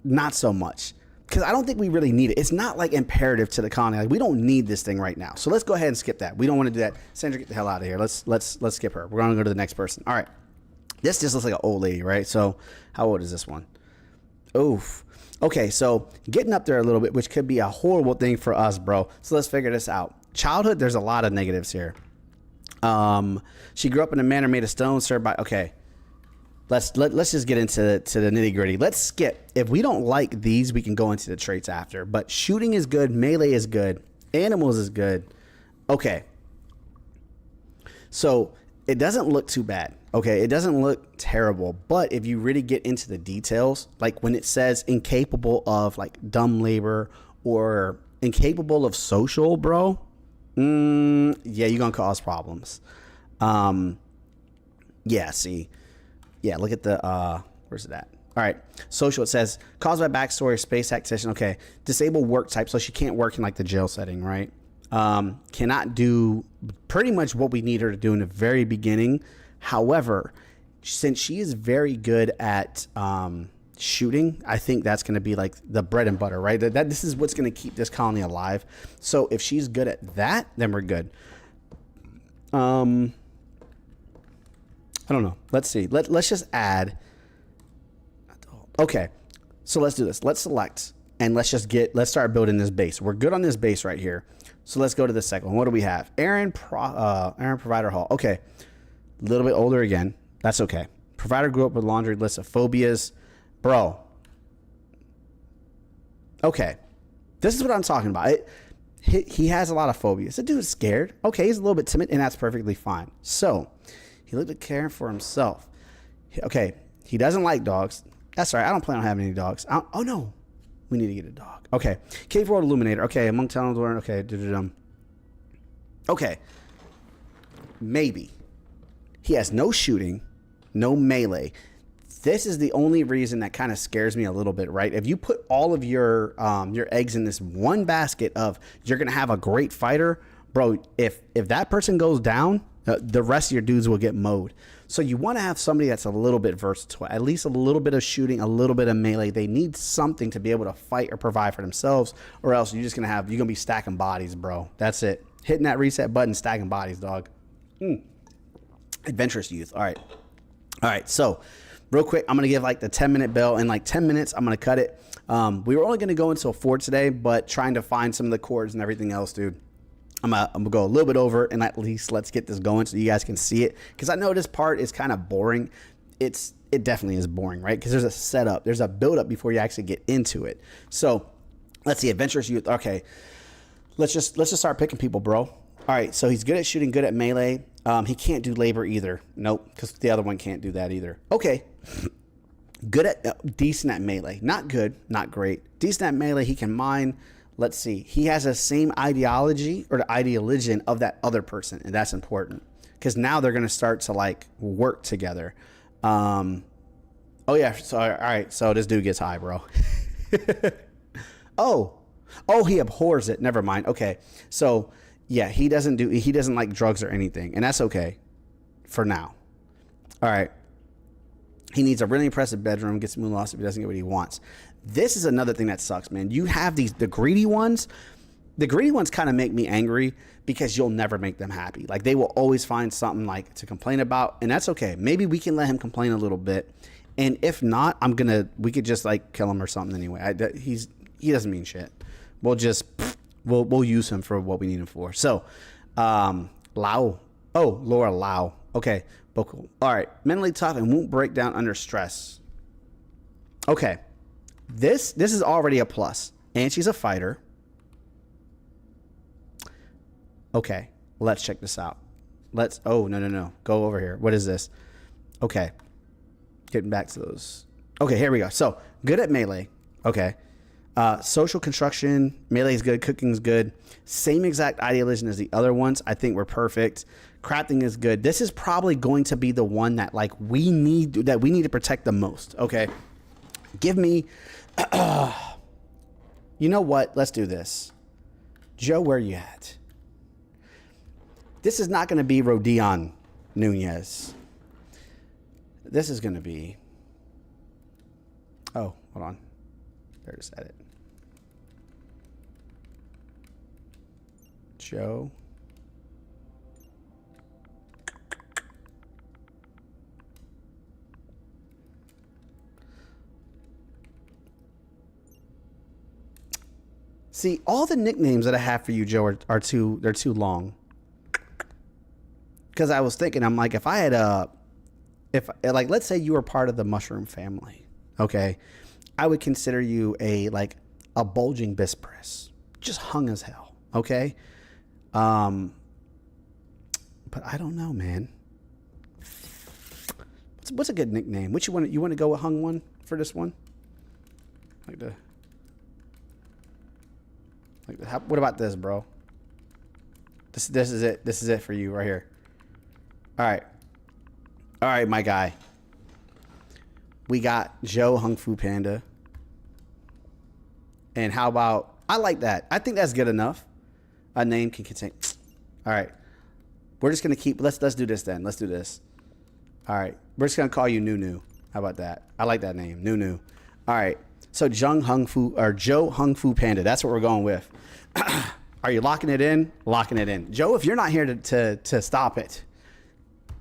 not so much. Because I don't think we really need it. It's not like imperative to the colony. Like, we don't need this thing right now. So let's go ahead and skip that. We don't want to do that. Sandra, get the hell out of here. Let's skip her. We're going to go to the next person. All right. This just looks like an old lady, right? So how old is this one? Oof. Okay, so getting up there a little bit, which could be a horrible thing for us, bro. So let's figure this out. Childhood, there's a lot of negatives here. She grew up in a manor made of stone, served by. Okay, let's just get into the nitty gritty. Let's skip. If we don't like these, we can go into the traits after. But shooting is good, melee is good, animals is good. Okay, so it doesn't look too bad. Okay, it doesn't look terrible, but if you really get into the details, like when it says incapable of like dumb labor or incapable of social, bro, yeah, you're gonna cause problems. Yeah, see, yeah, look at the where's it at? All right, social. It says caused by backstory, space tactician. Okay, disabled work type, so she can't work in like the jail setting, right? Cannot do pretty much what we need her to do in the very beginning. However, since she is very good at shooting, I think that's going to be like the bread and butter, right? That this is what's going to keep this colony alive. So if she's good at that, then we're good. I don't know. Let's see. Let's just add. Okay, so let's do this. Let's select and let's start building this base. We're good on this base right here. So let's go to the second one. What do we have? Aaron Provider Hall. Okay. A little bit older again. That's okay. Provider grew up with a laundry list of phobias. Bro. Okay. This is what I'm talking about. He has a lot of phobias. The dude's scared. Okay, he's a little bit timid, and that's perfectly fine. So, he looked at caring for himself. Okay, he doesn't like dogs. That's all right. I don't plan on having any dogs. Oh, no. We need to get a dog. Okay. Cave World Illuminator. Okay, among talents. Okay. Okay. Maybe. He has no shooting, no melee. This is the only reason that kind of scares me a little bit, right? If you put all of your eggs in this one basket of you're gonna have a great fighter, bro. If that person goes down, the rest of your dudes will get mowed. So you want to have somebody that's a little bit versatile, at least a little bit of shooting, a little bit of melee. They need something to be able to fight or provide for themselves, or else you're gonna be stacking bodies, bro. That's it. Hitting that reset button, stacking bodies, dog. Adventurous youth. All right. So real quick, I'm going to give like the 10-minute bell. In like 10 minutes, I'm going to cut it. We were only going to go until 4 today, but trying to find some of the chords and everything else, dude. I'm going to go a little bit over, and at least let's get this going so you guys can see it. Because I know this part is kind of boring. It definitely is boring, right? Because there's a setup. There's a build-up before you actually get into it. So let's see. Adventurous youth. Okay. Let's just start picking people, bro. All right. So he's good at shooting, good at melee. He can't do labor either. Nope, because the other one can't do that either. Okay. Good at, decent at melee. Not good, not great. Decent at melee, he can mine. Let's see. He has the same ideology or the ideology of that other person, and that's important. Because now they're going to start to, like, work together. Oh, yeah. So, all right. So this dude gets high, bro. Oh, he abhors it. Never mind. Okay. So... yeah, he doesn't like drugs or anything, and that's okay for now. All right. He needs a really impressive bedroom, gets moon loss if he doesn't get what he wants. This is another thing that sucks, man. You have the greedy ones. The greedy ones kind of make me angry because you'll never make them happy. Like, they will always find something like to complain about, and that's okay. Maybe we can let him complain a little bit, and if not, we could just like kill him or something anyway. He doesn't mean shit. We'll use him for what we need him for. So, Lau. Oh, Laura Lau. Okay. Cool. All right. Mentally tough and won't break down under stress. Okay. This is already a plus. And she's a fighter. Okay. Let's check this out. Oh, no. Go over here. What is this? Okay. Getting back to those. Okay, here we go. So, good at melee. Okay. Social construction, melee is good, cooking is good. Same exact idealism as the other ones. I think we're perfect. Crafting is good. This is probably going to be the one that we need to protect the most. Okay, give me. You know what? Let's do this. Joe, where you at? This is not going to be Rodion Nunez. This is going to be. Oh, hold on. There's edit. Joe. See, all the nicknames that I have for you, Joe, are too long. Because I was thinking, I'm like, if I had like, let's say you were part of the mushroom family, okay, I would consider you a bulging Bisperis, just hung as hell, okay. But I don't know, man. What's a good nickname? Which you want to go with hung one for this one? What about this, bro? This is it. This is it for you right here. All right, my guy. We got Joe Hung Fu Panda. And how about, I like that. I think that's good enough. A name can contain. All right. We're just going to keep, let's do this then. Let's do this. All right. We're just going to call you Nunu. How about that? I like that name, Nunu. All right. So Joe Hung Fu Panda. That's what we're going with. Are you locking it in? Locking it in. Joe, if you're not here to stop it,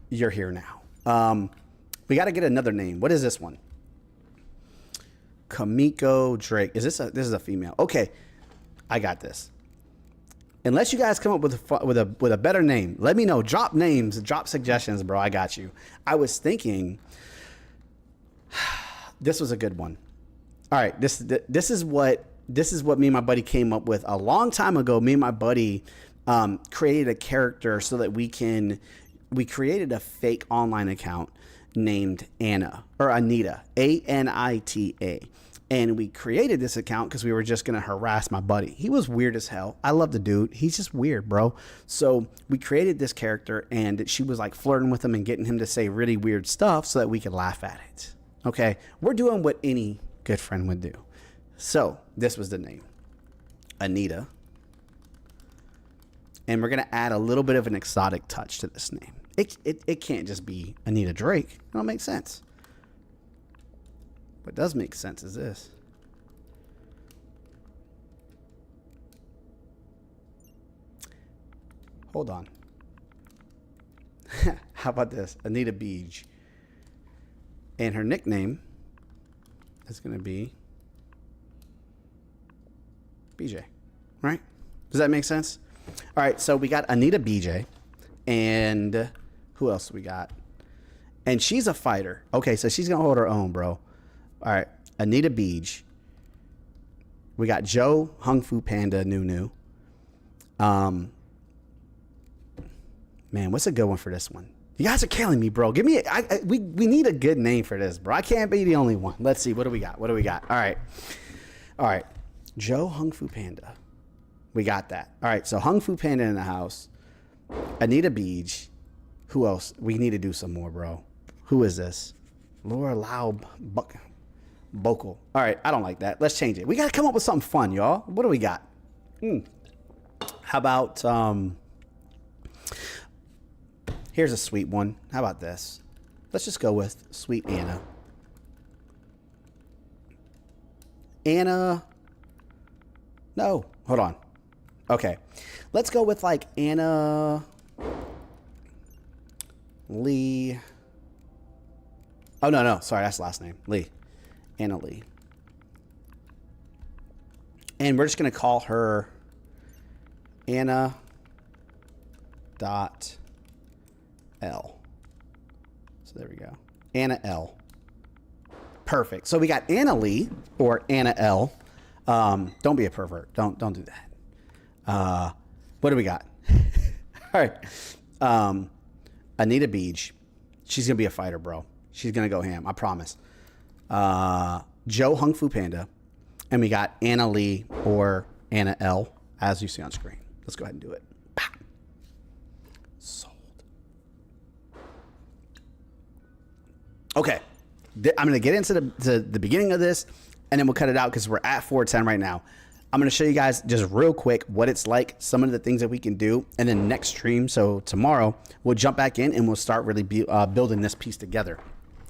you're here now. We got to get another name. What is this one? Kamiko Drake. This is a female? Okay, I got this. Unless you guys come up with a better name, let me know. Drop names, drop suggestions, bro. I got you. I was thinking this was a good one. All right, this is what me and my buddy came up with a long time ago. Me and my buddy created a character so that we created a fake online account named Anita, Anita. And we created this account because we were just going to harass my buddy. He was weird as hell. I love the dude. He's just weird, bro. So we created this character, and she was like flirting with him and getting him to say really weird stuff so that we could laugh at it. Okay? We're doing what any good friend would do. So this was the name. Anita. And we're going to add a little bit of an exotic touch to this name. It can't just be Anita Drake. It don't make sense. What does make sense is this. Hold on. How about this? Anita Beej. And her nickname is going to be BJ. Right? Does that make sense? All right, so we got Anita BJ. And who else we got? And she's a fighter. Okay, so she's going to hold her own, bro. All right, Anita Beej. We got Joe Hung Fu Panda Nunu. Man, what's a good one for this one? You guys are killing me, bro. Give me we need a good name for this, bro. I can't be the only one. Let's see. What do we got? All right. Joe Hung Fu Panda. We got that. All right, so Hung Fu Panda in the house. Anita Beej. Who else? We need to do some more, bro. Who is this? Laura Lau Bocal. All right, I don't like that. Let's change it. We got to come up with something fun, y'all. What do we got? How about, here's a sweet one. How about this? Let's just go with Sweet Anna. Anna. No, hold on. Okay. Let's go with like Anna Lee. Oh, no. Sorry, that's the last name. Lee. Anna Lee. And we're just going to call her Anna dot L. So there we go. Anna L. Perfect. So we got Anna Lee or Anna L. Don't be a pervert. Don't do that. What do we got? All right. Anita Beej. She's going to be a fighter, bro. She's going to go ham. I promise. Joe Hung Fu Panda. And we got Anna Lee or Anna L, as you see on screen. Let's go ahead and do it. Bah. Sold. Okay. I'm going to get into the beginning of this, and then we'll cut it out because we're at 4:10 right now. I'm going to show you guys just real quick what it's like, some of the things that we can do, and then next stream, so tomorrow, we'll jump back in and we'll start really building this piece together.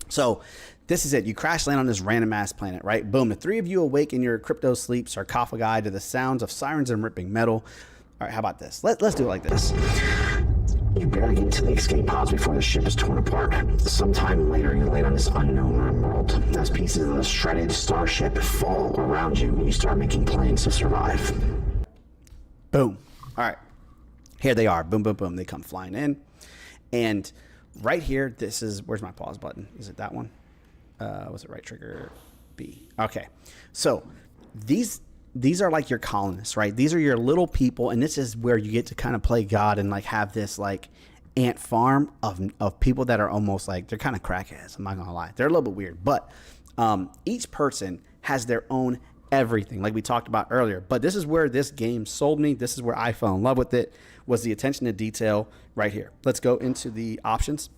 So this is it. You crash land on this random ass planet, right? Boom. The three of you awake in your crypto sleep, sarcophagi to the sounds of sirens and ripping metal. All right, how about this? Let's do it like this. You barely get to the escape pods before the ship is torn apart. Sometime later, you're laid on this unknown rim world. As pieces of the shredded starship fall around you, you start making plans to survive. Boom. All right. Here they are. Boom, boom, boom. They come flying in. And right here, this is, where's my pause button? Is it that one? Was it right trigger? B. Okay. So these are like your colonists, right? These are your little people. And this is where you get to kind of play God and like have this like ant farm of people that are almost like, they're kind of crackheads. I'm not going to lie. They're a little bit weird. But each person has their own everything, like we talked about earlier. But this is where this game sold me. This is where I fell in love with it, was the attention to detail right here. Let's go into the options.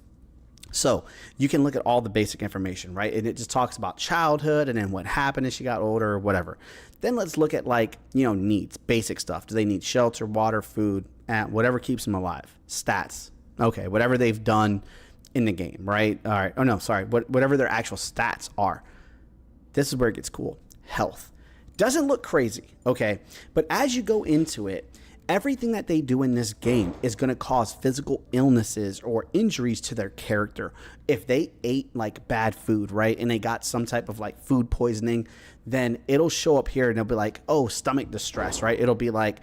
So you can look at all the basic information, right? And it just talks about childhood and then what happened as she got older or whatever. Then let's look at like, needs, basic stuff. Do they need shelter, water, food, whatever keeps them alive? Stats. Okay, whatever they've done in the game, right? All right. Oh, no, sorry. Whatever their actual stats are. This is where it gets cool. Health. Doesn't look crazy, okay? But as you go into it, everything that they do in this game is going to cause physical illnesses or injuries to their character. If they ate like bad food, right, and they got some type of like food poisoning, then it'll show up here and it'll be like, oh, stomach distress, right? It'll be like,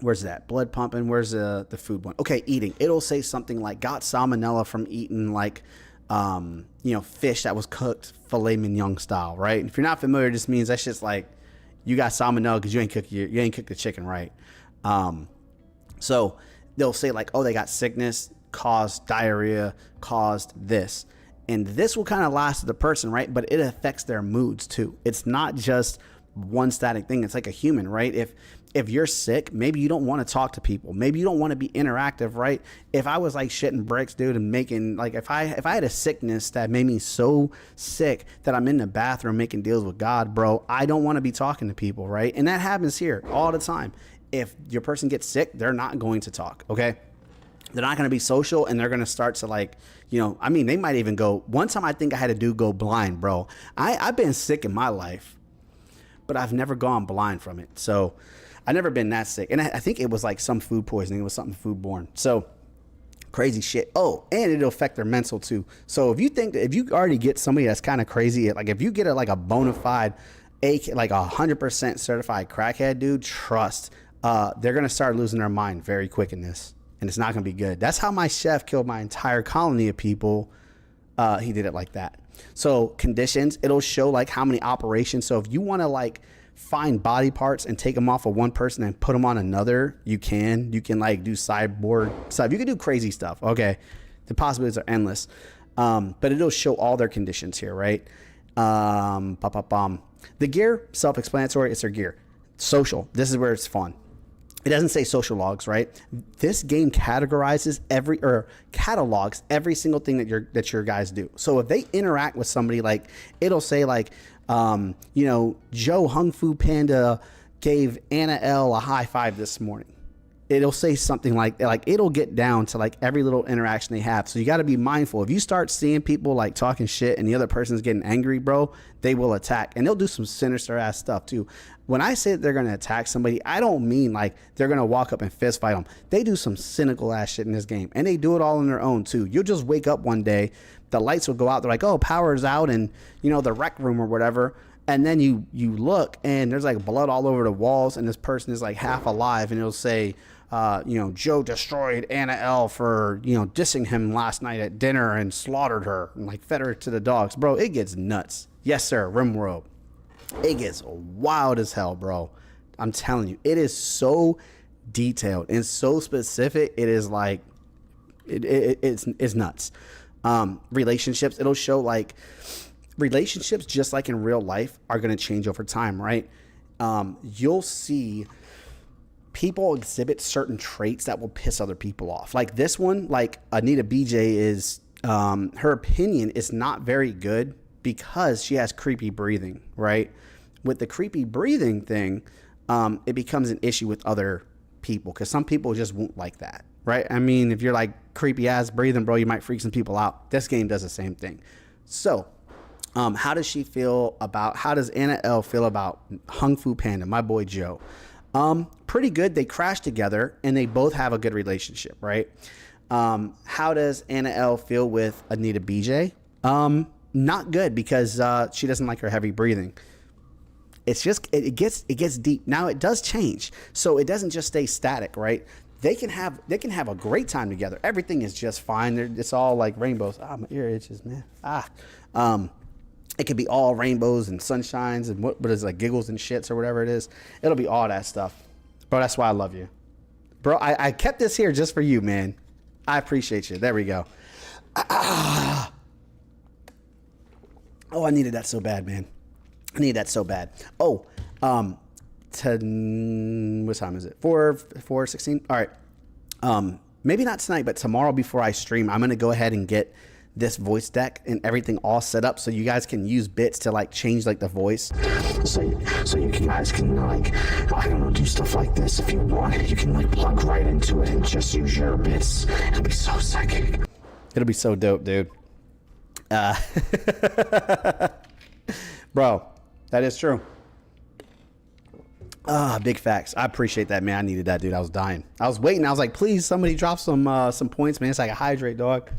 where's that? Blood pumping. Where's the food one? Okay, eating. It'll say something like got salmonella from eating like, fish that was cooked filet mignon style, right? If you're not familiar, this means that's just like you got salmonella because you ain't cooked the chicken right. So they'll say like, oh, they got sickness, caused diarrhea, caused this. And this will kind of last to the person, right? But it affects their moods too. It's not just one static thing. It's like a human, right? If you're sick, maybe you don't want to talk to people. Maybe you don't want to be interactive, right? If I was like shitting bricks, dude, and making like, if I had a sickness that made me so sick that I'm in the bathroom making deals with God, bro, I don't want to be talking to people, right? And that happens here all the time. If your person gets sick, they're not going to talk, okay? They're not going to be social, and they're going to start to like, they might even go, one time I think I had a dude go blind, bro. I've been sick in my life, but I've never gone blind from it. So I've never been that sick. And I think it was like some food poisoning. It was something foodborne. So crazy shit. Oh, and it'll affect their mental too. So if you already get somebody that's kind of crazy, like if you get like a bona fide, like 100% certified crackhead dude, trust, they're going to start losing their mind very quick in this. And it's not going to be good. That's how my chef killed my entire colony of people. He did it like that. So conditions, it'll show like how many operations. So if you want to like find body parts and take them off of one person and put them on another, you can like do cyborg stuff. You can do crazy stuff. Okay. The possibilities are endless. But it'll show all their conditions here, right? The gear, self-explanatory. It's their gear. Social. This is where it's fun. It doesn't say social logs, right? This game catalogs every single thing that your guys do. So if they interact with somebody, like it'll say like, Joe Hung Fu Panda gave Anna L a high five this morning. It'll say something like it'll get down to like every little interaction they have. So you got to be mindful. If you start seeing people like talking shit and the other person's getting angry, bro, they will attack, and they'll do some sinister ass stuff too. When I say that they're going to attack somebody, I don't mean like they're going to walk up and fist fight them. They do some cynical ass shit in this game, and they do it all on their own too. You'll just wake up one day, the lights will go out. They're like, oh, power's out, and the rec room or whatever. And then you look and there's like blood all over the walls, and this person is like half alive, and it'll say, Joe destroyed Anna L for, dissing him last night at dinner and slaughtered her and like fed her to the dogs. Bro, it gets nuts. Yes, sir. Rimworld. It gets wild as hell, bro. I'm telling you, it is so detailed and so specific. It is like, it's nuts. Relationships, it'll show like relationships, just like in real life, are going to change over time, right? You'll see people exhibit certain traits that will piss other people off. Like this one, like Anita BJ is, her opinion is not very good because she has creepy breathing, right? With the creepy breathing thing, it becomes an issue with other people because some people just won't like that, right? I mean, if you're like creepy ass breathing, bro, you might freak some people out. This game does the same thing. So, how does Anna L feel about Hung Fu Panda, my boy Joe? Pretty good. They crash together and they both have a good relationship, right? How does Anna L feel with Anita BJ? Not good because she doesn't like her heavy breathing. it's just it gets deep. Now it does change, so it doesn't just stay static, right? They can have a great time together. Everything is just fine. It's all like rainbows. Ah, my ear itches, man. It could be all rainbows and sunshines and what is like giggles and shits or whatever it is. It'll be all that stuff, bro. That's why I love you, bro. I kept this here just for you, man. I appreciate you. There we go. Oh, I needed that so bad, man. I need that so bad. Oh, what time is it? 4:16. All right. Maybe not tonight, but tomorrow before I stream, I'm gonna go ahead and get this voice deck and everything all set up so you guys can use bits to like change like the voice. So you guys can like, I don't know, do stuff like this if you want. You can like plug right into it and just use your bits. It'll be so sick. It'll be so dope, dude. Bro, that is true. Big facts. I appreciate that, man. I needed that, dude. I was dying. I was waiting. I was like, please, somebody drop some points, man. It's like a hydrate, dog.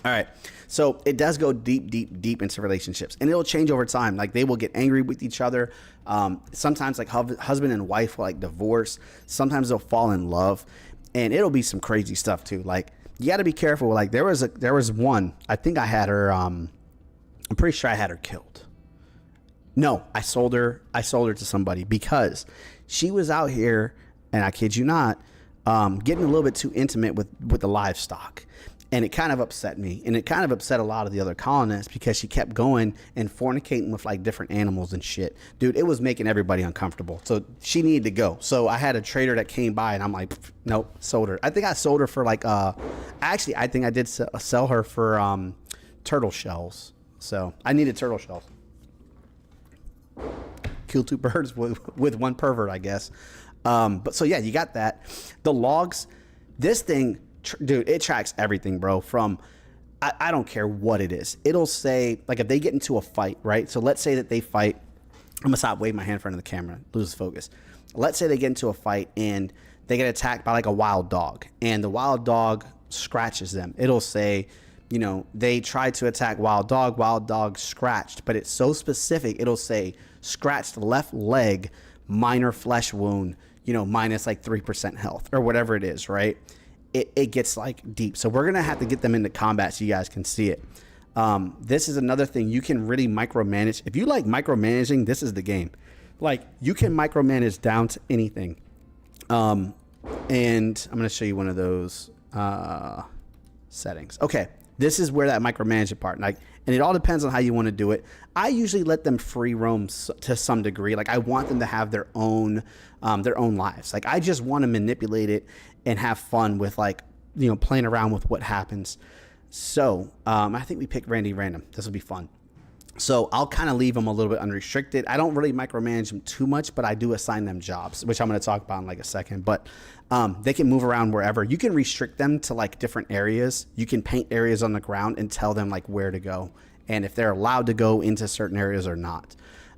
All right. So it does go deep into relationships, and it'll change over time. Like they will get angry with each other. Sometimes like husband and wife will like divorce. Sometimes they'll fall in love, and it'll be some crazy stuff too. Like you got to be careful. Like there was one. I think I had her. I'm pretty sure I had her killed. No, I sold her to somebody because she was out here, and I kid you not, getting a little bit too intimate with the livestock. And it kind of upset me, and it kind of upset a lot of the other colonists because she kept going and fornicating with like different animals and shit. Dude, it was making everybody uncomfortable. So she needed to go. So I had a trader that came by, and I'm like, nope, sold her. I think I sold her for like, actually, I think I did sell her for turtle shells. So I needed turtle shells. Kill two birds with one pervert, I guess. But so yeah, you got that. The logs, this thing, dude, it tracks everything, bro. From I don't care what it is. It'll say like if they get into a fight, right? So let's say that they fight. I'm gonna stop waving my hand in front of the camera, lose focus. Let's say they get into a fight and they get attacked by like a wild dog, and the wild dog scratches them. It'll say, you know, they tried to attack wild dog scratched, but it's so specific. It'll say scratched left leg, minor flesh wound, you know, minus like 3% health or whatever it is, right? It gets like deep. So we're going to have to get them into combat so you guys can see it. This is another thing you can really micromanage. If you like micromanaging, this is the game. Like you can micromanage down to anything. And I'm going to show you one of those settings. Okay. This is where that micromanagement part, like, and it all depends on how you want to do it. I usually let them free roam to some degree. Like I want them to have their own lives. Like I just want to manipulate it and have fun with like, you know, playing around with what happens. So I think we picked Randy random. This will be fun. So I'll kind of leave them a little bit unrestricted. I don't really micromanage them too much, but I do assign them jobs, which I'm going to talk about in like a second. But they can move around wherever. You can restrict them to like different areas. You can paint areas on the ground and tell them like where to go and if they're allowed to go into certain areas or not.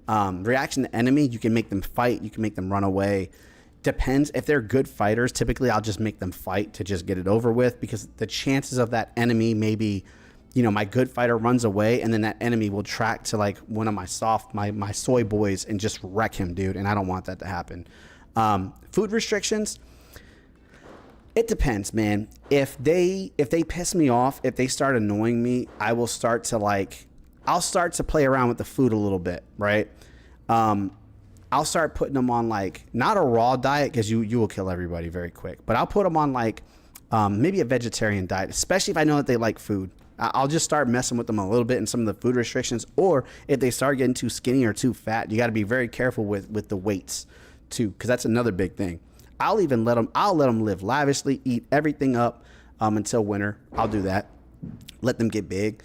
Reaction to enemy, you can make them fight. You can make them run away. Depends. If they're good fighters, typically I'll just make them fight to just get it over with, because the chances of that enemy maybe, you know, my good fighter runs away and then that enemy will track to like one of my my soy boys and just wreck him, dude. And I don't want that to happen. Food restrictions. It depends, man. If they piss me off, if they start annoying me, I will start to like, I'll start to play around with the food a little bit, right? I'll start putting them on like, not a raw diet, because you will kill everybody very quick, but I'll put them on like maybe a vegetarian diet, especially if I know that they like food. I'll just start messing with them a little bit in some of the food restrictions. Or if they start getting too skinny or too fat, you got to be very careful with the weights too, because that's another big thing. I'll let them live lavishly, eat everything up until winter. I'll do that. Let them get big.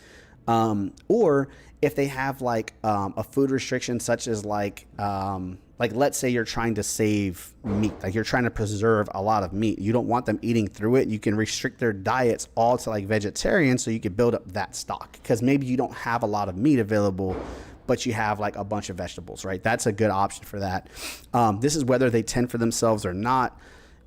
Or if they have like a food restriction, such as like let's say you're trying to save meat, like you're trying to preserve a lot of meat. You don't want them eating through it. You can restrict their diets all to like vegetarian, so you can build up that stock, because maybe you don't have a lot of meat available, but you have like a bunch of vegetables, right? That's a good option for that. This is whether they tend for themselves or not,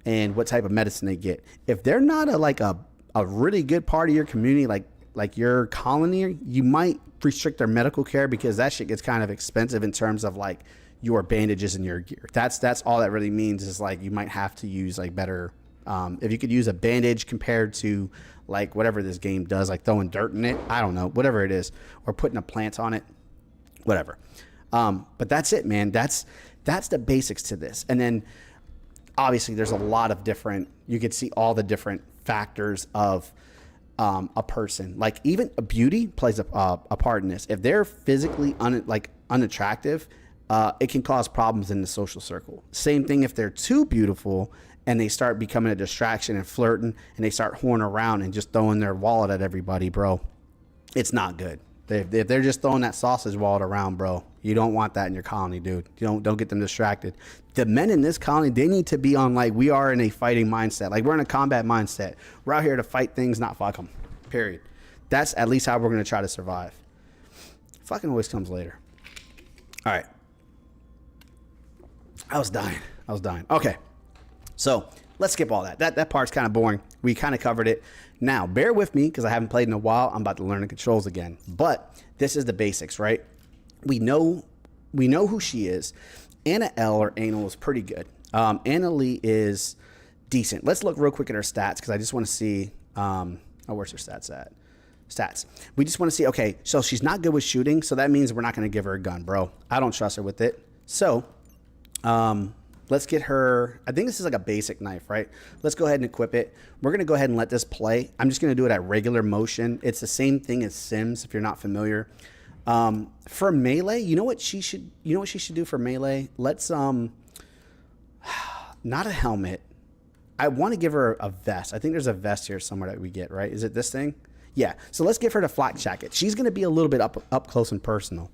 and what type of medicine they get. If they're not a really good part of your community, like your colony, you might restrict their medical care, because that shit gets kind of expensive in terms of like your bandages and your gear. That's all that really means, is like you might have to use like better, if you could use a bandage compared to like whatever this game does, like throwing dirt in it, I don't know, whatever it is, or putting a plant on it, whatever. But that's it, man. That's the basics to this. And then obviously there's a lot of different, you could see all the different factors of a person. Like even a beauty plays a part in this. If they're physically unattractive, it can cause problems in the social circle. Same thing if they're too beautiful and they start becoming a distraction and flirting and they start horning around and just throwing their wallet at everybody, bro. It's not good. If they're just throwing that sausage wallet around, bro, you don't want that in your colony, dude. You don't get them distracted. The men in this colony, they need to be on, like, we are in a fighting mindset. Like, we're in a combat mindset. We're out here to fight things, not fuck them. Period. That's at least how we're going to try to survive. Fucking always comes later. All right. I was dying. Okay. So let's skip all that. That part's kind of boring. We kind of covered it. Now, bear with me because I haven't played in a while. I'm about to learn the controls again. But this is the basics, right? We know who she is. Anna L, or Anal, is pretty good. Anna Lee is decent. Let's look real quick at her stats because I just want to see. Where's her stats at? Stats. We just want to see. Okay, so she's not good with shooting, so that means we're not going to give her a gun, bro. I don't trust her with it. So, let's get her. I think this is like a basic knife, right? Let's go ahead and equip it. We're going to go ahead and let this play. I'm just going to do it at regular motion. It's the same thing as Sims, if you're not familiar. For melee, you know what she should do for melee? Let's, not a helmet. I want to give her a vest. I think there's a vest here somewhere that we get, right? Is it this thing? Yeah. So let's give her the flak jacket. She's going to be a little bit up close and personal.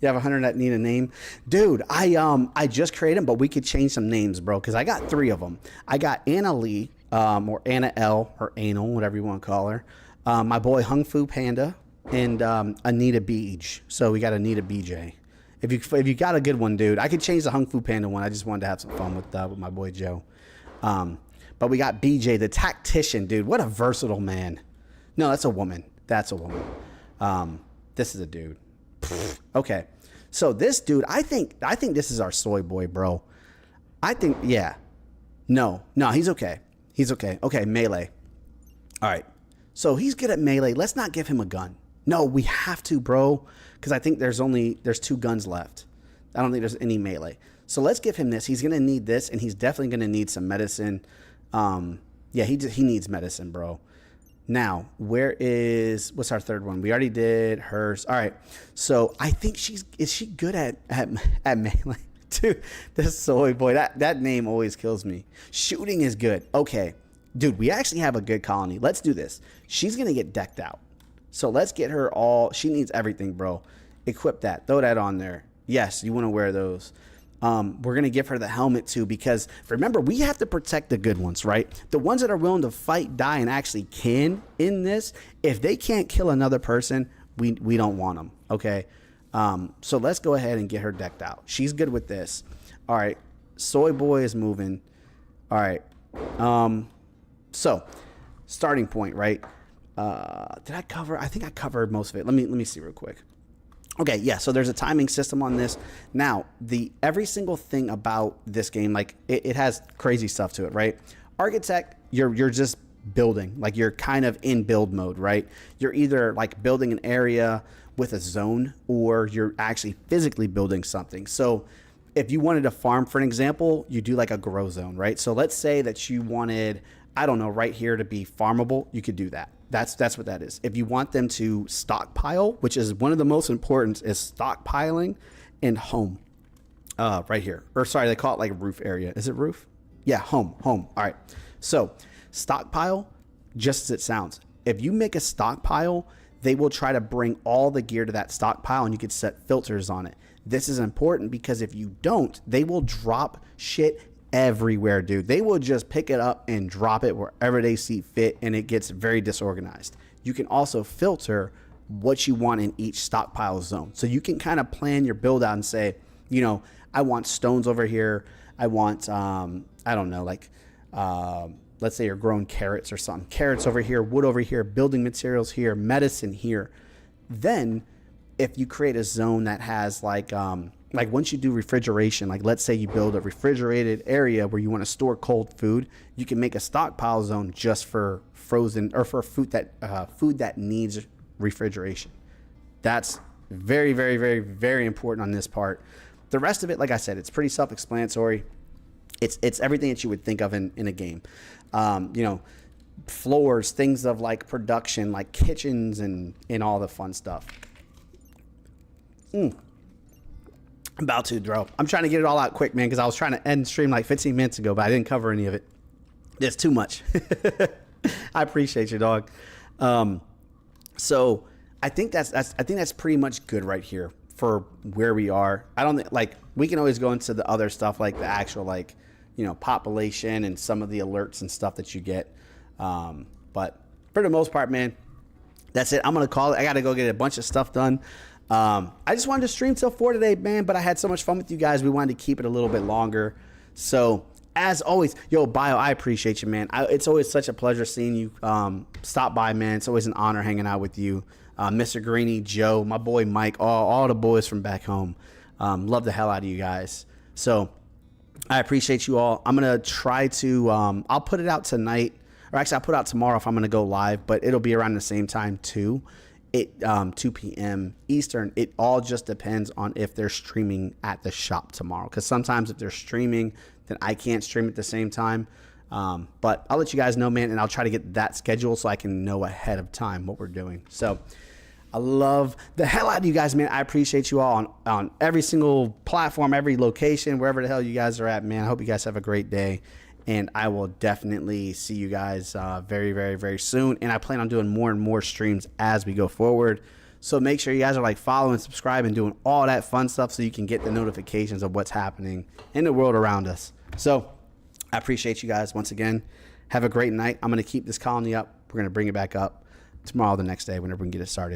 You have 100 that need a name, dude. I just created them, but we could change some names, bro, because I got 3 of them. I got Anna Lee, or Anna L, or Anal, whatever you want to call her. My boy Hung Fu Panda, and Anita Beej. So we got Anita BJ. If you got a good one, dude, I could change the Hung Fu Panda one. I just wanted to have some fun with my boy Joe. But we got BJ, the tactician, dude. What a versatile man. No, that's a woman. That's a woman. This is a dude. Okay. So this dude, I think this is our soy boy, bro. I think, yeah. No, he's okay. He's okay. Okay, melee. All right. So he's good at melee. Let's not give him a gun. No, we have to, bro, because I think there's 2 guns left. I don't think there's any melee. So let's give him this. He's going to need this, and he's definitely going to need some medicine. Yeah, he needs medicine, bro. Now, what's our third one? We already did hers. All right. So I think is she good at melee? Dude, this soy boy, that name always kills me. Shooting is good. Okay. Dude, we actually have a good colony. Let's do this. She's going to get decked out. So let's get her all. She needs everything, bro. Equip that. Throw that on there. Yes, you want to wear those. We're going to give her the helmet too, because remember, we have to protect the good ones, right? The ones that are willing to fight, die, and actually can in this. If they can't kill another person, we don't want them. Okay. So let's go ahead and get her decked out. She's good with this. All right. Soy boy is moving. All right. So starting point, right? Did I cover? I think I covered most of it. Let me see real quick. Okay, yeah, so there's a timing system on this. Now, every single thing about this game, like, it has crazy stuff to it, right? Architect, you're just building. Like, you're kind of in build mode, right? You're either, like, building an area with a zone, or you're actually physically building something. So if you wanted to farm, for an example, you do, like, a grow zone, right? So let's say that you wanted, I don't know, right here to be farmable. You could do that. That's what that is. If you want them to stockpile, which is one of the most important, is stockpiling and home. Right here. Or sorry, they call it like roof area. Is it roof? Yeah, home. All right. So stockpile, just as it sounds. If you make a stockpile, they will try to bring all the gear to that stockpile, and you can set filters on it. This is important because if you don't, they will drop shit everywhere, dude. They will just pick it up and drop it wherever they see fit, and it gets very disorganized. You can also filter what you want in each stockpile zone. So you can kind of plan your build out and say, you know, I want stones over here. I want, I don't know, like, let's say you're growing carrots or something. Carrots over here, wood over here, building materials here, medicine here. Then if you create a zone that has like once you do refrigeration, like let's say you build a refrigerated area where you want to store cold food, you can make a stockpile zone just for frozen or for food that needs refrigeration. That's very, very, very, very important on this part. The rest of it, like I said, it's pretty self-explanatory. It's everything that you would think of in a game. You know, floors, things of like production, like kitchens and all the fun stuff. I'm about to, bro. I'm trying to get it all out quick, man, because I was trying to end stream like 15 minutes ago, but I didn't cover any of it. There's too much. I appreciate you, dog. So I think that's pretty much good right here for where we are. I don't think, like, we can always go into the other stuff, like the actual, like, you know, population and some of the alerts and stuff that you get. But for the most part, man, that's it. I'm going to call it. I got to go get a bunch of stuff done. I just wanted to stream till 4 today, man, but I had so much fun with you guys. We wanted to keep it a little bit longer. So as always, yo, Bio, I appreciate you, man. It's always such a pleasure seeing you stop by, man. It's always an honor hanging out with you. Mr. Greeny, Joe, my boy Mike, all the boys from back home. Love the hell out of you guys. So I appreciate you all. I'm going to try to, I'll put it out tonight, or actually I'll put it out tomorrow if I'm going to go live, but it'll be around the same time too. 2 p.m. Eastern. It all just depends on if they're streaming at the shop tomorrow. Because sometimes if they're streaming, then I can't stream at the same time. But I'll let you guys know, man, and I'll try to get that schedule so I can know ahead of time what we're doing. So I love the hell out of you guys, man. I appreciate you all on every single platform, every location, wherever the hell you guys are at, man. I hope you guys have a great day. And I will definitely see you guys very, very, very soon. And I plan on doing more and more streams as we go forward. So make sure you guys are like following, subscribing, doing all that fun stuff so you can get the notifications of what's happening in the world around us. So I appreciate you guys once again. Have a great night. I'm going to keep this colony up. We're going to bring it back up tomorrow, the next day, whenever we can get it started.